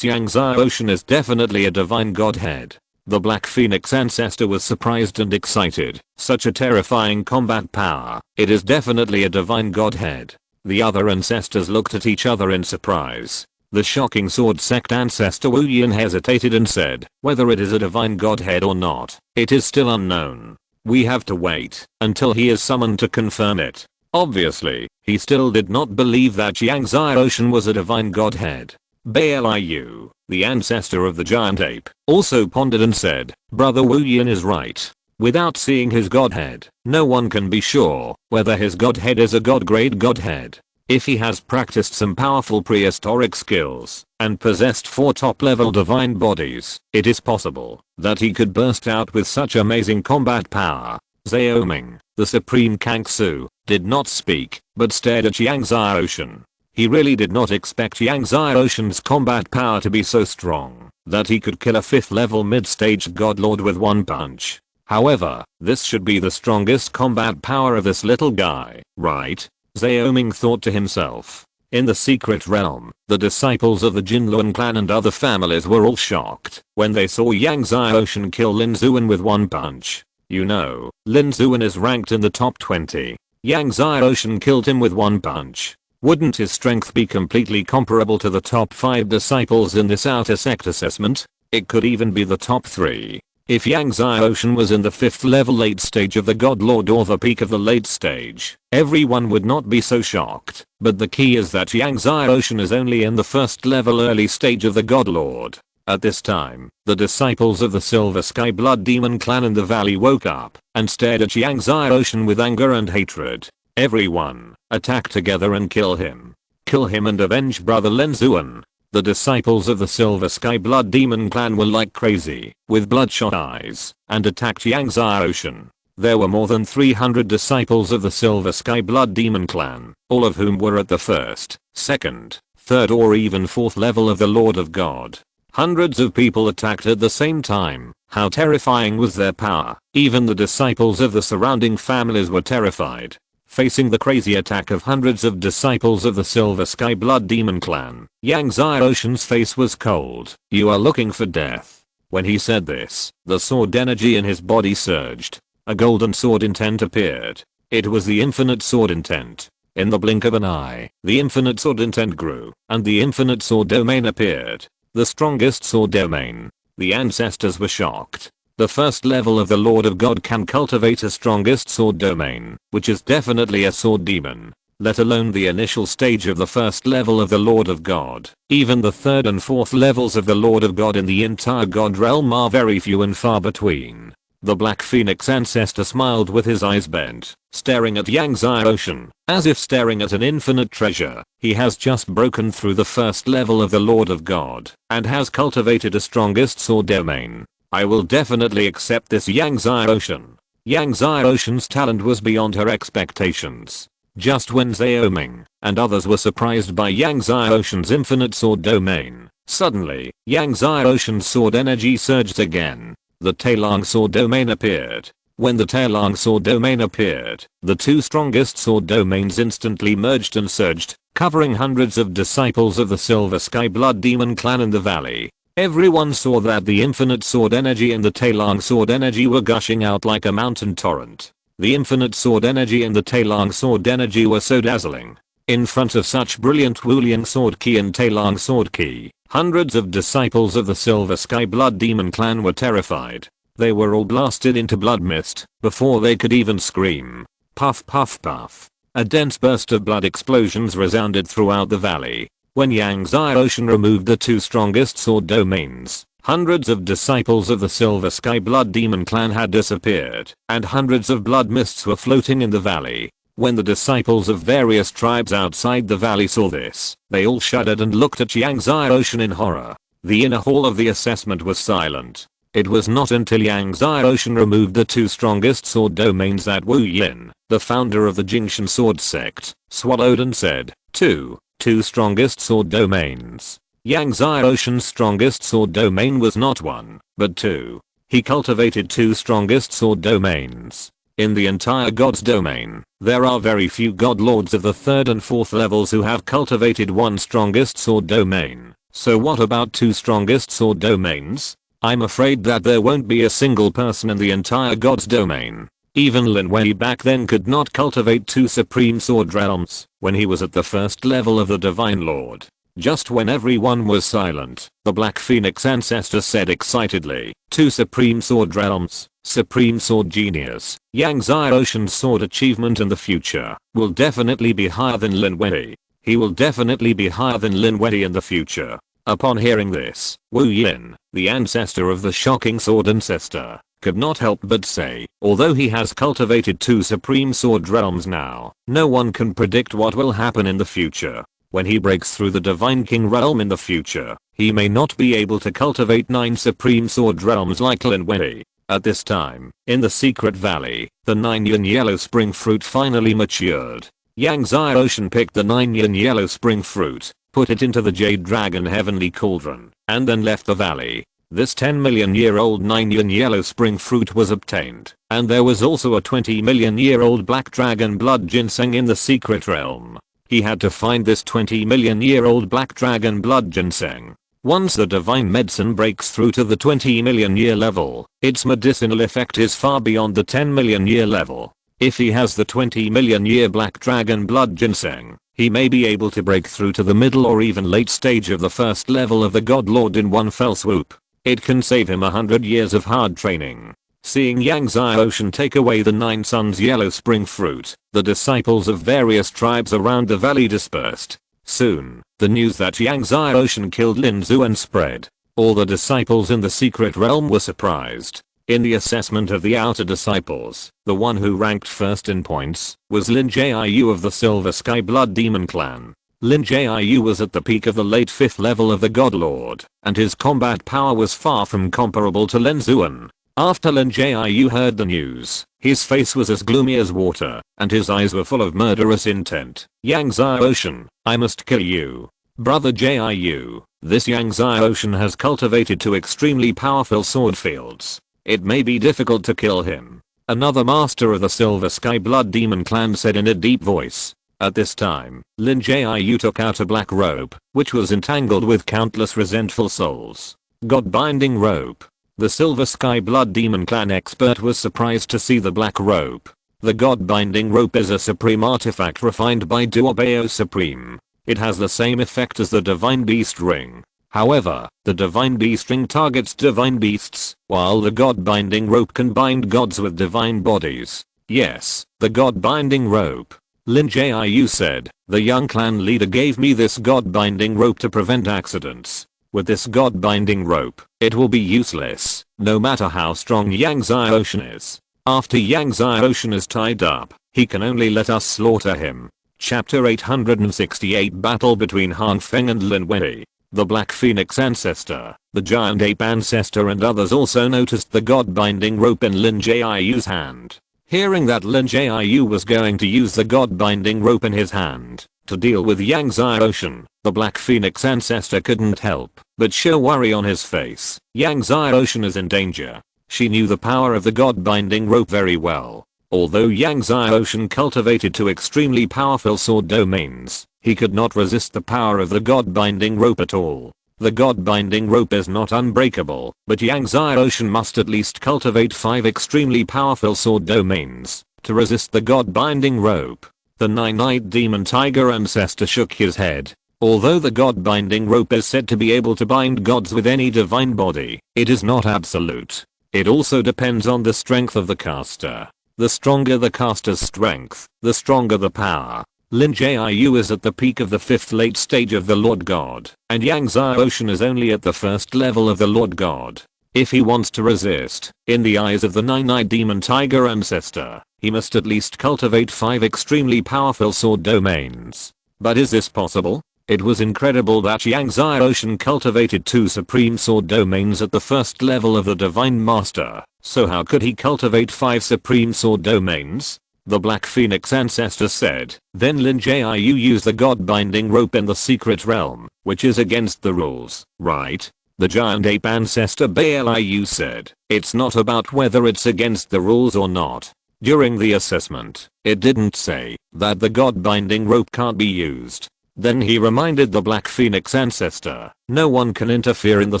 Speaker 1: Yang Xiaoshan is definitely a divine godhead. The Black Phoenix ancestor was surprised and excited. Such a terrifying combat power. It is definitely a divine godhead. The other ancestors looked at each other in surprise. The shocking sword sect ancestor Wu Yin hesitated and said, whether it is a divine godhead or not, it is still unknown. We have to wait until he is summoned to confirm it. Obviously, he still did not believe that Yang Xiaoshan was a divine godhead. Baliu, the ancestor of the giant ape, also pondered and said, Brother Wu Yin is right. Without seeing his godhead, no one can be sure whether his godhead is a god-grade godhead. If he has practiced some powerful prehistoric skills and possessed 4 top-level divine bodies, it is possible that he could burst out with such amazing combat power. Xiaoming, the supreme Kangsu, did not speak, but stared at Yang Xiaoshan. He really did not expect Yang Xiaoshan's combat power to be so strong that he could kill a 5th level mid-stage godlord with one punch. However, this should be the strongest combat power of this little guy, right? Zaoming thought to himself. In the secret realm, the disciples of the Jinluan clan and other families were all shocked when they saw Yang Xiaoshan kill Lin Zuan with one punch. You know, Lin Zuan is ranked in the top 20. Yang Xiaoshan killed him with one punch. Wouldn't his strength be completely comparable to the top 5 disciples in this outer sect assessment? It could even be the top 3. If Yang Xiaoshan was in the 5th level late stage of the God Lord or the peak of the late stage, everyone would not be so shocked. But the key is that Yang Xiaoshan is only in the 1st level early stage of the God Lord. At this time, the disciples of the Silver Sky Blood Demon clan in the valley woke up and stared at Yang Xiaoshan with anger and hatred. Everyone, attack together and kill him. Kill him and avenge brother Lin Zuan. The disciples of the Silver Sky Blood Demon clan were like crazy, with bloodshot eyes, and attacked Yang Xiaoshan. There were more than 300 disciples of the Silver Sky Blood Demon clan, all of whom were at the 1st, 2nd, 3rd or even 4th level of the Lord of God. Hundreds of people attacked at the same time. How terrifying was their power. Even the disciples of the surrounding families were terrified. Facing the crazy attack of hundreds of disciples of the Silver Sky Blood Demon clan, Yang Xiaoshan's face was cold. You are looking for death. When he said this, the sword energy in his body surged. A golden sword intent appeared. It was the infinite sword intent. In the blink of an eye, the infinite sword intent grew, and the infinite sword domain appeared. The strongest sword domain. The ancestors were shocked. The 1st level of the Lord of God can cultivate a strongest sword domain, which is definitely a sword demon. Let alone the initial stage of the 1st level of the Lord of God. Even the 3rd and 4th levels of the Lord of God in the entire God realm are very few and far between. The Black Phoenix ancestor smiled with his eyes bent, staring at Yang Xiaoshan, as if staring at an infinite treasure. He has just broken through the 1st level of the Lord of God, and has cultivated a strongest sword domain. I will definitely accept this Yang Xiaoshan. Yang Xiaoshan's talent was beyond her expectations. Just when Zaoming and others were surprised by Yang Xiaoshan's infinite sword domain, suddenly, Yang Xiaoshan's sword energy surged again. The Tailong sword domain appeared. When the Tailong sword domain appeared, the 2 strongest sword domains instantly merged and surged, covering hundreds of disciples of the Silver Sky Blood Demon clan in the valley. Everyone saw that the infinite sword energy and the Tailong sword energy were gushing out like a mountain torrent. The infinite sword energy and the Tailong sword energy were so dazzling. In front of such brilliant Wuliang sword ki and Tailong sword ki, hundreds of disciples of the Silver Sky Blood Demon clan were terrified. They were all blasted into blood mist before they could even scream. Puff puff puff. A dense burst of blood explosions resounded throughout the valley. When Yang Xiaoshan removed the 2 strongest sword domains, hundreds of disciples of the Silver Sky Blood Demon clan had disappeared, and hundreds of blood mists were floating in the valley. When the disciples of various tribes outside the valley saw this, they all shuddered and looked at Yang Xiaoshan in horror. The inner hall of the assessment was silent. It was not until Yang Xiaoshan removed the 2 strongest sword domains that Wu Yin, the founder of the Jingshan sword sect, swallowed and said, Two strongest sword domains. Yang Xiaoshan's strongest sword domain was not 1, but 2. He cultivated 2 strongest sword domains. In the entire God's domain, there are very few God Lords of the 3rd and 4th levels who have cultivated 1 strongest sword domain. So what about 2 strongest sword domains? I'm afraid that there won't be a single person in the entire God's domain. Even Lin Wei back then could not cultivate 2 supreme sword realms when he was at the 1st level of the Divine Lord. Just when everyone was silent, the Black Phoenix ancestor said excitedly, 2 supreme sword realms, supreme sword genius. Yang Xiaoshan's sword achievement in the future will definitely be higher than Lin Wei. He will definitely be higher than Lin Wei in the future. Upon hearing this, Wu Yin, the ancestor of the shocking sword ancestor, could not help but say, although he has cultivated 2 supreme sword realms now, no one can predict what will happen in the future. When he breaks through the Divine King realm in the future, he may not be able to cultivate 9 supreme sword realms like Lin Wei. At this time, in the secret valley, the 9-yin yellow spring fruit finally matured. Yang Xiaoshan picked the 9-yin yellow spring fruit, put it into the Jade Dragon Heavenly Cauldron, and then left the valley. This 10-million-year-old 9-yin yellow spring fruit was obtained, and there was also a 20-million-year-old black dragon blood ginseng in the secret realm. He had to find this 20-million-year-old black dragon blood ginseng. Once the divine medicine breaks through to the 20-million-year level, its medicinal effect is far beyond the 10-million-year level. If he has the 20-million-year black dragon blood ginseng, he may be able to break through to the middle or even late stage of the first level of the God Lord in one fell swoop. It can save him 100 years of hard training. Seeing Yang Xiaoshan take away the 9 suns yellow spring fruit, the disciples of various tribes around the valley dispersed. Soon, the news that Yang Xiaoshan killed Lin Zuan spread. All the disciples in the secret realm were surprised. In the assessment of the outer disciples, the one who ranked first in points was Lin Jiu of the Silver Sky Blood Demon clan. Lin Jiu was at the peak of the late 5th level of the God Lord, and his combat power was far from comparable to Lin Zuan. After Lin Jiu heard the news, his face was as gloomy as water, and his eyes were full of murderous intent. Yang Xiaoshan, I must kill you. Brother Jiu, this Yang Xiaoshan has cultivated 2 extremely powerful sword fields. It may be difficult to kill him. Another master of the Silver Sky Blood Demon clan said in a deep voice. At this time, Lin Jiu took out a black rope, which was entangled with countless resentful souls. God-binding rope. The Silver Sky Blood Demon clan expert was surprised to see the black rope. The God-binding rope is a supreme artifact refined by Duobeo Supreme. It has the same effect as the Divine Beast Ring. However, the Divine Beast Ring targets divine beasts, while the God-binding rope can bind gods with divine bodies. Yes, the God-binding rope. Lin Jiu said, the young clan leader gave me this God-binding rope to prevent accidents. With this God-binding rope, it will be useless, no matter how strong Yang Xiaoshan is. After Yang Xiaoshan is tied up, he can only let us slaughter him. Chapter 868 Battle between Han Feng and Lin Wei. The Black Phoenix ancestor, the giant ape ancestor and others also noticed the God-binding rope in Lin Jiu's hand. Hearing that Lin Jiu was going to use the God-binding rope in his hand to deal with Yang Xiaoshan, the Black Phoenix ancestor couldn't help but show worry on his face. Yang Xiaoshan is in danger. She knew the power of the God-binding rope very well. Although Yang Xiaoshan cultivated 2 extremely powerful sword domains, he could not resist the power of the God-binding rope at all. The God-binding rope is not unbreakable, but Yang Xiaoshan must at least cultivate 5 extremely powerful sword domains to resist the God-binding rope. The 9-eyed demon tiger ancestor shook his head. Although the God-binding rope is said to be able to bind gods with any divine body, it is not absolute. It also depends on the strength of the caster. The stronger the caster's strength, the stronger the power. Lin Jiu is at the peak of the 5th late stage of the Lord God, and Yang Xiaoshan is only at the 1st level of the Lord God. If he wants to resist, in the eyes of the 9-eyed demon tiger ancestor, he must at least cultivate 5 extremely powerful sword domains. But is this possible? It was incredible that Yang Xiaoshan cultivated 2 supreme sword domains at the 1st level of the Divine Master, so how could he cultivate 5 supreme sword domains? The Black Phoenix ancestor said. Then Lin Jiu used the God-binding rope in the secret realm, which is against the rules, right? The giant ape ancestor Liu said, it's not about whether it's against the rules or not. During the assessment, it didn't say that the God-binding rope can't be used. Then he reminded the Black Phoenix ancestor, no one can interfere in the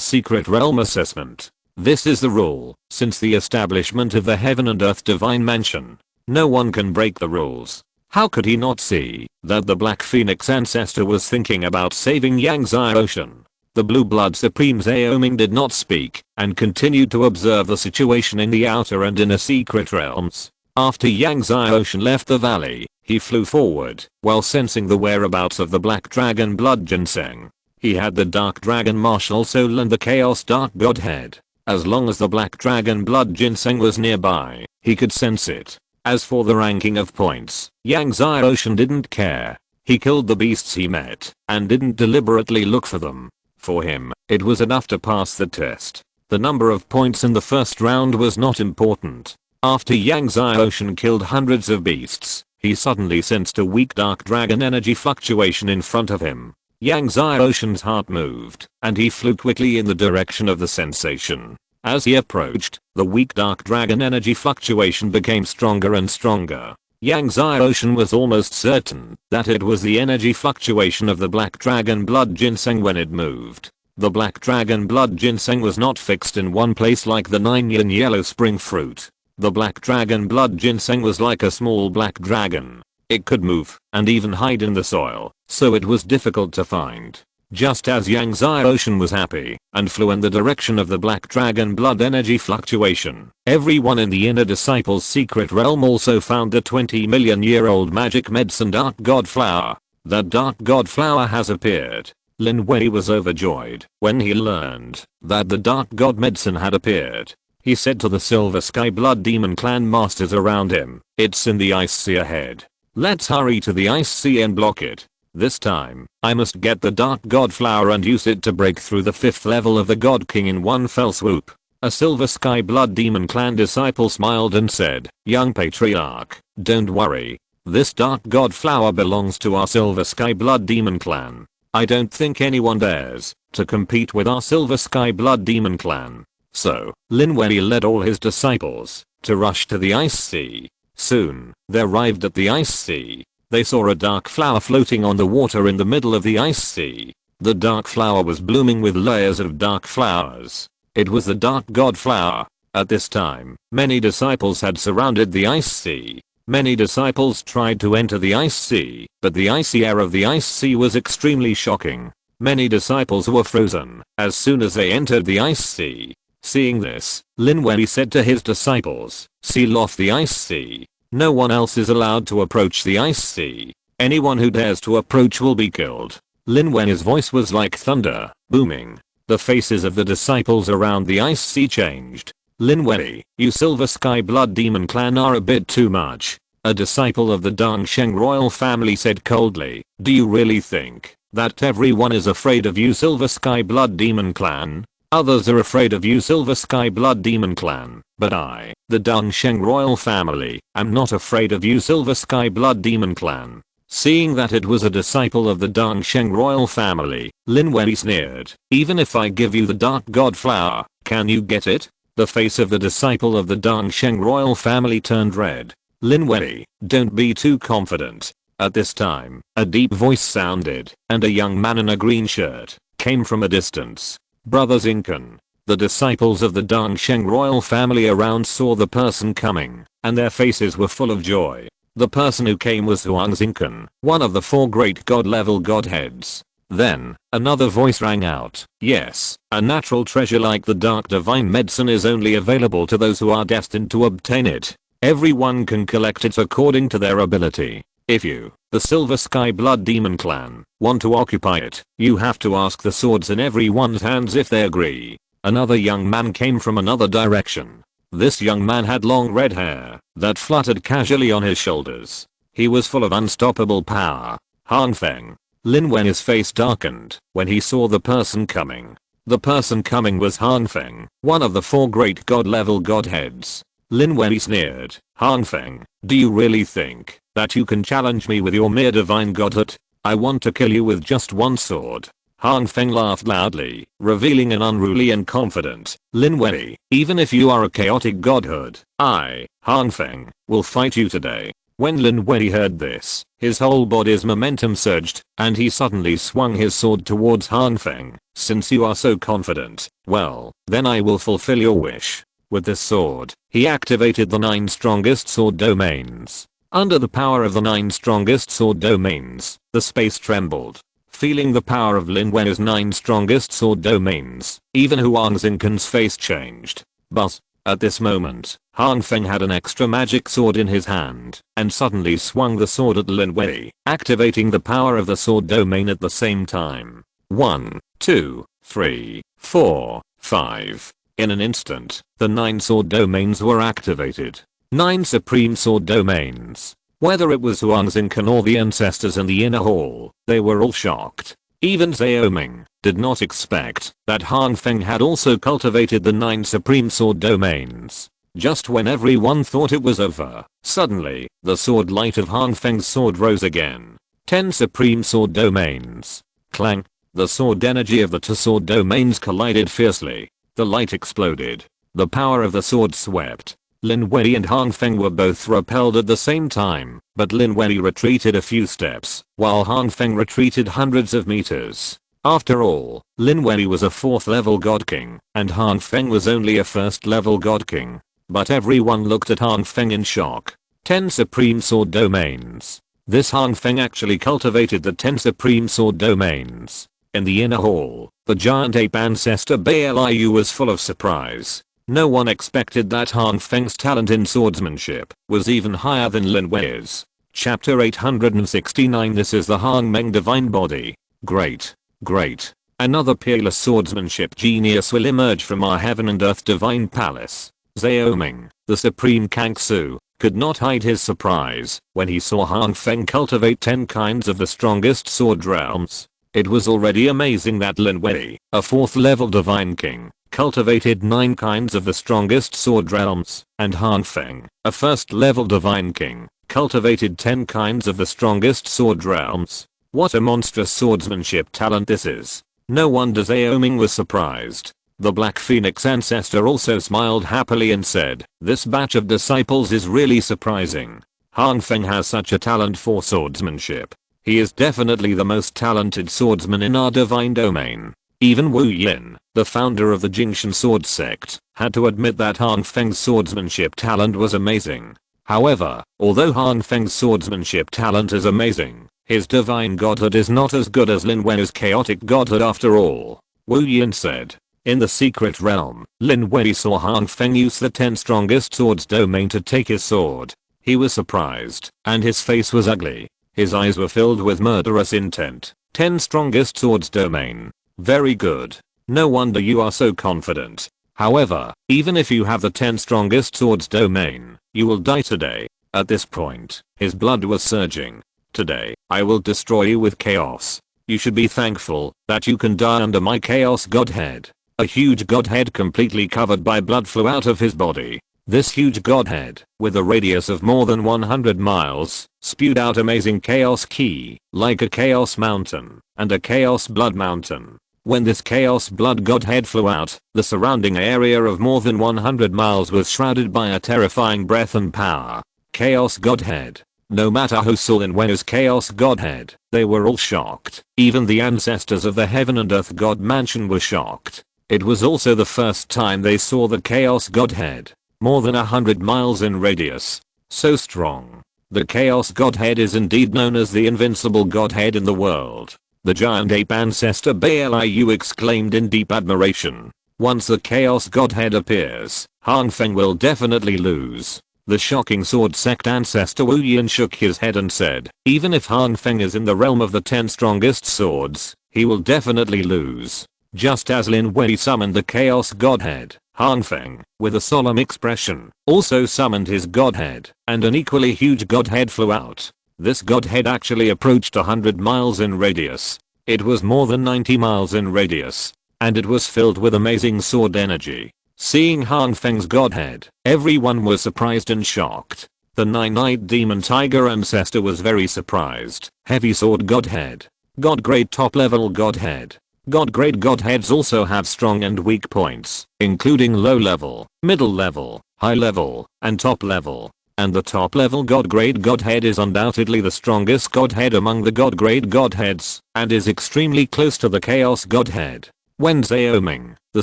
Speaker 1: secret realm assessment. This is the rule, since the establishment of the Heaven and Earth Divine Mansion. No one can break the rules. How could he not see that the Black Phoenix ancestor was thinking about saving Yang Xiaoshan? The Blue Blood Supreme Xiaoming did not speak and continued to observe the situation in the outer and inner secret realms. After Yang Xiaoshan left the valley, he flew forward while sensing the whereabouts of the Black Dragon Blood Ginseng. He had the Dark Dragon Martial Soul and the Chaos Dark Godhead. As long as the Black Dragon Blood Ginseng was nearby, he could sense it. As for the ranking of points, Yang Xiaoshan didn't care. He killed the beasts he met and didn't deliberately look for them. For him, it was enough to pass the test. The number of points in the first round was not important. After Yang Xiaoshan killed hundreds of beasts, he suddenly sensed a weak dark dragon energy fluctuation in front of him. Yang Xiaoshen's heart moved, and he flew quickly in the direction of the sensation. As he approached, the weak dark dragon energy fluctuation became stronger and stronger. Yang Xiaoshen was almost certain that it was the energy fluctuation of the black dragon blood ginseng when it moved. The black dragon blood ginseng was not fixed in one place like the 9-yin yellow spring fruit. The black dragon blood ginseng was like a small black dragon. It could move and even hide in the soil, so it was difficult to find. Just as Yang Xiaoshen was happy and flew in the direction of the black dragon blood energy fluctuation, everyone in the inner disciples' secret realm also found the 20-million-year-old magic medicine dark god flower. That dark god flower has appeared. Lin Wei was overjoyed when he learned that the dark god medicine had appeared. He said to the Silver Sky Blood Demon clan masters around him, "It's in the ice sea ahead. Let's hurry to the ice sea and block it. This time, I must get the Dark God Flower and use it to break through the 5th level of the God King in one fell swoop." A Silver Sky Blood Demon clan disciple smiled and said, "Young Patriarch, don't worry. This Dark God Flower belongs to our Silver Sky Blood Demon clan. I don't think anyone dares to compete with our Silver Sky Blood Demon clan." So, Lin Wei led all his disciples to rush to the ice sea. Soon, they arrived at the ice sea. They saw a dark flower floating on the water in the middle of the ice sea. The dark flower was blooming with layers of dark flowers. It was the dark god flower. At this time, many disciples had surrounded the ice sea. Many disciples tried to enter the ice sea, but the icy air of the ice sea was extremely shocking. Many disciples were frozen as soon as they entered the ice sea. Seeing this, Lin Wei said to his disciples, "Seal off the ice sea. No one else is allowed to approach the ice sea. Anyone who dares to approach will be killed." Lin Wei's voice was like thunder, booming. The faces of the disciples around the ice sea changed. "Lin Wei, you Silver Sky Blood Demon clan are a bit too much." A disciple of the Dongsheng royal family said coldly, "Do you really think that everyone is afraid of you Silver Sky Blood Demon clan? Others are afraid of you Silver Sky Blood Demon clan, but I, the Dongsheng royal family, am not afraid of you Silver Sky Blood Demon clan." Seeing that it was a disciple of the Dongsheng royal family, Lin Wei sneered, "Even if I give you the dark god flower, can you get it?" The face of the disciple of the Dongsheng royal family turned red. "Lin Wei, don't be too confident." At this time, a deep voice sounded, and a young man in a green shirt came from a distance. "Brother Zinken." The disciples of the Dongsheng royal family around saw the person coming, and their faces were full of joy. The person who came was Huang Zinken, one of the 4 great god-level godheads. Then, another voice rang out, "Yes, a natural treasure like the dark divine medicine is only available to those who are destined to obtain it. Everyone can collect it according to their ability. If you, the Silver Sky Blood Demon clan, want to occupy it, you have to ask the swords in everyone's hands if they agree." Another young man came from another direction. This young man had long red hair that fluttered casually on his shoulders. He was full of unstoppable power. Han Feng. Lin Wei's face darkened when he saw the person coming. The person coming was Han Feng, one of the 4 great god-level godheads. Lin Wei sneered, "Han Feng, do you really think that you can challenge me with your mere divine godhood? I want to kill you with just one sword." Han Feng laughed loudly, revealing an unruly and confident Lin Wei. "Even if you are a chaotic godhood, I, Han Feng, will fight you today." When Lin Wei heard this, his whole body's momentum surged, and he suddenly swung his sword towards Han Feng. "Since you are so confident, well, then I will fulfill your wish." With this sword, he activated the 9 strongest sword domains. Under the power of the 9 strongest sword domains, the space trembled. Feeling the power of Lin Wei's 9 strongest sword domains, even Huang Zinken's face changed. But, at this moment, Han Feng had an extra magic sword in his hand, and suddenly swung the sword at Lin Wei, activating the power of the sword domain at the same time. 1, 2, 3, 4, 5. In an instant, the 9 sword domains were activated. 9 supreme sword domains. Whether it was Huang Zinken or the ancestors in the inner hall, they were all shocked. Even Xiaoming did not expect that Han Feng had also cultivated the 9 supreme sword domains. Just when everyone thought it was over, suddenly, the sword light of Han Feng's sword rose again. 10 supreme sword domains. Clang. The sword energy of the two sword domains collided fiercely. The light exploded. The power of the sword swept. Lin Wei and Han Feng were both repelled at the same time, but Lin Wei retreated a few steps, while Han Feng retreated hundreds of meters. After all, Lin Wei was a 4th level God King, and Han Feng was only a 1st level God King. But everyone looked at Han Feng in shock. 10 Supreme Sword Domains. This Han Feng actually cultivated the 10 Supreme Sword Domains. In the inner hall, the giant ape ancestor Bailu was full of surprise. No one expected that Han Feng's talent in swordsmanship was even higher than Lin Wei's. Chapter 869. This is the Han Meng Divine Body. Great. Great. Another peerless swordsmanship genius will emerge from our heaven and earth divine palace. Zhao Ming, the supreme Kangsu, could not hide his surprise when he saw Han Feng cultivate 10 kinds of the strongest sword realms. It was already amazing that Lin Wei, a 4th level divine king, cultivated 9 kinds of the strongest sword realms, and Han Feng, a 1st level divine king, cultivated 10 kinds of the strongest sword realms. What a monstrous swordsmanship talent this is. No wonder Zhao Ming was surprised. The Black Phoenix ancestor also smiled happily and said, "This batch of disciples is really surprising. Han Feng has such a talent for swordsmanship. He is definitely the most talented swordsman in our divine domain." Even Wu Yin, the founder of the Jingshan sword sect, had to admit that Han Feng's swordsmanship talent was amazing. However, although Han Feng's swordsmanship talent is amazing, his divine godhood is not as good as Lin Wei's chaotic godhood after all. Wu Yin said. In the secret realm, Lin Wei saw Han Feng use the 10 strongest swords domain to take his sword. He was surprised, and his face was ugly. His eyes were filled with murderous intent. 10 strongest swords domain. Very good. No wonder you are so confident. However, even if you have the 10 strongest swords domain, you will die today. At this point, his blood was surging. Today, I will destroy you with chaos. You should be thankful that you can die under my chaos godhead. A huge godhead completely covered by blood flew out of his body. This huge godhead, with a radius of more than 100 miles, spewed out amazing chaos ki, like a chaos mountain, and a chaos blood mountain. When this chaos blood godhead flew out, the surrounding area of more than 100 miles was shrouded by a terrifying breath and power. Chaos godhead. No matter who saw Lin Wei's chaos godhead, they were all shocked. Even the ancestors of the heaven and earth god mansion were shocked. It was also the first time they saw the chaos godhead. More than 100 miles in radius. So strong. The chaos godhead is indeed known as the invincible godhead in the world. The giant ape ancestor Bailu exclaimed in deep admiration. Once the chaos godhead appears, Han Feng will definitely lose. The shocking sword sect ancestor Wu Yin shook his head and said, even if Han Feng is in the realm of the 10 strongest swords, he will definitely lose. Just as Lin Wei summoned the chaos godhead, Han Feng, with a solemn expression, also summoned his godhead, and an equally huge godhead flew out. This godhead actually approached 100 miles in radius. It was more than 90 miles in radius, and it was filled with amazing sword energy. Seeing Han Feng's godhead, everyone was surprised and shocked. The nine-eyed demon tiger ancestor was very surprised. Heavy sword godhead. God grade top level godhead. God grade godheads also have strong and weak points, including low level, middle level, high level, and top level. And the top level God grade godhead is undoubtedly the strongest godhead among the God grade godheads, and is extremely close to the chaos godhead. When Zhao Ming, the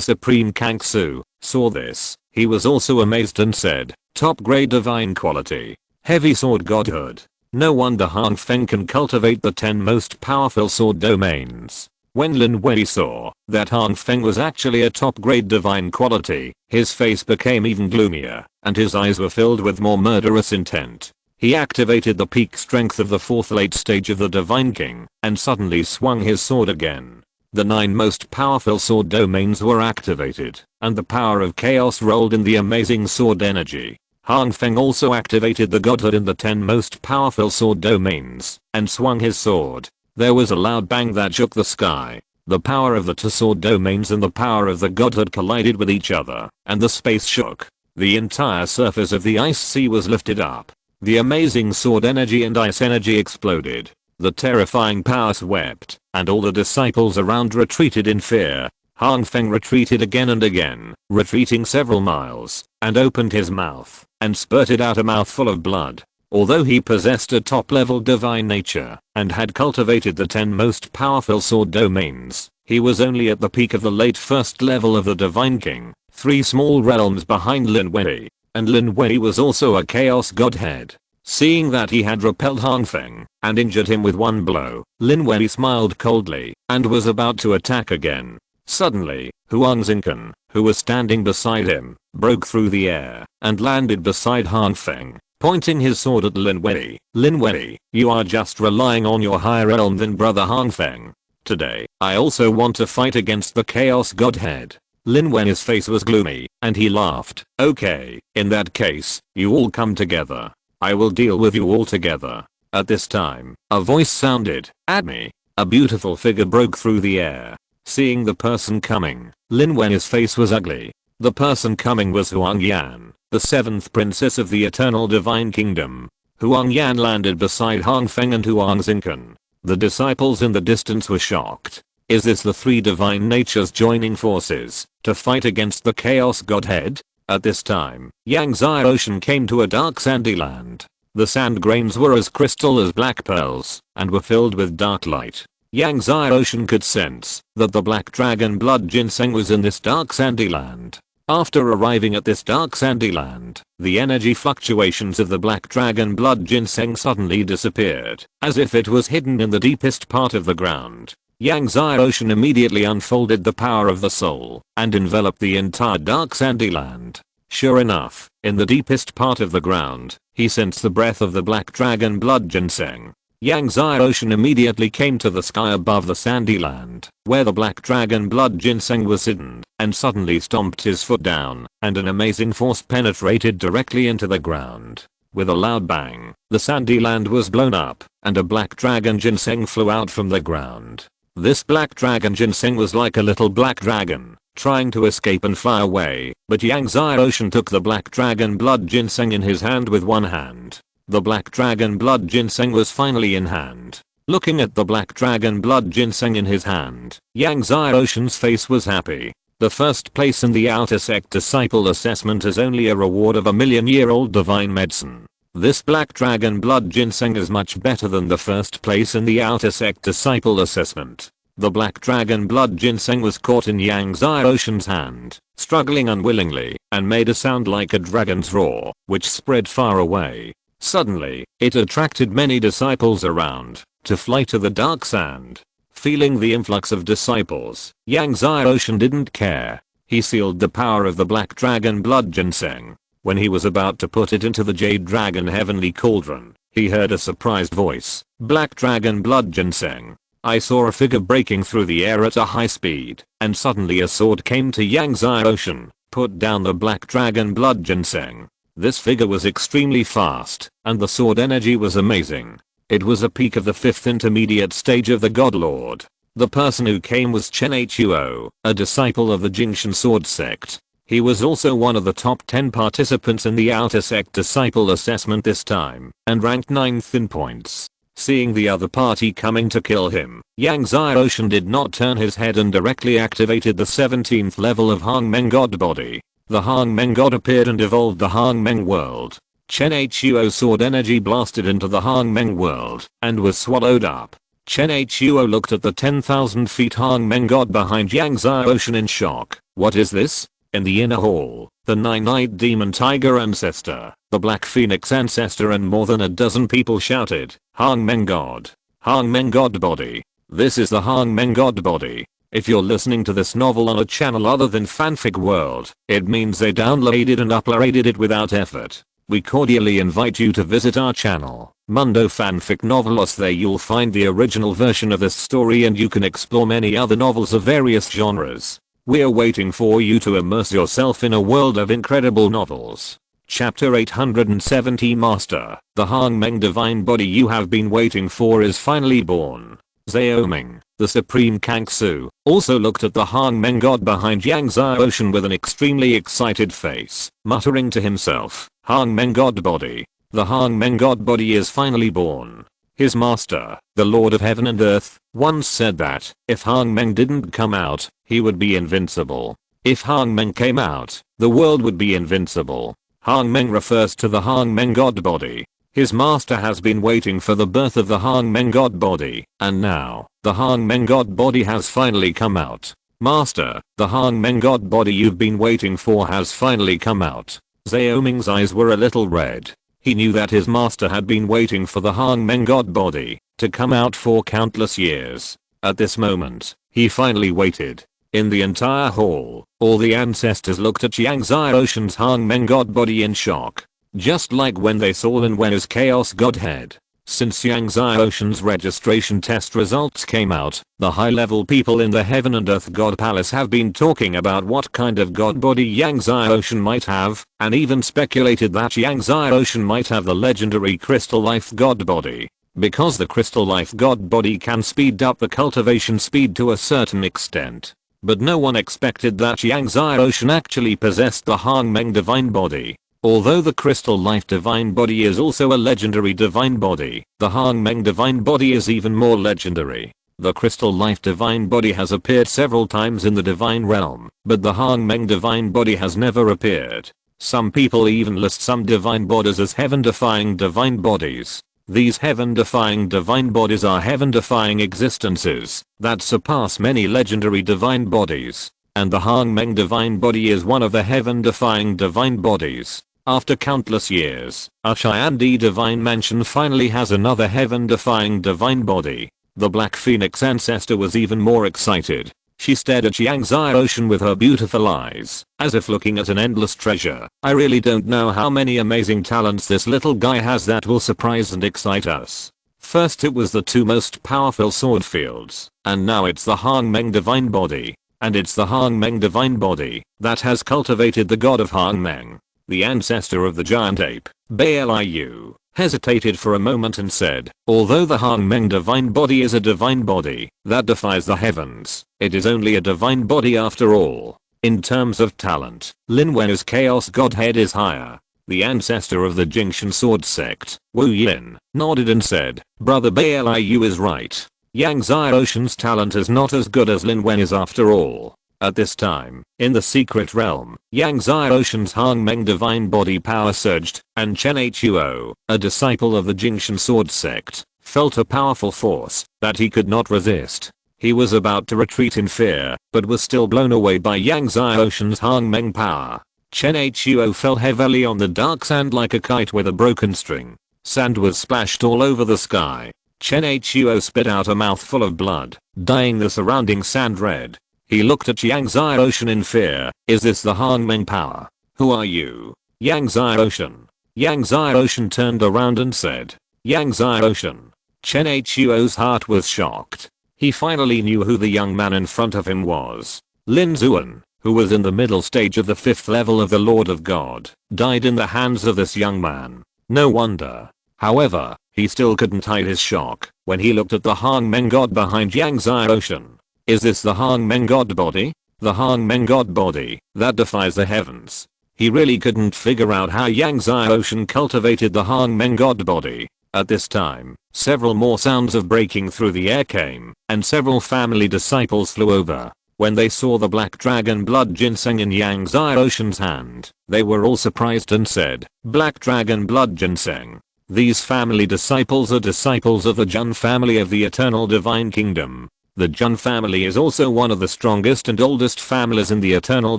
Speaker 1: supreme Kangsu, saw this, he was also amazed and said, top grade divine quality, heavy sword godhood. No wonder Han Feng can cultivate the 10 most powerful sword domains. When Lin Wei saw that Han Feng was actually a top grade divine quality, his face became even gloomier, and his eyes were filled with more murderous intent. He activated the peak strength of the 4th late stage of the Divine King, and suddenly swung his sword again. The 9 most powerful sword domains were activated, and the power of chaos rolled in the amazing sword energy. Han Feng also activated the godhood in the 10 most powerful sword domains, and swung his sword. There was a loud bang that shook the sky. The power of the 2 sword domains and the power of the godhood collided with each other, and the space shook. The entire surface of the ice sea was lifted up. The amazing sword energy and ice energy exploded. The terrifying power swept, and all the disciples around retreated in fear. Han Feng retreated again and again, retreating several miles, and opened his mouth, and spurted out a mouthful of blood. Although he possessed a top-level divine nature, and had cultivated the 10 most powerful sword domains, he was only at the peak of the late first level of the Divine King, 3 small realms behind Lin Wei, and Lin Wei was also a chaos godhead. Seeing that he had repelled Han Feng, and injured him with one blow, Lin Wei smiled coldly, and was about to attack again. Suddenly, Huang Xingchen, who was standing beside him, broke through the air, and landed beside Han Feng, pointing his sword at Lin Wei. Lin Wei, you are just relying on your higher realm than brother Han Feng. Today, I also want to fight against the Chaos Godhead. Lin Wei's face was gloomy, and he laughed. Okay, in that case, you all come together. I will deal with you all together. At this time, a voice sounded at me. A beautiful figure broke through the air. Seeing the person coming, Lin Wei's face was ugly. The person coming was Huang Yan, the 7th princess of the Eternal Divine Kingdom. Huang Yan landed beside Han Feng and Huang Xingchen. The disciples in the distance were shocked. Is this the 3 divine natures joining forces to fight against the Chaos Godhead? At this time, Yangtze Ocean came to a dark sandy land. The sand grains were as crystal as black pearls, and were filled with dark light. Yangtze Ocean could sense that the black dragon blood ginseng was in this dark sandy land. After arriving at this dark sandy land, the energy fluctuations of the black dragon blood ginseng suddenly disappeared, as if it was hidden in the deepest part of the ground. Yangtze Ocean immediately unfolded the power of the soul, and enveloped the entire dark sandy land. Sure enough, in the deepest part of the ground, he sensed the breath of the black dragon blood ginseng. Yangtze Ocean immediately came to the sky above the sandy land, where the black dragon blood ginseng was hidden, and suddenly stomped his foot down, and an amazing force penetrated directly into the ground. With a loud bang, the sandy land was blown up, and a black dragon ginseng flew out from the ground. This black dragon ginseng was like a little black dragon, trying to escape and fly away, but Yangtze Ocean took the black dragon blood ginseng in his hand with one hand. The black dragon blood ginseng was finally in hand. Looking at the black dragon blood ginseng in his hand, Yangtze Ocean's face was happy. The first place in the outer sect disciple assessment is only a reward of a million-year-old divine medicine. This black dragon blood ginseng is much better than the first place in the outer sect disciple assessment. The black dragon blood ginseng was caught in Yangtze Ocean's hand, struggling unwillingly, and made a sound like a dragon's roar, which spread far away. Suddenly, it attracted many disciples around to fly to the dark sand. Feeling the influx of disciples, Yangtze Ocean didn't care. He sealed the power of the black dragon blood ginseng. When he was about to put it into the jade dragon heavenly cauldron, he heard a surprised voice. Black dragon blood ginseng. I saw a figure breaking through the air at a high speed, and suddenly a sword came to Yangtze Ocean, put down the black dragon blood ginseng. This figure was extremely fast, and the sword energy was amazing. It was a peak of the 5th intermediate stage of the God Lord. The person who came was Chen Huo, a disciple of the Jingshan sword sect. He was also one of the top 10 participants in the outer sect disciple assessment this time, and ranked 9th in points. Seeing the other party coming to kill him, Yangtze Ocean did not turn his head and directly activated the 17th level of Hong Meng God Body. The Hong Meng God appeared and evolved the Hong Meng world. Chen Huo's sword energy blasted into the Hong Meng world, and was swallowed up. Chen Huo looked at the 10,000 feet Hong Meng God behind Yangtze Ocean in shock. What is this? In the inner hall, the 9-eyed demon tiger ancestor, the black phoenix ancestor and more than a dozen people shouted, Hong Meng God. Hong Meng God Body. This is the Hong Meng God Body. If you're listening to this novel on a channel other than Fanfic World, it means they downloaded and uploaded it without effort. We cordially invite you to visit our channel, Mundo Fanfic Novelos. There you'll find the original version of this story and you can explore many other novels of various genres. We're waiting for you to immerse yourself in a world of incredible novels. Chapter 870 Master, the Hong Meng Divine Body you have been waiting for is finally born. Zhao Ming, the Supreme Kangsu, also looked at the Hong Meng God behind Yangtze Ocean with an extremely excited face, muttering to himself, Hong Meng God Body. The Hong Meng God Body is finally born. His master, the Lord of Heaven and Earth, once said that if Hang Meng didn't come out, he would be invincible. If Hang Meng came out, the world would be invincible. Hang Meng refers to the Hang Meng god body. His master has been waiting for the birth of the Hang Meng god body, and now, the Hang Meng god body has finally come out. Master, the Hang Meng god body you've been waiting for has finally come out. Xiao Ming's eyes were a little red. He knew that his master had been waiting for the Hang Meng god body to come out for countless years. At this moment, he finally waited. In the entire hall, all the ancestors looked at Yang Xiaoshen's Hang Meng god body in shock. Just like when they saw Lin Wen's chaos godhead. Since Yang Xiaoshen's registration test results came out, the high-level people in the Heaven and Earth God Palace have been talking about what kind of god body Yang Xiaoshen might have, and even speculated that Yang Xiaoshen might have the legendary Crystal Life god body. Because the Crystal Life god body can speed up the cultivation speed to a certain extent. But no one expected that Yang Xiaoshen actually possessed the Hang Meng divine body. Although the Crystal Life divine body is also a legendary divine body, the Hang Meng divine body is even more legendary. The Crystal Life divine body has appeared several times in the divine realm, but the Hang Meng divine body has never appeared. Some people even list some divine bodies as heaven-defying divine bodies. These heaven-defying divine bodies are heaven-defying existences that surpass many legendary divine bodies, and the Hang Meng divine body is one of the heaven-defying divine bodies. After countless years, a Cheyenne divine mansion finally has another heaven-defying divine body. The Black Phoenix ancestor was even more excited. She stared at Yang Xiaoshen with her beautiful eyes, as if looking at an endless treasure. I really don't know how many amazing talents this little guy has that will surprise and excite us. First it was the two most powerful sword fields, and now it's the Hang Meng divine body. And it's the Hang Meng divine body that has cultivated the god of Hang Meng. The ancestor of the giant ape, Bailu, hesitated for a moment and said, although the Hang Meng divine body is a divine body that defies the heavens, it is only a divine body after all. In terms of talent, Lin Wen's chaos godhead is higher. The ancestor of the Jingshan sword sect, Wu Yin, nodded and said, brother Bailu is right. Yang Xiaoshen's talent is not as good as Lin Wen is after all. At this time, in the secret realm, Yang Xiaoshen's Hang Meng divine body power surged, and Chen Huo, a disciple of the Jingshan sword sect, felt a powerful force that he could not resist. He was about to retreat in fear, but was still blown away by Yang Xiaoshen's Hang Meng power. Chen Huo fell heavily on the dark sand like a kite with a broken string. Sand was splashed all over the sky. Chen Huo spit out a mouthful of blood, dyeing the surrounding sand red. He looked at Yang Xiaoshen in fear. Is this the Hang Meng power? Who are you? Yang Xiaoshen. Yang Xiaoshen turned around and said, Yang Xiaoshen. Chen Huo's heart was shocked. He finally knew who the young man in front of him was. Lin Zuan, who was in the middle stage of the 5th level of the Lord of God, died in the hands of this young man. No wonder. However, he still couldn't hide his shock when he looked at the Hang Meng god behind Yang Xiaoshen. Is this the Hang Meng god body? The Hang Meng god body that defies the heavens. He really couldn't figure out how Yang Xiaoshen cultivated the Hang Meng god body. At this time, several more sounds of breaking through the air came, and several family disciples flew over. When they saw the black dragon blood ginseng in Yang Xiaoshen's hand, they were all surprised and said, Black dragon blood ginseng. These family disciples are disciples of the Jun family of the Eternal Divine Kingdom. The Jun family is also one of the strongest and oldest families in the Eternal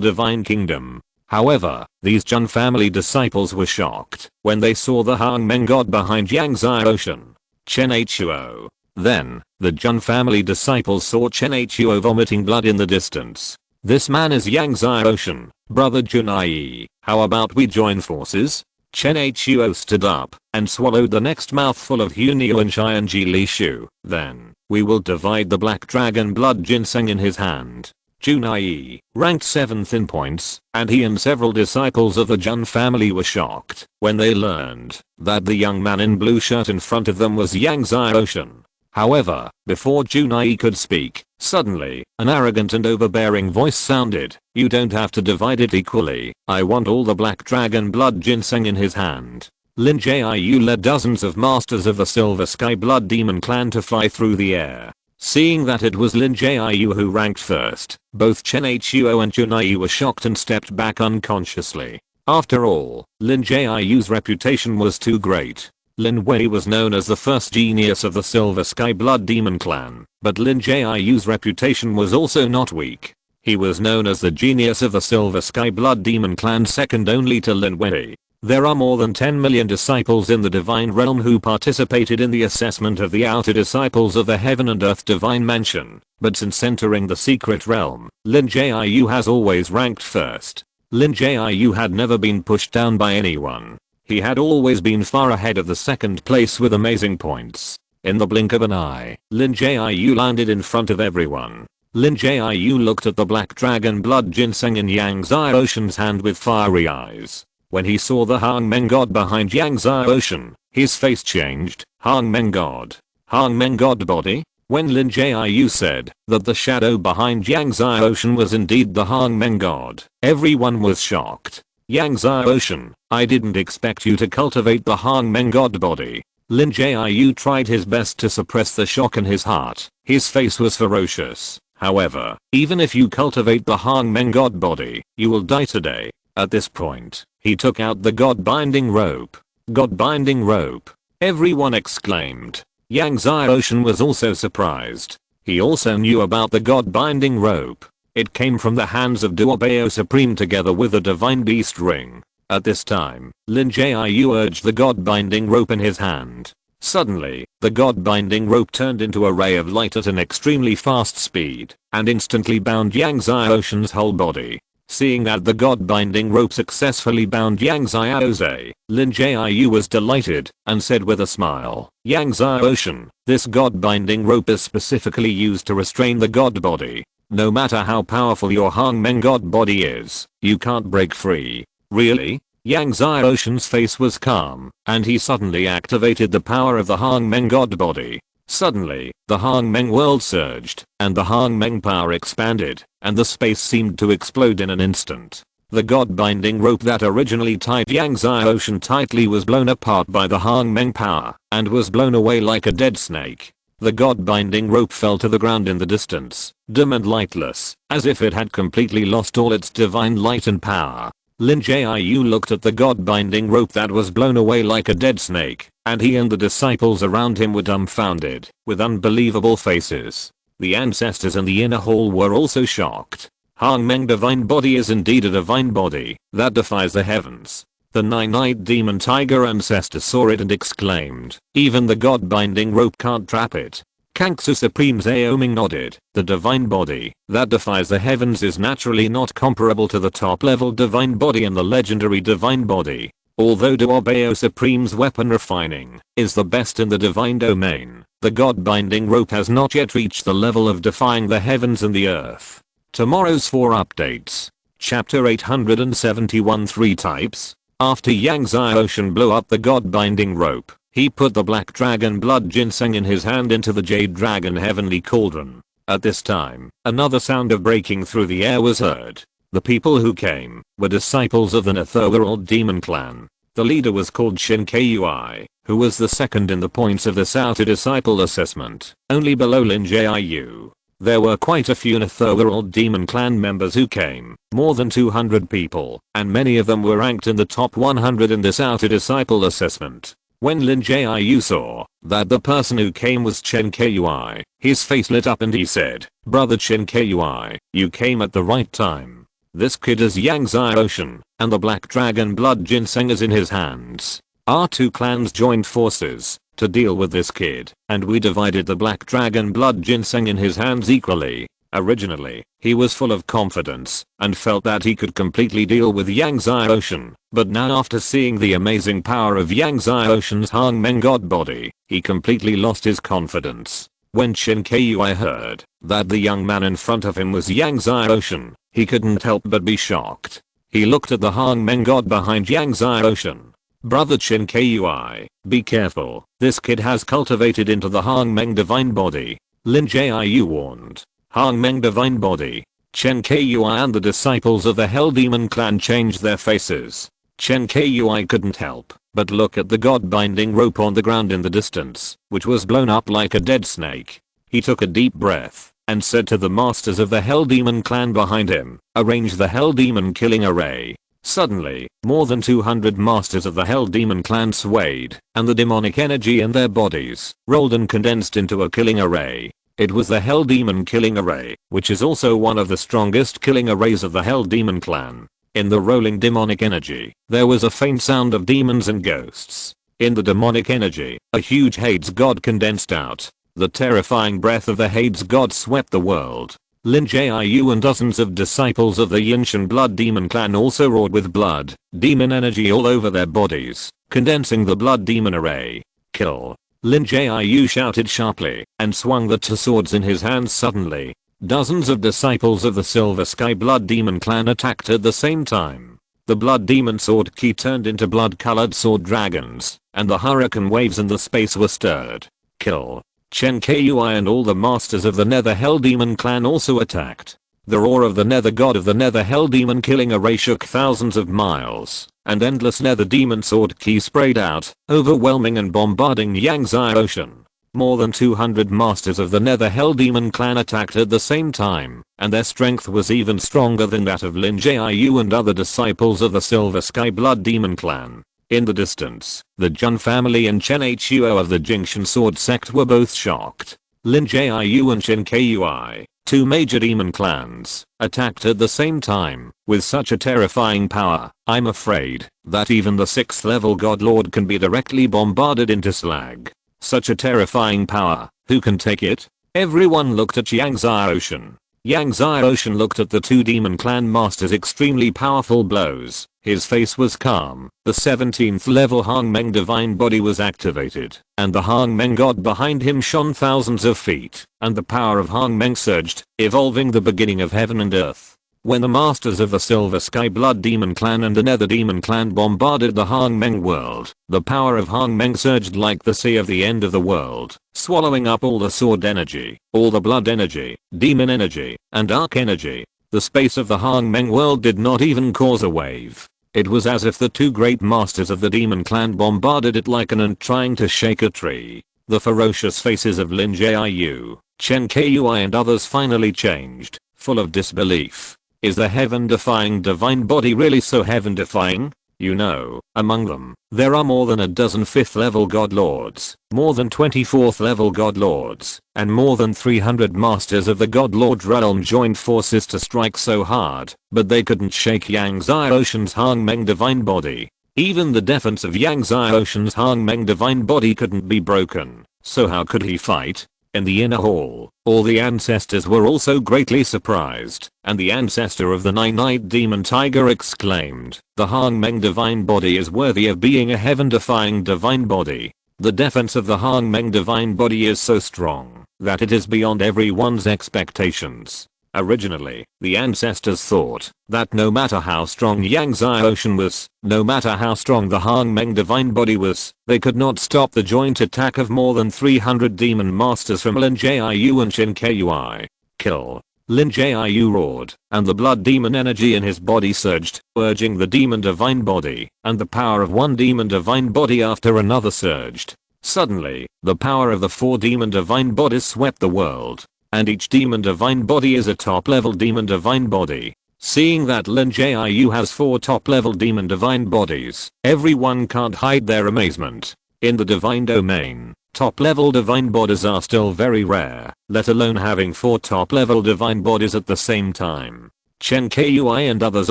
Speaker 1: Divine Kingdom. However, these Jun family disciples were shocked when they saw the Hang Meng god behind Yang Xiaoshen. Chen Huo. Then, the Jun family disciples saw Chen Huo vomiting blood in the distance. This man is Yang Xiaoshen, brother Junai. How about we join forces? Chen Huo stood up and swallowed the next mouthful of Hunio and Xianji Li Shu. Then, we will divide the black dragon blood ginseng in his hand. Junai, ranked 7th in points, and he and several disciples of the Jun family were shocked when they learned that the young man in blue shirt in front of them was Yang Xiaoshen. However, before Junai could speak, suddenly, an arrogant and overbearing voice sounded, you don't have to divide it equally, I want all the black dragon blood ginseng in his hand. Lin Jiu led dozens of masters of the Silver Sky Blood Demon clan to fly through the air. Seeing that it was Lin Jiu who ranked first, both Chen Huo and Junai were shocked and stepped back unconsciously. After all, Lin Jiu's reputation was too great. Lin Wei was known as the first genius of the Silver Sky Blood Demon clan, but Lin Jiu's reputation was also not weak. He was known as the genius of the Silver Sky Blood Demon clan, second only to Lin Wei. There are more than 10 million disciples in the Divine Realm who participated in the assessment of the outer disciples of the Heaven and Earth Divine Mansion, but since entering the Secret Realm, Lin Jiu has always ranked first. Lin Jiu had never been pushed down by anyone. He had always been far ahead of the second place with amazing points. In the blink of an eye, Lin Jiu landed in front of everyone. Lin Jiu looked at the black dragon blood ginseng in Yang Zai Ocean's hand with fiery eyes. When he saw the Hangmen god behind Yang Zai Ocean, his face changed. Hangmen god? Hangmen god body? When Lin Jiu said that the shadow behind Yang Zai Ocean was indeed the Hangmen god, everyone was shocked. Yang Zai Ocean, I didn't expect you to cultivate the Hangmen god body. Lin Jiu tried his best to suppress the shock in his heart. His face was ferocious. However, even if you cultivate the Hangmen god body, you will die today. At this point, he took out the God Binding Rope. God Binding Rope. Everyone exclaimed. Yang Zai Ocean was also surprised. He also knew about the God Binding Rope. It came from the hands of Duobao Supreme together with the Divine Beast Ring. At this time, Lin Jiu urged the God Binding Rope in his hand. Suddenly, the God Binding Rope turned into a ray of light at an extremely fast speed, and instantly bound Yang Zai Ocean's whole body. Seeing that the God Binding Rope successfully bound Yang Zai Ocean, Lin Jiu was delighted, and said with a smile, Yang Zai Ocean, this God Binding Rope is specifically used to restrain the God body. No matter how powerful your Hangmen god body is, you can't break free. Really? Yang Zai Ocean's face was calm, and he suddenly activated the power of the Hangmen god body. Suddenly, the Hangmen world surged, and the Hangmen power expanded, and the space seemed to explode in an instant. The God Binding Rope that originally tied Yang Zai Ocean tightly was blown apart by the Hangmen power, and was blown away like a dead snake. The God Binding Rope fell to the ground in the distance, dim and lightless, as if it had completely lost all its divine light and power. Lin Jiu looked at the God Binding Rope that was blown away like a dead snake, and he and the disciples around him were dumbfounded, with unbelievable faces. The ancestors in the inner hall were also shocked. Hangmen divine body is indeed a divine body that defies the heavens. The nine-eyed demon tiger ancestor saw it and exclaimed, even the God Binding Rope can't trap it. Kangsu Supreme Zaoming nodded. The divine body that defies the heavens is naturally not comparable to the top level divine body and the legendary divine body. Although Duobao Supreme's weapon refining is the best in the divine domain, the God Binding Rope has not yet reached the level of defying the heavens and the earth. Tomorrow's 4 updates. Chapter 871 3 types. After Yang Zai Ocean blew up the God Binding Rope, he put the black dragon blood ginseng in his hand into the jade dragon heavenly cauldron. At this time, another sound of breaking through the air was heard. The people who came were disciples of the Otherworld Demon clan. The leader was called Shin Kui, who was the second in the points of this outer disciple assessment, only below Lin Jiu. There were quite a few Otherworld Demon clan members who came, more than 200 people, and many of them were ranked in the top 100 in this outer disciple assessment. When Lin Jiu saw that the person who came was Chen Kui, his face lit up and he said, Brother Chen Kui, you came at the right time. This kid is Yang Zai Ocean, and the black dragon blood ginseng is in his hands. Our 2 clans joined forces to deal with this kid, and we divided the black dragon blood ginseng in his hands equally. Originally, he was full of confidence and felt that he could completely deal with Yang Zai Ocean, but now after seeing the amazing power of Yang Zai Ocean's Hangmen god body, he completely lost his confidence. When Shin Kui heard that the young man in front of him was Yang Zai Ocean, he couldn't help but be shocked. He looked at the Hangmen god behind Yang Zai Ocean. Brother Chen Kui, be careful, this kid has cultivated into the Hangmen divine body. Lin Jiu warned. Hangmen divine body. Chen Kui and the disciples of the Hell Demon clan changed their faces. Chen Kui couldn't help But look at the god binding rope on the ground in the distance, which was blown up like a dead snake. He took a deep breath and said to the masters of the Hell Demon clan behind him, "Arrange the Hell Demon killing array." Suddenly, more than 200 masters of the Hell Demon clan swayed, and the demonic energy in their bodies rolled and condensed into a killing array. It was the Hell Demon killing array, which is also one of the strongest killing arrays of the Hell Demon clan. In the rolling demonic energy, there was a faint sound of demons and ghosts. In the demonic energy, a huge Hades god condensed out. The terrifying breath of the Hades god swept the world. Lin Jiu and dozens of disciples of the Yinshan blood demon clan also roared with blood, demon energy all over their bodies, condensing the blood demon array. Kill. Lin Jiu shouted sharply, and swung the two swords in his hands suddenly. Dozens of disciples of the Silver Sky Blood Demon clan attacked at the same time. The Blood Demon sword key turned into blood-colored sword dragons, and the hurricane waves in the space were stirred. Kill. Chen Kui and all the masters of the Nether Hell Demon clan also attacked. The roar of the Nether god of the Nether Hell Demon killing array shook thousands of miles, and endless Nether Demon sword key sprayed out, overwhelming and bombarding Yangtze Ocean. More than 200 masters of the Nether Hell Demon clan attacked at the same time, and their strength was even stronger than that of Lin Jiu and other disciples of the Silver Sky Blood Demon clan. In the distance, the Jun family and Chen Huo of the Jingshan Sword sect were both shocked. Lin Jiu and Chen Kui, two major demon clans, attacked at the same time, with such a terrifying power. I'm afraid that even the 6th level God Lord can be directly bombarded into slag. Such a terrifying power, who can take it? Everyone looked at Yangtze Ocean. Yangtze Ocean looked at the two demon clan masters' extremely powerful blows. His face was calm. The 17th level Hongmeng divine body was activated, and the Hongmeng god behind him shone thousands of feet, and the power of Hongmeng surged, evolving the beginning of heaven and earth. When the masters of the Silver Sky Blood Demon clan and the Nether Demon clan bombarded the Hongmeng world, the power of Hongmeng surged like the sea of the end of the world, swallowing up all the sword energy, all the blood energy, demon energy, and arc energy. The space of the Hongmeng world did not even cause a wave. It was as if the two great masters of the demon clan bombarded it like an ant trying to shake a tree. The ferocious faces of Lin Jiu, Chen Kui and others finally changed, full of disbelief. Is the heaven-defying divine body really so heaven-defying? You know, among them, there are more than a dozen 5th level god lords, more than 24th level god lords, and more than 300 masters of the god lord realm joined forces to strike so hard, but they couldn't shake Yangtze Ocean's Hongmeng divine body. Even the defense of Yangtze Ocean's Hongmeng divine body couldn't be broken, so how could he fight? In the inner hall, all the ancestors were also greatly surprised, and the ancestor of the nine-eyed demon tiger exclaimed, "The Hongmeng divine body is worthy of being a heaven-defying divine body. The defense of the Hongmeng divine body is so strong that it is beyond everyone's expectations." Originally, the ancestors thought that no matter how strong Yangtze Ocean was, no matter how strong the Hongmeng divine body was, they could not stop the joint attack of more than 300 demon masters from Lin Jiu and Chen Kui. Kill. Lin Jiu roared, and the blood demon energy in his body surged, urging the demon divine body, and the power of one demon divine body after another surged. Suddenly, the power of the 4 demon divine bodies swept the world. And each demon divine body is a top level demon divine body. Seeing that Lin Jiu has 4 top level demon divine bodies, everyone can't hide their amazement. In the divine domain, top level divine bodies are still very rare, let alone having 4 top level divine bodies at the same time. Chen Kui and others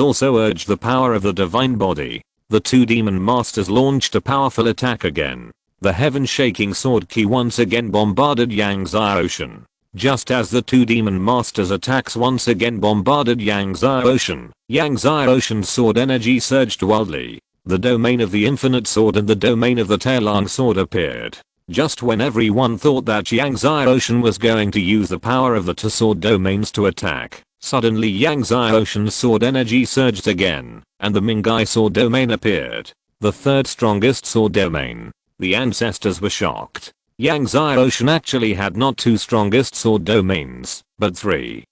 Speaker 1: also urged the power of the divine body. The 2 demon masters launched a powerful attack again. The heaven shaking sword key once again bombarded Yangtze Ocean. Just as the 2 demon masters' attacks once again bombarded Yangtze Ocean, Yangtze Ocean's sword energy surged wildly. The domain of the infinite sword and the domain of the tail-long sword appeared. Just when everyone thought that Yangtze Ocean was going to use the power of the 2 sword domains to attack, suddenly Yangtze Ocean's sword energy surged again, and the Mingai sword domain appeared. The 3rd strongest sword domain. The ancestors were shocked. Yangtze Ocean actually had not 2 strongest sword domains, but 3.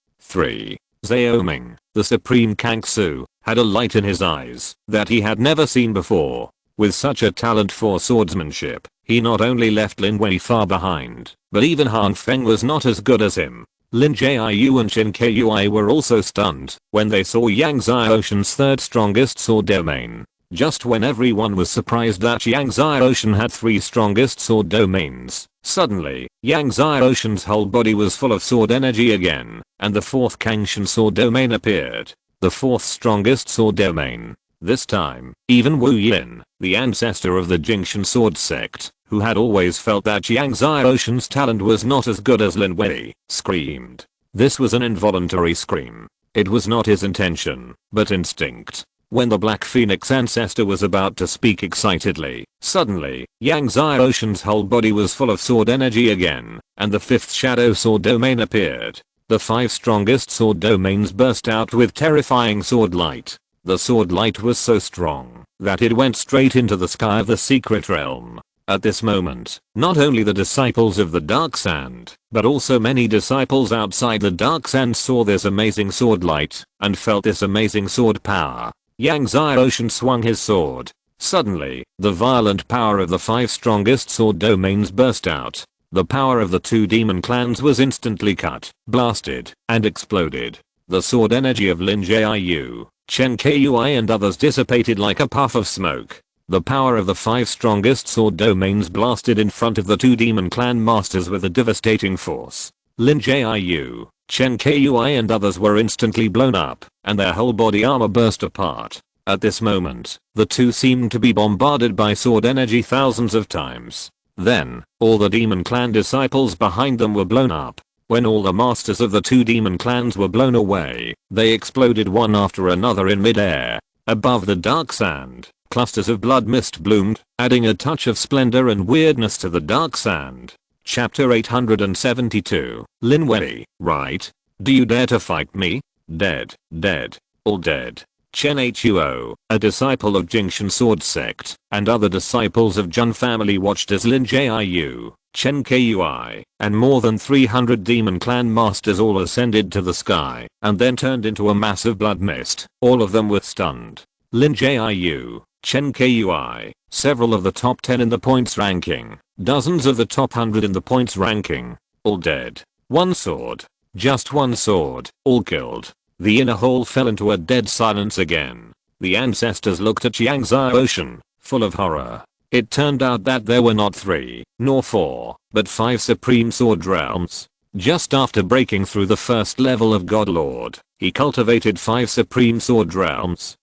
Speaker 1: Zaoming, the supreme Kangsu, had a light in his eyes that he had never seen before. With such a talent for swordsmanship, he not only left Lin Wei far behind, but even Han Feng was not as good as him. Lin Jiayu and Chen Kui were also stunned when they saw Yang Xiaoshen's third strongest sword domain. Just when everyone was surprised that Yang Xiaoshen had 3 strongest sword domains, suddenly, Yang Xiaoshen's whole body was full of sword energy again, and the 4th Kangshan sword domain appeared. The 4th strongest sword domain. This time, even Wu Yin, the ancestor of the Jingshan sword sect, who had always felt that Yang Xiaoshen's talent was not as good as Lin Wei, screamed. This was an involuntary scream. It was not his intention, but instinct. When the Black Phoenix ancestor was about to speak excitedly, suddenly, Yang Xiaoshen's whole body was full of sword energy again, and the 5th shadow sword domain appeared. The 5 strongest sword domains burst out with terrifying sword light. The sword light was so strong that it went straight into the sky of the secret realm. At this moment, not only the disciples of the Dark Sand, but also many disciples outside the Dark Sand saw this amazing sword light and felt this amazing sword power. Yang Xiaoshen swung his sword. Suddenly, the violent power of the 5 strongest sword domains burst out. The power of the 2 demon clans was instantly cut, blasted, and exploded. The sword energy of Lin Jiayu, Chen Kui and others dissipated like a puff of smoke. The power of the 5 strongest sword domains blasted in front of the 2 demon clan masters with a devastating force. Lin Jiayu, Chen Kui and others were instantly blown up, and their whole body armor burst apart. At this moment, the 2 seemed to be bombarded by sword energy thousands of times. Then, all the demon clan disciples behind them were blown up. When all the masters of the 2 demon clans were blown away, they exploded one after another in midair. Above the Dark Sand, clusters of blood mist bloomed, adding a touch of splendor and weirdness to the Dark Sand. Chapter 872. Lin Wei, right? Do you dare to fight me? Dead, dead, all dead. Chen Huo, a disciple of Jingshan sword sect, and other disciples of Jun family watched as Lin Jiayu, Chen Kui, and more than 300 demon clan masters all ascended to the sky, and then turned into a massive blood mist. All of them were stunned. Lin Jiayu, Chen Kui, several of the top 10 in the points ranking, dozens of the top 100 in the points ranking, all dead. 1 sword. Just 1 sword, all killed. The inner hall fell into a dead silence again. The ancestors looked at Yang Xiaoshen, full of horror. It turned out that there were not 3, nor 4, but 5 supreme sword realms. Just after breaking through the first level of Godlord, he cultivated 5 supreme sword realms.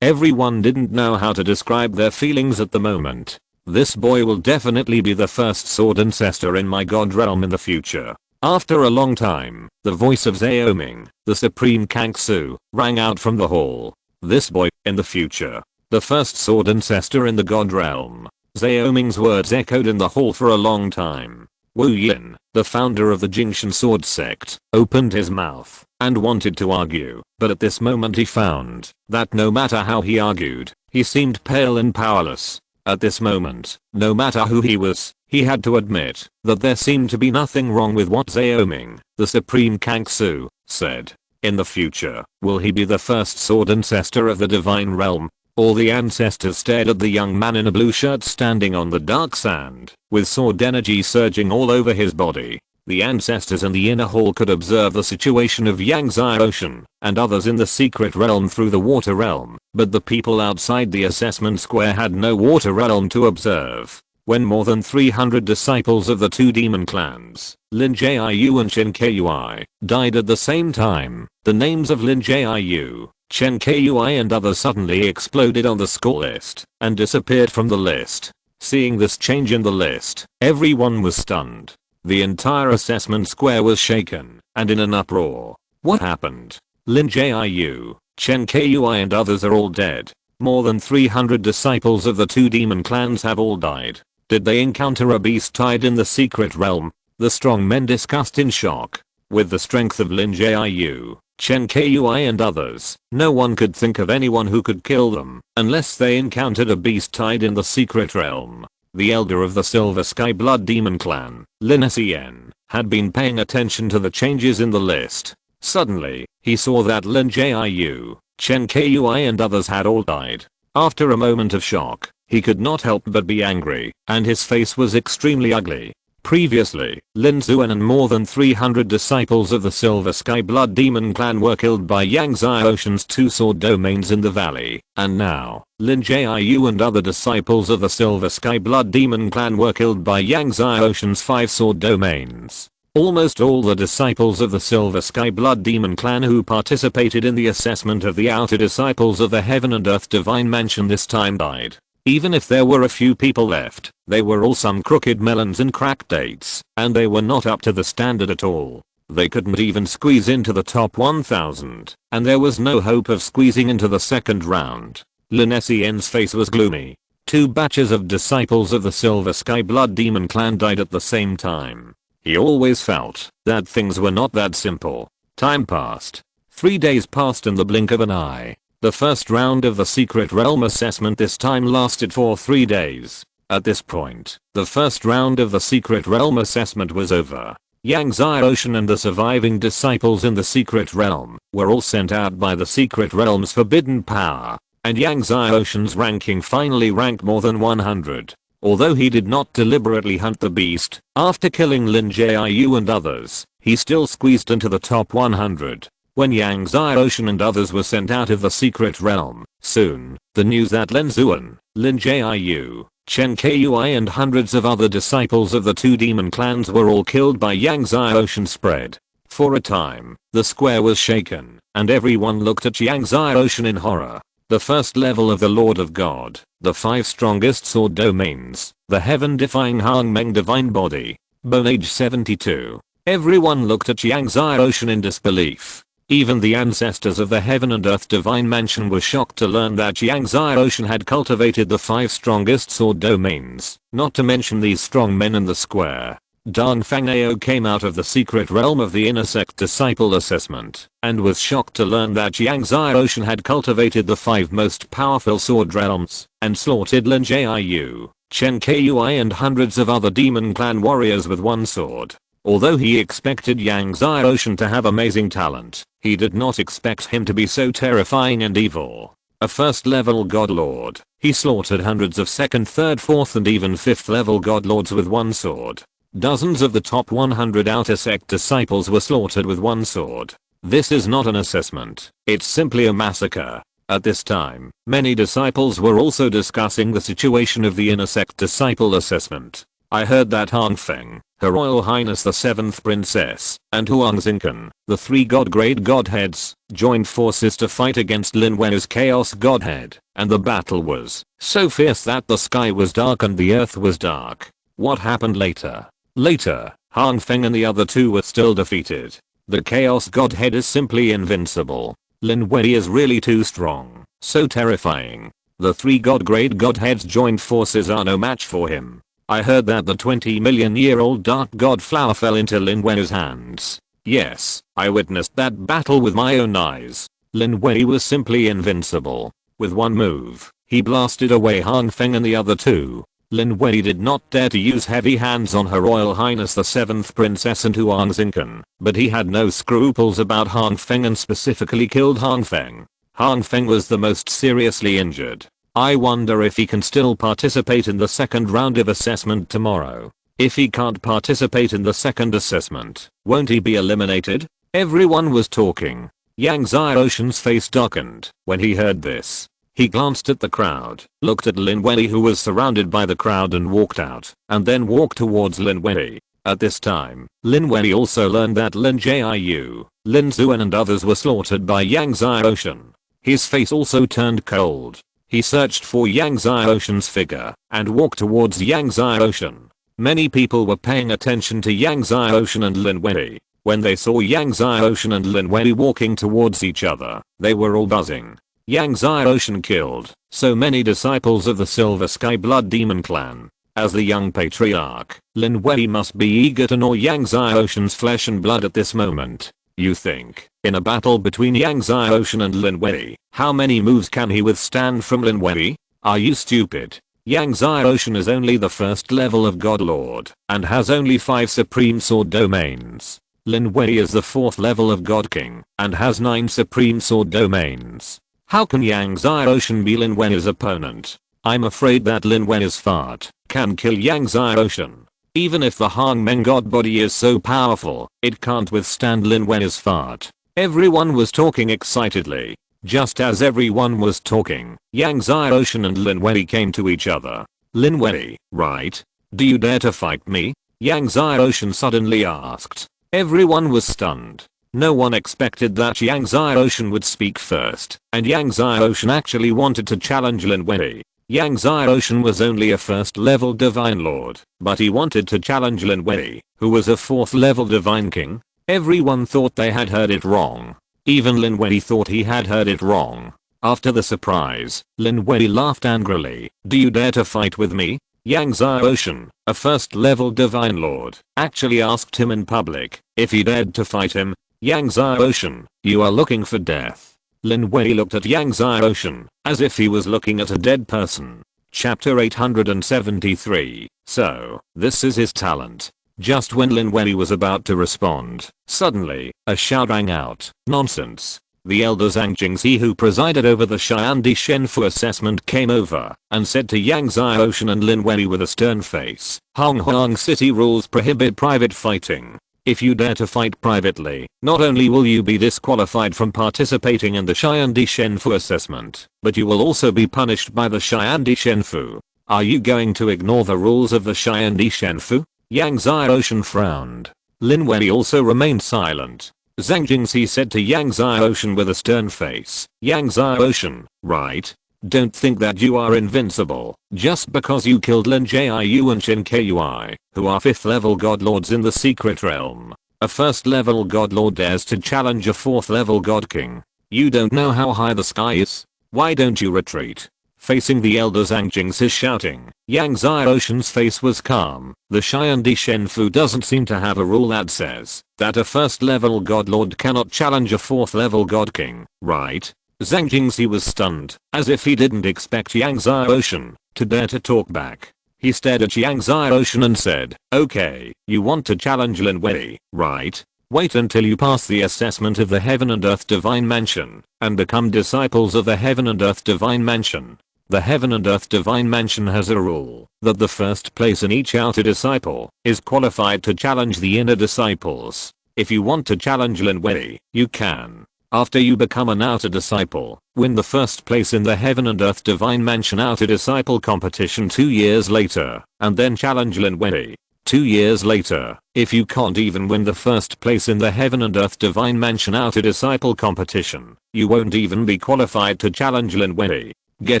Speaker 1: Everyone didn't know how to describe their feelings at the moment. This boy will definitely be the first sword ancestor in my god realm in the future. After a long time, the voice of Xiaoming, the supreme Kangsu, rang out from the hall. This boy, in the future, the first sword ancestor in the god realm. Xiaoming's words echoed in the hall for a long time. Wu Yin, the founder of the Jingshan sword sect, opened his mouth and wanted to argue, but at this moment he found that no matter how he argued, he seemed pale and powerless. At this moment, no matter who he was, he had to admit that there seemed to be nothing wrong with what Xiaoming, the supreme Kangsu, said. In the future, will he be the first sword ancestor of the divine realm? All the ancestors stared at the young man in a blue shirt standing on the dark sand, with sword energy surging all over his body. The ancestors in the inner hall could observe the situation of Yang Xiaoshen and others in the secret realm through the water realm, but the people outside the assessment square had no water realm to observe. When more than 300 disciples of the 2 demon clans, Lin Jiayu and Chen Kui, died at the same time, the names of Lin Jiayu, Chen Kui and others suddenly exploded on the score list and disappeared from the list. Seeing this change in the list, everyone was stunned. The entire assessment square was shaken and in an uproar. What happened? Lin Jiayu, Chen Kui and others are all dead. More than 300 disciples of the 2 demon clans have all died. Did they encounter a beast tied in the secret realm? The strong men discussed in shock. With the strength of Lin Jiayu, Chen Kui and others, no one could think of anyone who could kill them unless they encountered a beast tied in the secret realm. The elder of the Silver Sky Blood Demon Clan, Lin Sien, had been paying attention to the changes in the list. Suddenly, he saw that Lin Jiayu, Chen Kui and others had all died. After a moment of shock, he could not help but be angry, and his face was extremely ugly. Previously, Lin Zuan and more than 300 disciples of the Silver Sky Blood Demon clan were killed by Yang Zai Ocean's 2 sword domains in the valley, and now, Lin Jiu and other disciples of the Silver Sky Blood Demon clan were killed by Yang Zai Ocean's 5 sword domains. Almost all the disciples of the Silver Sky Blood Demon clan who participated in the assessment of the outer disciples of the Heaven and Earth Divine Mansion this time died. Even if there were a few people left, they were all some crooked melons and cracked dates, and they were not up to the standard at all. They couldn't even squeeze into the top 1000, and there was no hope of squeezing into the second round. Lin Sien's face was gloomy. 2 batches of disciples of the Silver Sky Blood Demon clan died at the same time. He always felt that things were not that simple. Time passed. 3 days passed in the blink of an eye. The first round of the Secret Realm assessment this time lasted for 3 days. At this point, the first round of the Secret Realm assessment was over. Yang Zai Ocean and the surviving disciples in the Secret Realm were all sent out by the Secret Realm's forbidden power, and Yang Zai Ocean's ranking finally ranked more than 100. Although he did not deliberately hunt the beast, after killing Lin Jiu and others, he still squeezed into the top 100. When Yang Zai Ocean and others were sent out of the Secret Realm, soon, the news that Lin Zuan, Lin Jiu, Chen Kui and hundreds of other disciples of the 2 demon clans were all killed by Yang Zai Ocean spread. For a time, the square was shaken, and everyone looked at Yang Zai Ocean in horror. The first level of the Lord of God, the 5 strongest sword domains, the heaven-defying Hang Meng divine body, bone age 72. Everyone looked at Yang Zai Ocean in disbelief. Even the ancestors of the Heaven and Earth Divine Mansion were shocked to learn that Yang Zai Ocean had cultivated the 5 strongest sword domains, not to mention these strong men in the square. Dan Fangao came out of the secret realm of the inner sect disciple assessment, and was shocked to learn that Yang Zai Ocean had cultivated the 5 most powerful sword realms, and slaughtered Lin Jiu, Chen Kui and hundreds of other demon clan warriors with 1 sword. Although he expected Yang Zai Ocean to have amazing talent, he did not expect him to be so terrifying and evil. A first level god lord, he slaughtered hundreds of 2nd, 3rd, 4th and even 5th level god lords with 1 sword. Dozens of the top 100 outer sect disciples were slaughtered with 1 sword. This is not an assessment, it's simply a massacre. At this time, many disciples were also discussing the situation of the inner sect disciple assessment. I heard that Han Feng, Her Royal Highness the 7th Princess, and Huang Xinkan, the 3 god-grade godheads, joined forces to fight against Lin Wei's Chaos Godhead, and the battle was so fierce that the sky was dark and the earth was dark. What happened later? Later, Han Feng and the other 2 were still defeated. The Chaos Godhead is simply invincible. Lin Wei is really too strong, so terrifying. The 3 god-grade godheads joined forces are no match for him. I heard that the 20-million-year-old Dark God Flower fell into Lin Wei's hands. Yes, I witnessed that battle with my own eyes. Lin Wei was simply invincible. With 1 move, he blasted away Han Feng and the other 2. Lin Wei did not dare to use heavy hands on Her Royal Highness the 7th Princess and Huang Xinkan, but he had no scruples about Han Feng and specifically killed Han Feng. Han Feng was the most seriously injured. I wonder if he can still participate in the second round of assessment tomorrow. If he can't participate in the second assessment, won't he be eliminated? Everyone was talking. Yang Zai Ocean's face darkened when he heard this. He glanced at the crowd, looked at Lin Wei who was surrounded by the crowd and walked out, and then walked towards Lin Wei. At this time, Lin Wei also learned that Lin Jiu, Lin Zuan and others were slaughtered by Yang Zai Ocean. His face also turned cold. He searched for Yang Zai Ocean's figure, and walked towards Yang Zai Ocean. Many people were paying attention to Yang Zai Ocean and Lin Wei. When they saw Yang Zai Ocean and Lin Wei walking towards each other, they were all buzzing. Yang Zai Ocean killed so many disciples of the Silver Sky Blood Demon clan. As the young patriarch, Lin Wei must be eager to gnaw Yang Zai Ocean's flesh and blood at this moment. You think, in a battle between Yang Zai Ocean and Lin Wei, how many moves can he withstand from Lin Wei? Are you stupid? Yang Zai Ocean is only the first level of God Lord, and has only 5 supreme sword domains. Lin Wei is the 4th level of God King, and has 9 supreme sword domains. How can Yang Xiaoshan be Lin Wen's opponent? I'm afraid that Lin Wen's fart can kill Yang Xiaoshan. Even if the Hangmen god body is so powerful, it can't withstand Lin Wen's fart. Everyone was talking excitedly. Just as everyone was talking, Yang Xiaoshan and Lin Wen came to each other. Lin Wen, right? Do you dare to fight me? Yang Xiaoshan suddenly asked. Everyone was stunned. No one expected that Yang Xiaoshan would speak first, and Yang Xiaoshan actually wanted to challenge Lin Wen. Yang Xiaoshan was only a first level divine lord, but he wanted to challenge Lin Wen, who was a 4th level divine king. Everyone thought they had heard it wrong. Even Lin Wen thought he had heard it wrong. After the surprise, Lin Wen laughed angrily. Do you dare to fight with me? Yang Xiaoshan, a 1st level divine lord, actually asked him in public if he dared to fight him. Yang Xiaoshan, you are looking for death. Lin Wen looked at Yang Xiaoshan as if he was looking at a dead person. Chapter 873. So, this is his talent. Just when Lin Wen was about to respond, suddenly, a shout rang out. Nonsense. The elder Zhang Jingxi, who presided over the Xiandi Shenfu assessment, came over and said to Yang Xiaoshan and Lin Wen with a stern face, Hong Hong City rules prohibit private fighting. If you dare to fight privately, not only will you be disqualified from participating in the Xiandi Shenfu assessment, but you will also be punished by the Xiandi Shenfu. Are you going to ignore the rules of the Xiandi Shenfu? Yang Xiaoshan frowned. Lin Wen also remained silent. Zhang Jingxi said to Yang Xiaoshan with a stern face, Yang Xiaoshan, right? Don't think that you are invincible just because you killed Lin Jiu and Shin Kui, who are 5th level god lords in the secret realm. A 1st level god lord dares to challenge a 4th level god king. You don't know how high the sky is? Why don't you retreat? Facing the elder Zhang Jingxi shouting, Yang Xiaoshan's face was calm. The Xiandi Shenfu doesn't seem to have a rule that says that a 1st level god lord cannot challenge a 4th level god king, right? Zhang Jingxi was stunned, as if he didn't expect Yang Xiaoshan to dare to talk back. He stared at Yang Xiaoshan and said, okay, you want to challenge Lin Wen, right? Wait until you pass the assessment of the Heaven and Earth Divine Mansion and become disciples of the Heaven and Earth Divine Mansion. The Heaven and Earth Divine Mansion has a rule that the first place in each outer disciple is qualified to challenge the inner disciples. If you want to challenge Lin Wen, you can. After you become an outer disciple, win the first place in the Heaven and Earth Divine Mansion outer disciple competition 2 years later, and then challenge Lin Wen. 2 years later, if you can't even win the first place in the Heaven and Earth Divine Mansion outer disciple competition, you won't even be qualified to challenge Lin Wen. Get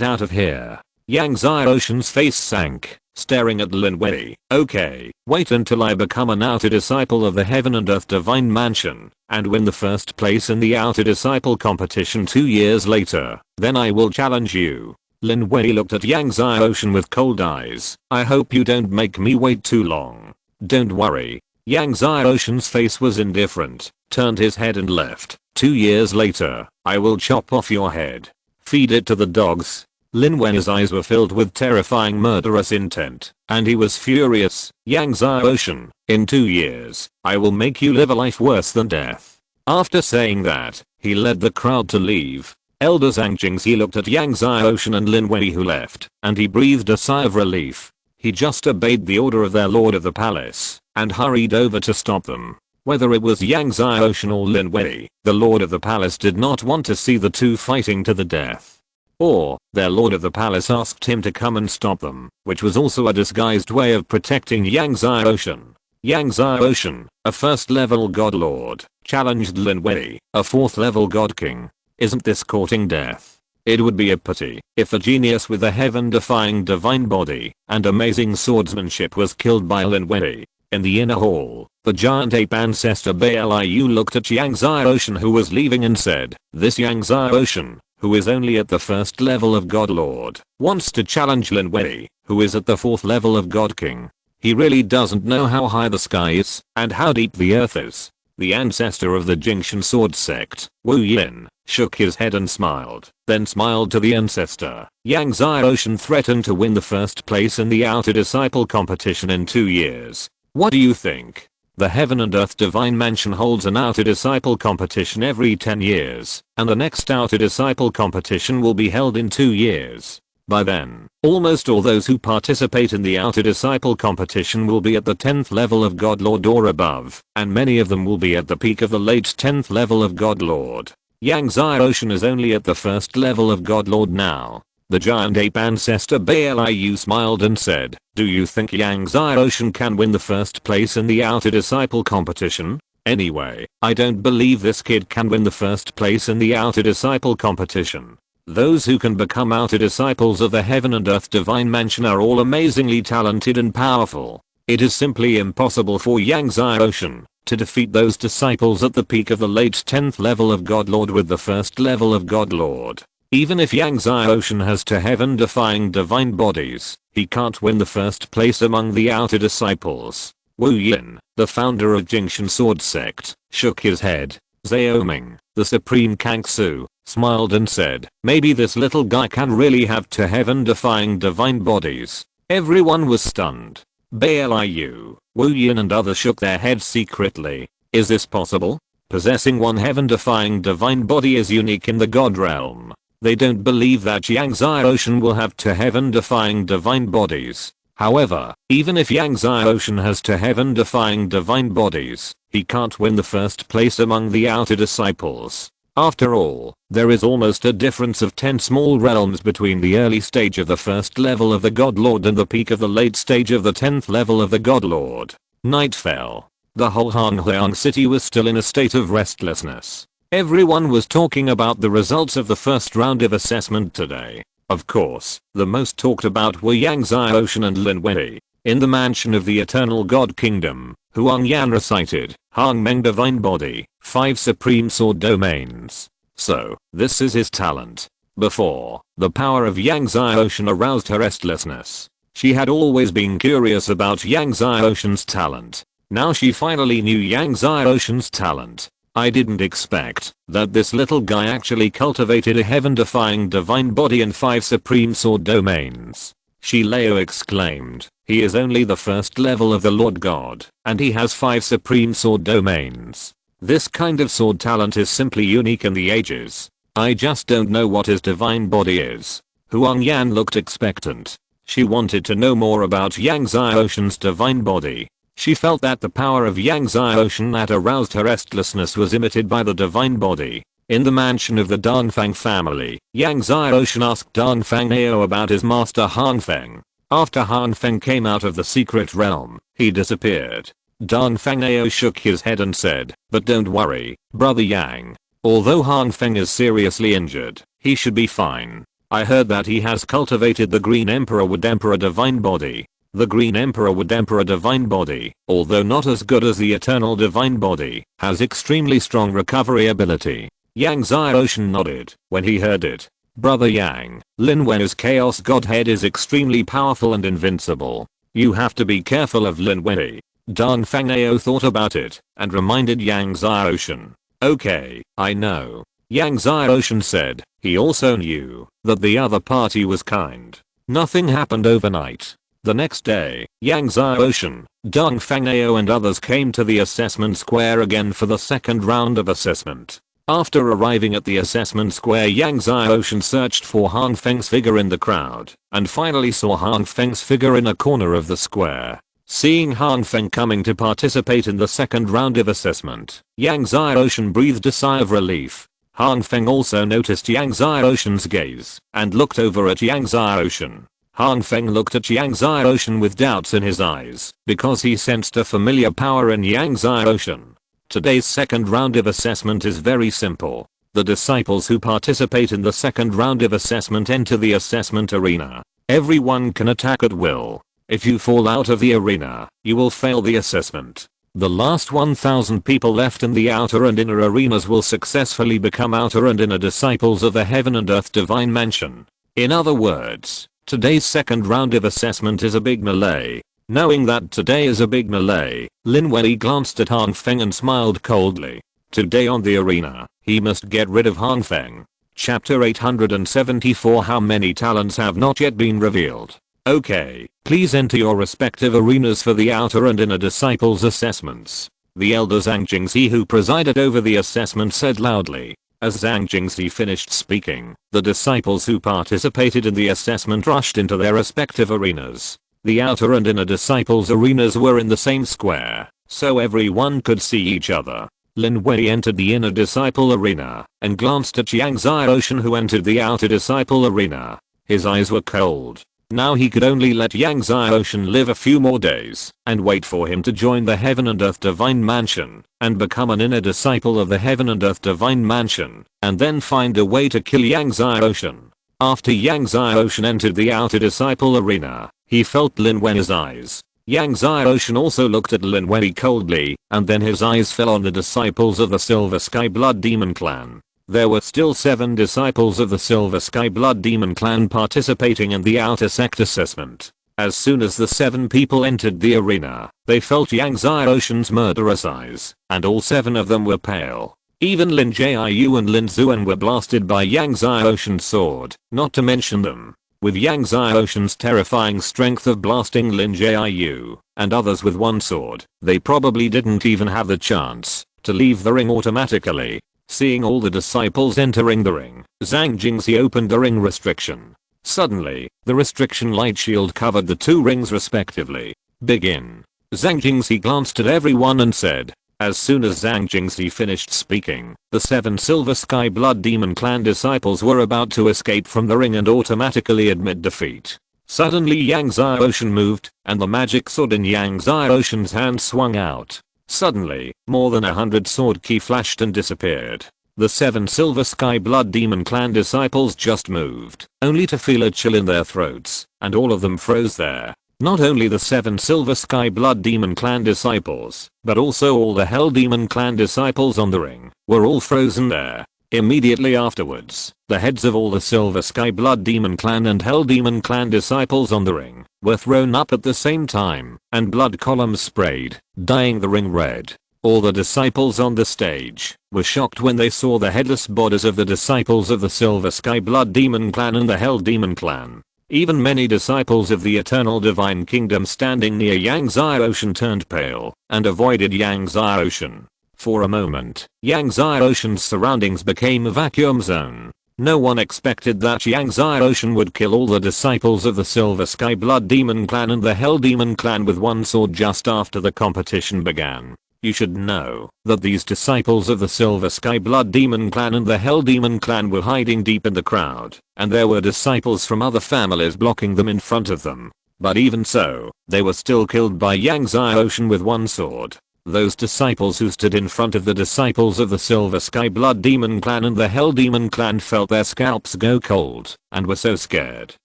Speaker 1: out of here. Yang Xiaoshan's face sank, staring at Lin Wen. Okay, wait until I become an outer disciple of the Heaven and Earth Divine Mansion and win the first place in the outer disciple competition 2 years later, then I will challenge you. Lin Wen looked at Yang Xiaoshan with cold eyes. I hope you don't make me wait too long. Don't worry. Yang Xiaoshan's face was indifferent, turned his head and left. 2 years later, I will chop off your head. Feed it to the dogs. Lin Wen's eyes were filled with terrifying murderous intent, and he was furious. Yang Xiaoshan, in 2 years, I will make you live a life worse than death. After saying that, he led the crowd to leave. Elder Zhang Jingxi looked at Yang Xiaoshan and Lin Wen who left, and he breathed a sigh of relief. He just obeyed the order of their lord of the palace, and hurried over to stop them. Whether it was Yang Xiaoshan or Lin Wen, the lord of the palace did not want to see the two fighting to the death. Or, their lord of the palace asked him to come and stop them, which was also a disguised way of protecting Yang Xiaoshan. Yang Xiaoshan, a 1st level god lord, challenged Lin Wen, a 4th level god king. Isn't this courting death? It would be a pity if a genius with a heaven-defying divine body and amazing swordsmanship was killed by Lin Wen. In the inner hall, the giant ape ancestor Baliu looked at Yang Xiaoshan who was leaving and said, this Yang Xiaoshan, who is only at the 1st level of God Lord, wants to challenge Lin Wen, who is at the 4th level of God King. He really doesn't know how high the sky is and how deep the earth is. The ancestor of the Jingxian sword sect, Wu Yin, shook his head and smiled, then smiled to the ancestor. Yang Xiaoshan threatened to win the first place in the outer disciple competition in 2 years. What do you think? The Heaven and Earth Divine Mansion holds an Outer Disciple competition every 10 years, and the next Outer Disciple competition will be held in 2 years. By then, almost all those who participate in the Outer Disciple competition will be at the 10th level of Godlord or above, and many of them will be at the peak of the late 10th level of Godlord. Yang Ocean is only at the 1st level of Godlord now. The giant ape ancestor Baaliu smiled and said, "Do you think Yang Ocean can win the first place in the Outer Disciple competition? Anyway, I don't believe this kid can win the first place in the Outer Disciple competition. Those who can become Outer Disciples of the Heaven and Earth Divine Mansion are all amazingly talented and powerful. It is simply impossible for Yang Ocean to defeat those disciples at the peak of the late 10th level of Godlord with the 1st level of Godlord. Even if Yang Ocean has to heaven-defying divine bodies, he can't win the first place among the Outer Disciples." Wu Yin, the founder of Jingxian Sword Sect, shook his head. Zhao Ming, the supreme Kangsu, smiled and said, "Maybe this little guy can really have to heaven-defying divine bodies." Everyone was stunned. Baaliu, Wu Yin and others shook their heads secretly. Is this possible? Possessing one heaven-defying divine body is unique in the God realm. They don't believe that Yang Ocean will have to heaven-defying divine bodies. However, even if Yang Ocean has to heaven-defying divine bodies, he can't win the first place among the Outer Disciples. After all, there is almost a difference of 10 small realms between the early stage of the 1st level of the Godlord and the peak of the late stage of the 10th level of the Godlord. Night fell. The whole Honghuang city was still in a state of restlessness. Everyone was talking about the results of the first round of assessment today. Of course, the most talked about were Yang Ocean and Lin Wei. In the mansion of the Eternal God Kingdom, Huang Yan recited, Hang Meng Divine Body, 5 Supreme Sword Domains. So, this is his talent. Before, the power of Yang Ocean aroused her restlessness. She had always been curious about Yang Ocean's talent. Now she finally knew Yang Ocean's talent. I didn't expect that this little guy actually cultivated a heaven-defying divine body and 5 supreme sword domains. Shileo exclaimed, he is only the 1st level of the Lord God, and he has 5 supreme sword domains. This kind of sword talent is simply unique in the ages. I just don't know what his divine body is. Huang Yan looked expectant. She wanted to know more about Yang Ocean's divine body. She felt that the power of Yang Ocean that aroused her restlessness was imitated by the divine body. In the mansion of the Dongfang family, Yang Ocean asked Dongfang Ao about his master Hangfeng. After Hangfeng came out of the secret realm, he disappeared. Dongfang Ao shook his head and said, but don't worry, brother Yang. Although Hangfeng is seriously injured, he should be fine. I heard that he has cultivated the Green Emperor Wood Emperor divine body. The Green Emperor Wood Emperor divine body, although not as good as the Eternal divine body, has extremely strong recovery ability. Yang Ocean nodded when he heard it. Brother Yang, Lin Wei's Chaos Godhead is extremely powerful and invincible. You have to be careful of Lin Wei. Dongfang Ao thought about it and reminded Yang Ocean. Okay, I know. Yang Ocean said. He also knew that the other party was kind. Nothing happened overnight. The next day, Yang Ocean, Dongfang Ao and others came to the assessment square again for the second round of assessment. After arriving at the assessment square, Yang Ocean searched for Hangfeng's figure in the crowd and finally saw Hangfeng's figure in a corner of the square. Seeing Hangfeng coming to participate in the second round of assessment, Yang Ocean breathed a sigh of relief. Hangfeng also noticed Yang Ocean's gaze and looked over at Yang Ocean. Hangfeng looked at Yang Ocean with doubts in his eyes because he sensed a familiar power in Yang Ocean. Today's second round of assessment is very simple. The disciples who participate in the second round of assessment enter the assessment arena. Everyone can attack at will. If you fall out of the arena, you will fail the assessment. The last 1,000 people left in the outer and inner arenas will successfully become outer and inner disciples of the Heaven and Earth Divine Mansion. In other words, today's second round of assessment is a big melee. Knowing that today is a big melee, Lin Wei glanced at Hangfeng and smiled coldly. Today on the arena, he must get rid of Hangfeng. Chapter 874. How many talents have not yet been revealed? Okay, please enter your respective arenas for the outer and inner disciples assessments. The elder Zhang Jingxi, who presided over the assessment, said loudly. As Zhang Jingxi finished speaking, the disciples who participated in the assessment rushed into their respective arenas. The outer and inner disciples arenas were in the same square, so everyone could see each other. Lin Wei entered the inner disciple arena and glanced at Yang Xiaoshan, who entered the outer disciple arena. His eyes were cold. Now he could only let Yang Xiaoshan live a few more days and wait for him to join the Heaven and Earth Divine Mansion and become an inner disciple of the Heaven and Earth Divine Mansion, and then find a way to kill Yang Xiaoshan. After Yang Xiaoshan entered the outer disciple arena, he felt Lin Wei's eyes. Yang Xiaoshan also looked at Lin Wei coldly, and then his eyes fell on the disciples of the Silver Sky Blood Demon Clan. There were still 7 disciples of the Silver Sky Blood Demon Clan participating in the outer sect assessment. As soon as the 7 people entered the arena, they felt Yang Xiaoshan's murderous eyes, and all 7 of them were pale. Even Lin Jiayu and Lin Zuan were blasted by Yang Xiaoshan's sword, not to mention them. With Yang Xiaoshan's terrifying strength of blasting Lin Jiayu and others with one sword, they probably didn't even have the chance to leave the ring automatically. Seeing all the disciples entering the ring, Zhang Jingxi opened the ring restriction. Suddenly, the restriction light shield covered the 2 rings respectively. Begin. Zhang Jingxi glanced at everyone and said. As soon as Zhang Jingxi finished speaking, the 7 Silver Sky Blood Demon Clan disciples were about to escape from the ring and automatically admit defeat. Suddenly Yang Xiaoshan moved, and the magic sword in Yang Xiaoshan's hand swung out. Suddenly, more than 100 sword ki flashed and disappeared. The 7 Silver Sky Blood Demon Clan disciples just moved, only to feel a chill in their throats, and all of them froze there. Not only the 7 Silver Sky Blood Demon Clan disciples, but also all the Hell Demon Clan disciples on the ring, were all frozen there. Immediately afterwards, the heads of all the Silver Sky Blood Demon Clan and Hell Demon Clan disciples on the ring were thrown up at the same time, and blood columns sprayed, dyeing the ring red. All the disciples on the stage were shocked when they saw the headless bodies of the disciples of the Silver Sky Blood Demon Clan and the Hell Demon Clan. Even many disciples of the Eternal Divine Kingdom standing near Yang Xiaoshan turned pale and avoided Yang Xiaoshan. For a moment, Yang Xiaoshan's surroundings became a vacuum zone. No one expected that Yang Xiaoshan would kill all the disciples of the Silver Sky Blood Demon Clan and the Hell Demon Clan with one sword just after the competition began. You should know that these disciples of the Silver Sky Blood Demon Clan and the Hell Demon Clan were hiding deep in the crowd, and there were disciples from other families blocking them in front of them. But even so, they were still killed by Yang Xiaoshan with one sword. Those disciples who stood in front of the disciples of the Silver Sky Blood Demon Clan and the Hell Demon Clan felt their scalps go cold and were so scared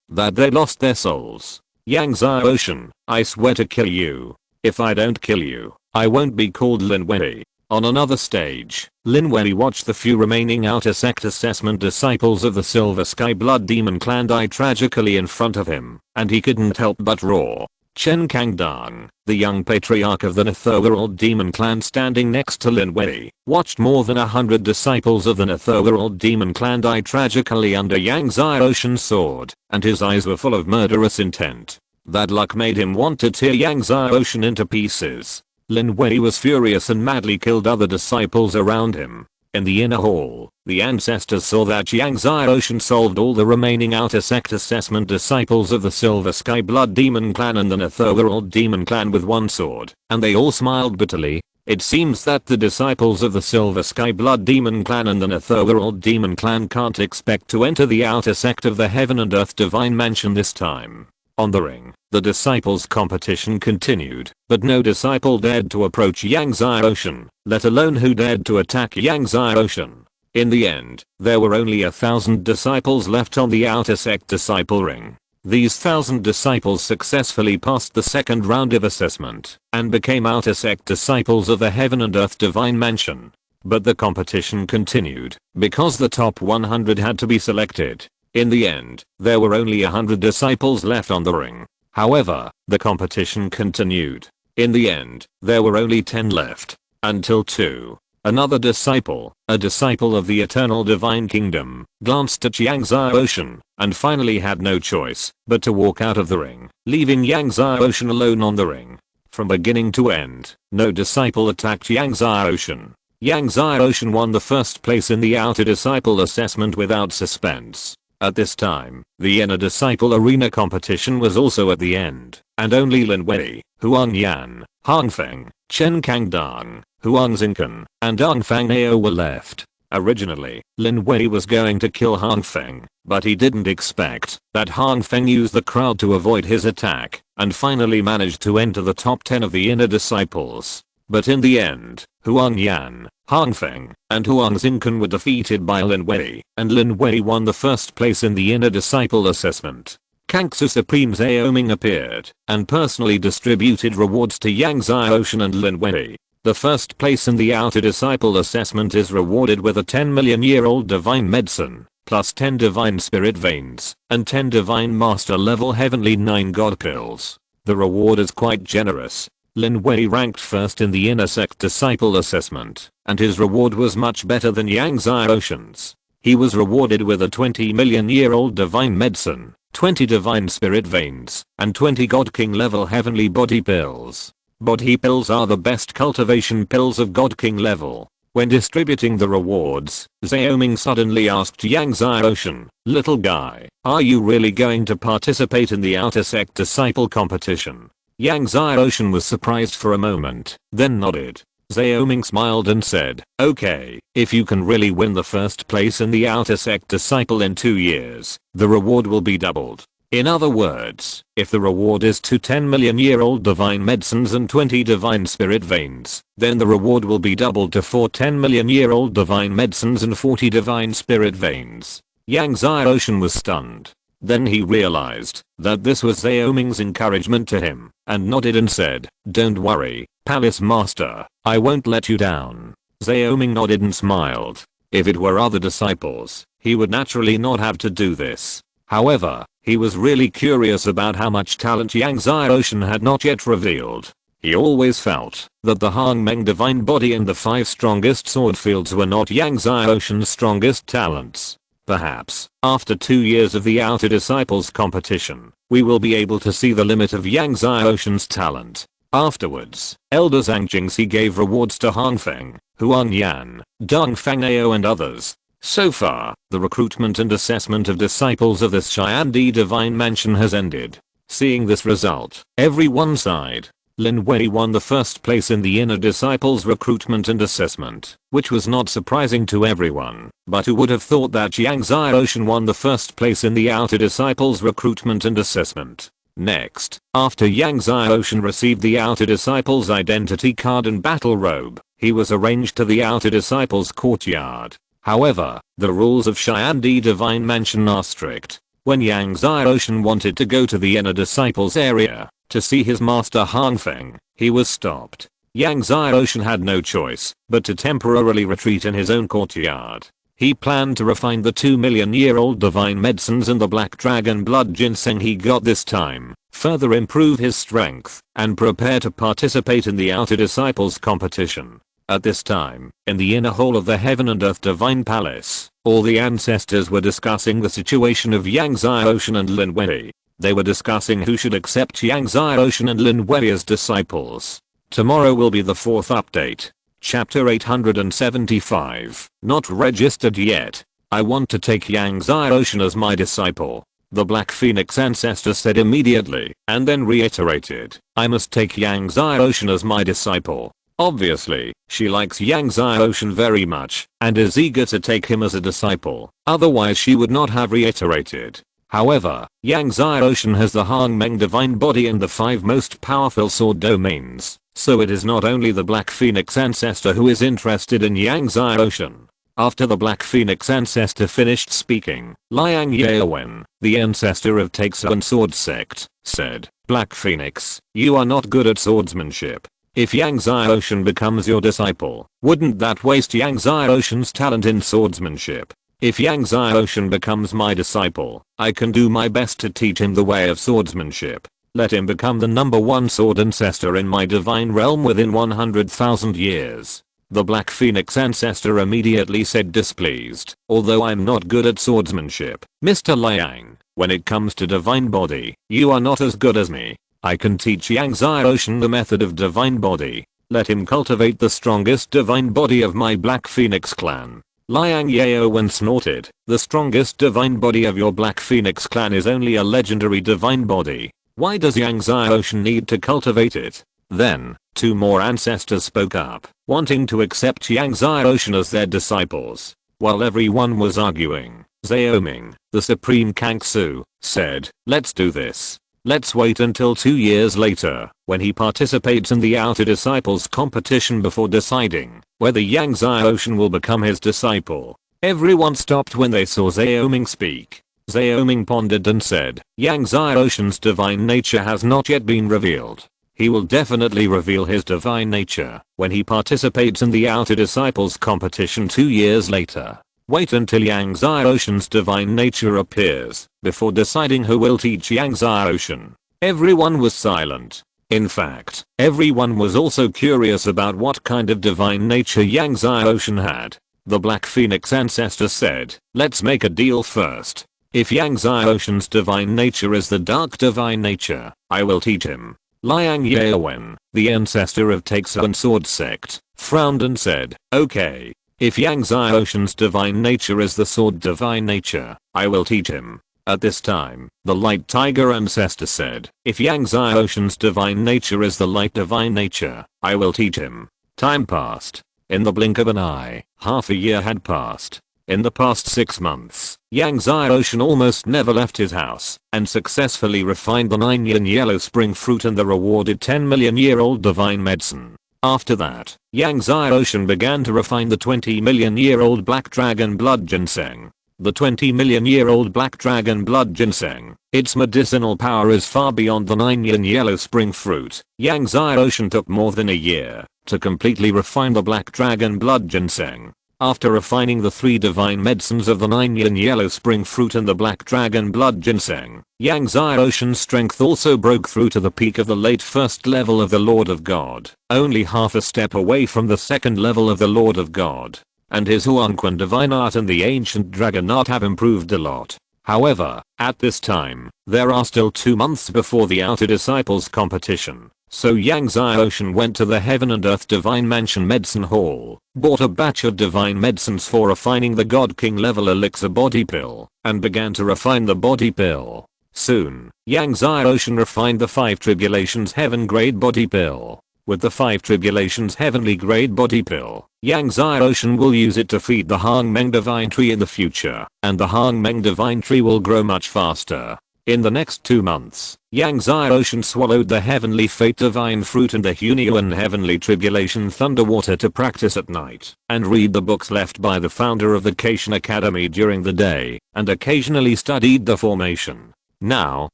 Speaker 1: that they lost their souls. Yang Xiaoshan, I swear to kill you. If I don't kill you, I won't be called Lin Wei. On another stage, Lin Wei watched the few remaining outer sect assessment disciples of the Silver Sky Blood Demon Clan die tragically in front of him, and he couldn't help but roar. Chen Kangdang, the young patriarch of the Otherworldly Demon Clan standing next to Lin Wei, watched more than 100 disciples of the Otherworldly Demon Clan die tragically under Yang Xiaoshan's sword, and his eyes were full of murderous intent. That luck made him want to tear Yang Xiaoshan into pieces. Lin Wei was furious and madly killed other disciples around him. In the inner hall, the ancestors saw that Yang Xiaoshan solved all the remaining outer sect assessment disciples of the Silver Sky Blood Demon Clan and the Otherworldly Demon Clan with one sword, and they all smiled bitterly. It seems that the disciples of the Silver Sky Blood Demon Clan and the Otherworldly Demon Clan can't expect to enter the outer sect of the Heaven and Earth Divine Mansion this time. On the ring, the disciples' competition continued, but no disciple dared to approach Yang Xiaoshan, let alone who dared to attack Yang Xiaoshan. In the end, there were only 1,000 disciples left on the outer sect disciple ring. These 1,000 disciples successfully passed the second round of assessment and became outer sect disciples of the Heaven and Earth Divine Mansion. But the competition continued because the top 100 had to be selected. In the end, there were only 100 disciples left on the ring. However, the competition continued. In the end, there were only 10 left. Until 2 Another disciple, a disciple of the eternal divine kingdom, glanced at Yang Zhaoshan and finally had no choice but to walk out of the ring, leaving Yang Zhaoshan alone on the ring. From beginning to end, no disciple attacked Yang Zhaoshan. Yang Zhaoshan won the first place in the outer disciple assessment without suspense. At this time, the inner disciple arena competition was also at the end, and only Lin Wei, Huang Yan, Hang Feng, Chen Kangdong, Huang Xinkan, and Dong Fang Ao were left. Originally, Lin Wei was going to kill Hang Feng, but he didn't expect that Hang Feng used the crowd to avoid his attack, and finally managed to enter the top 10 of the inner disciples. But in the end, Huang Yan, Hang Feng, and Huang Xinkan were defeated by Lin Wei, and Lin Wei won the first place in the inner disciple assessment. Kangxu Supreme Zaoming appeared and personally distributed rewards to Yang Zhaoshan and Lin Wei. The first place in the outer disciple assessment is rewarded with a 10-million-year-old divine medicine, plus 10 divine spirit veins, and 10 divine master level heavenly 9 god pills. The reward is quite generous. Lin Wei ranked first in the inner sect disciple assessment, and his reward was much better than Yang Zhaoshan's. He was rewarded with a 20-million-year-old divine medicine, 20 divine spirit veins, and 20 god king level heavenly body pills. Body pills are the best cultivation pills of god king level. When distributing the rewards, Zaoming suddenly asked Yang Zhaoshan, "Little guy, are you really going to participate in the outer sect disciple competition?" Yang Zhaoshan was surprised for a moment, then nodded. Zaoming smiled and said, "Okay, if you can really win the first place in the outer sect disciple in 2 years, the reward will be doubled." In other words, if the reward is 2 10-million-year-old divine medicines and 20 divine spirit veins, then the reward will be doubled to 4 10-million-year-old divine medicines and 40 divine spirit veins. Yang Zhaoshan was stunned. Then he realized that this was Zaoming's encouragement to him, and nodded and said, "Don't worry, Palace Master, I won't let you down." Zaoming nodded and smiled. If it were other disciples, he would naturally not have to do this. However, he was really curious about how much talent Yang Zhaoshan had not yet revealed. He always felt that the Hang Meng divine body and the 5 strongest sword fields were not Yang Zhaoshan's strongest talents. Perhaps, after 2 years of the outer disciples competition, we will be able to see the limit of Yang Zhaoshan's talent. Afterwards, Elder Zhang Jingxi gave rewards to Hang Feng, Huang Yan, Dong Fang Ao and others. So far, the recruitment and assessment of disciples of this Xiandi divine mansion has ended. Seeing this result, everyone sighed. Lin Wei won the first place in the inner disciples recruitment and assessment, which was not surprising to everyone, but who would have thought that Yang Zhaoshan won the first place in the outer disciples recruitment and assessment. Next, after Yang Zhaoshan received the outer disciples identity card and battle robe, he was arranged to the outer disciples courtyard. However, the rules of Xiandi divine mansion are strict. When Yang Zhaoshan wanted to go to the inner disciples area to see his master Hang Feng, he was stopped. Yang Zhaoshan had no choice but to temporarily retreat in his own courtyard. He planned to refine the 2-million-year-old divine medicines and the black dragon blood ginseng he got this time, further improve his strength, and prepare to participate in the outer disciples competition. At this time, in the inner hall of the Heaven and Earth Divine Palace, all the ancestors were discussing the situation of Yang Zhaoshan and Lin Wei. They were discussing who should accept Yang Zhaoshan and Lin Wei as disciples. Tomorrow will be the 4th update. Chapter 875. Not registered yet. I want to take Yang Zhaoshan as my disciple. The Black Phoenix ancestor said immediately, and then reiterated, I must take Yang Zhaoshan as my disciple. Obviously, she likes Yang Zhaoshan very much, and is eager to take him as a disciple, otherwise she would not have reiterated. However, Yang Zhaoshan has the Hang Meng divine body and the 5 most powerful sword domains, so it is not only the Black Phoenix ancestor who is interested in Yang Zhaoshan. After the Black Phoenix ancestor finished speaking, Liang Yaowen, the ancestor of Taixuan sword sect, said, Black Phoenix, you are not good at swordsmanship. If Yang Zhaoshan becomes your disciple, wouldn't that waste Yang Zhaoshan's talent in swordsmanship? If Yang Zhaoshan becomes my disciple, I can do my best to teach him the way of swordsmanship. Let him become the #1 sword ancestor in my divine realm within 100,000 years. The Black Phoenix ancestor immediately said displeased, although I'm not good at swordsmanship, Mr. Liang, when it comes to divine body, you are not as good as me. I can teach Yang Xiaoshan the method of divine body. Let him cultivate the strongest divine body of my Black Phoenix clan. Liang Yaowen snorted, the strongest divine body of your Black Phoenix clan is only a legendary divine body. Why does Yang Xiaoshan need to cultivate it? Then, two more ancestors spoke up, wanting to accept Yang Xiaoshan as their disciples. While everyone was arguing, Xiaoming, the supreme Kangsu, said, let's do this. Let's wait until 2 years later, when he participates in the Outer Disciples competition before deciding whether Yang Xiaoshan will become his disciple. Everyone stopped when they saw Xiaoming speak. Xiaoming pondered and said, Yang Xiaoshan's divine nature has not yet been revealed. He will definitely reveal his divine nature when he participates in the Outer Disciples competition 2 years later. Wait until Yang Xiaoshan's divine nature appears before deciding who will teach Yang Xiaoshan. Everyone was silent. In fact, everyone was also curious about what kind of divine nature Yang Xiaoshan had. The Black Phoenix ancestor said, let's make a deal first. If Yang Xiaoshan's divine nature is the dark divine nature, I will teach him. Liang Yaowen, the ancestor of Taixuan Sword Sect, frowned and said, okay. If Yang Xiaoshan's divine nature is the sword divine nature, I will teach him. At this time, the Light Tiger ancestor said, if Yang Xiaoshan's divine nature is the light divine nature, I will teach him. Time passed. In the blink of an eye, half a year had passed. In the past 6 months, Yang Xiaoshan almost never left his house, and successfully refined the 9-yin yellow spring fruit and the rewarded 10-million-year-old divine medicine. After that, Yang Xiaoshan began to refine the 20-million-year-old black dragon blood ginseng. The 20-million-year-old black dragon blood ginseng, its medicinal power is far beyond the 9-yin yellow spring fruit. Yang Xiaoshan took more than a year to completely refine the black dragon blood ginseng. After refining the 3 divine medicines of the 9-yin yellow spring fruit and the black dragon blood ginseng, Yang Xiaoshan's strength also broke through to the peak of the late first level of the Lord of God, only half a step away from the second level of the Lord of God. And his Huanquan divine art and the ancient dragon art have improved a lot. However, at this time, there are still 2 months before the Outer Disciples competition. So Yang Xiaoshan went to the Heaven and Earth Divine Mansion Medicine Hall, bought a batch of divine medicines for refining the God King level elixir body pill, and began to refine the body pill. Soon, Yang Xiaoshan refined the 5 Tribulations Heaven Grade body pill. With the 5 Tribulations Heavenly Grade body pill, Yang Xiaoshan will use it to feed the Hangmeng Divine Tree in the future, and the Hangmeng Divine Tree will grow much faster. In the next 2 months, Yang Xiaoshan swallowed the Heavenly Fate Divine Fruit and the Hunyuan Heavenly Tribulation Thunderwater to practice at night, and read the books left by the founder of the Cation Academy during the day, and occasionally studied the formation. Now,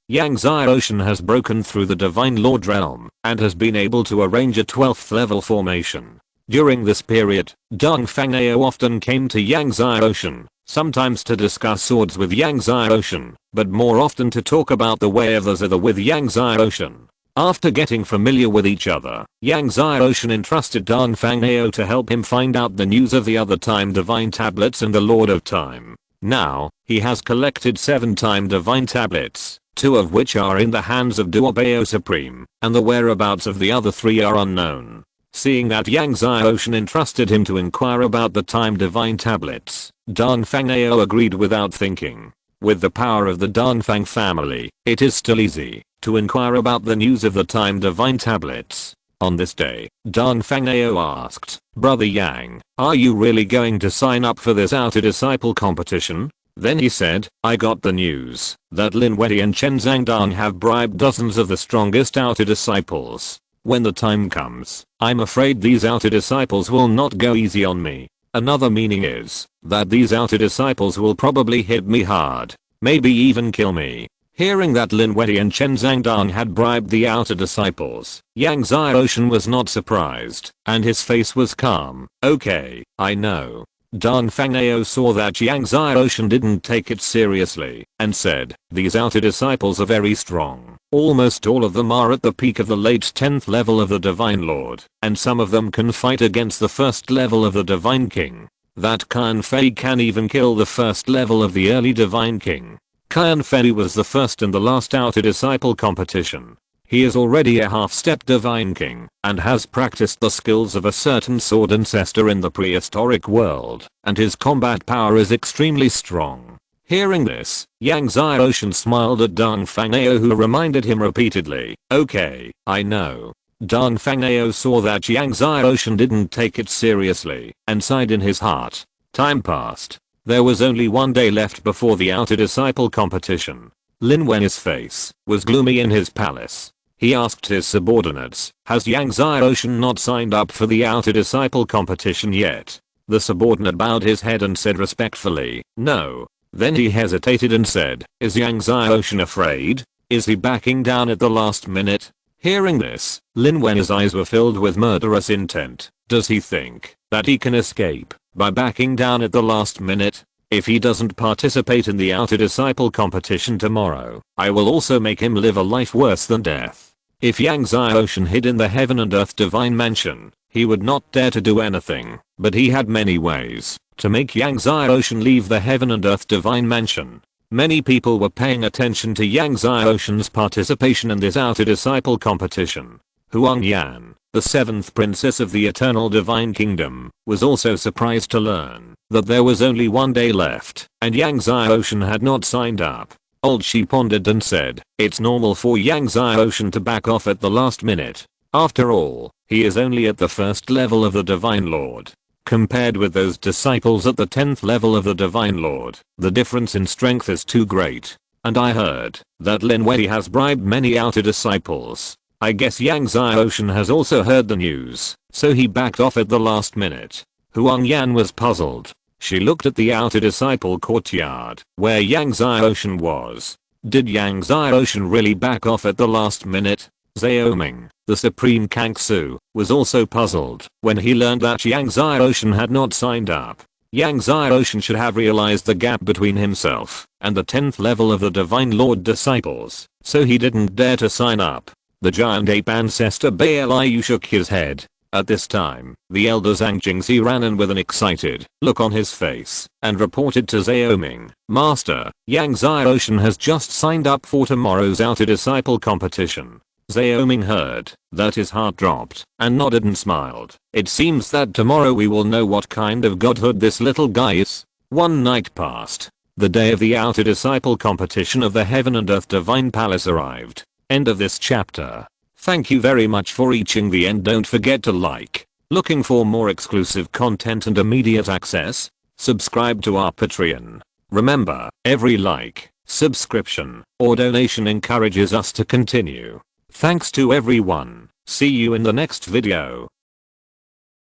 Speaker 1: Yang Xiaoshan has broken through the Divine Lord realm, and has been able to arrange a 12th level formation. During this period, Dong Fangao often came to Yang Xiaoshan, sometimes to discuss swords with Yang Xiaoshan, but more often to talk about the way of the Zither with Yang Xiaoshan. After getting familiar with each other, Yang Xiaoshan entrusted Dong Fangao to help him find out the news of the other Time Divine Tablets and the Lord of Time. Now, he has collected 7 Time Divine Tablets, 2 of which are in the hands of Duobao Supreme, and the whereabouts of the other 3 are unknown. Seeing that Yang Xiaoshan entrusted him to inquire about the Time Divine Tablets, Dong Fangao agreed without thinking. With the power of the Dongfang family, it is still easy to inquire about the news of the Time Divine Tablets. On this day, Dong Fangao asked, Brother Yang, are you really going to sign up for this Outer Disciple competition? Then he said, I got the news that Lin Wei and Chen Zhangdong have bribed dozens of the strongest Outer Disciples. When the time comes, I'm afraid these Outer Disciples will not go easy on me. Another meaning is that these Outer Disciples will probably hit me hard, maybe even kill me. Hearing that Lin Wei and Chen Zhangdong had bribed the Outer Disciples, Yang Xiaoshan was not surprised, and his face was calm. Okay, I know. Dong Fangao saw that Yang Xiaoshan didn't take it seriously, and said, these Outer Disciples are very strong. Almost all of them are at the peak of the late 10th level of the Divine Lord, and some of them can fight against the first level of the Divine King. That Qian Fei can even kill the first level of the early Divine King. Qian Fei was the first and the last outer disciple competition. He is already a half-step Divine King, and has practiced the skills of a certain sword ancestor in the prehistoric world, and his combat power is extremely strong. Hearing this, Yang Xiaoshan smiled at Dong Fangao, who reminded him repeatedly, "Okay, I know." Dong Fangao saw that Yang Xiaoshan didn't take it seriously, and sighed in his heart. Time passed. There was only one day left before the outer disciple competition. Lin Wen's face was gloomy in his palace. He asked his subordinates, "Has Yang Xiaoshan not signed up for the outer disciple competition yet?" The subordinate bowed his head and said respectfully, "No." Then he hesitated and said, "Is Yang Xiaoshan afraid? Is he backing down at the last minute?" Hearing this, Lin Wen's eyes were filled with murderous intent. Does he think that he can escape by backing down at the last minute? If he doesn't participate in the outer disciple competition tomorrow, I will also make him live a life worse than death. If Yang Xiaoshan hid in the heaven and earth divine mansion, he would not dare to do anything, but he had many ways to make Yang Xiaoshan leave the heaven and earth divine mansion. Many people were paying attention to Yang Xiaoshan's participation in this outer disciple competition. Huang Yan, the 7th princess of the eternal divine kingdom, was also surprised to learn that there was only one day left, and Yang Xiaoshan had not signed up. She pondered and said, "It's normal for Yang Xiaoshan to back off at the last minute. After all, he is only at the first level of the Divine Lord. Compared with those disciples at the 10th level of the Divine Lord, the difference in strength is too great. And I heard that Lin Wei has bribed many outer disciples. I guess Yang Xiaoshan has also heard the news, so he backed off at the last minute." Huang Yan was puzzled. She looked at the outer disciple courtyard, where Yang Xiaoshan was. Did Yang Xiaoshan really back off at the last minute? Zhao Ming, the supreme Kangsu, was also puzzled when he learned that Yang Xiaoshan had not signed up. Yang Xiaoshan should have realized the gap between himself and the 10th level of the Divine Lord disciples, so he didn't dare to sign up. The giant ape ancestor Bailu shook his head. At this time, the elder Zhang Jingxi ran in with an excited look on his face and reported to Zhao Ming, "Master, Yang Xiaoshan has just signed up for tomorrow's outer disciple competition." Zhao Ming heard that, his heart dropped and nodded and smiled. "It seems that tomorrow we will know what kind of godhood this little guy is." One night passed. The day of the outer disciple competition of the Heaven and Earth Divine Palace arrived. End of this chapter. Thank you very much for reaching the end. Don't forget to like. Looking for more exclusive content and immediate access? Subscribe to our Patreon. Remember, every like, subscription, or donation encourages us to continue. Thanks to everyone. See you in the next video.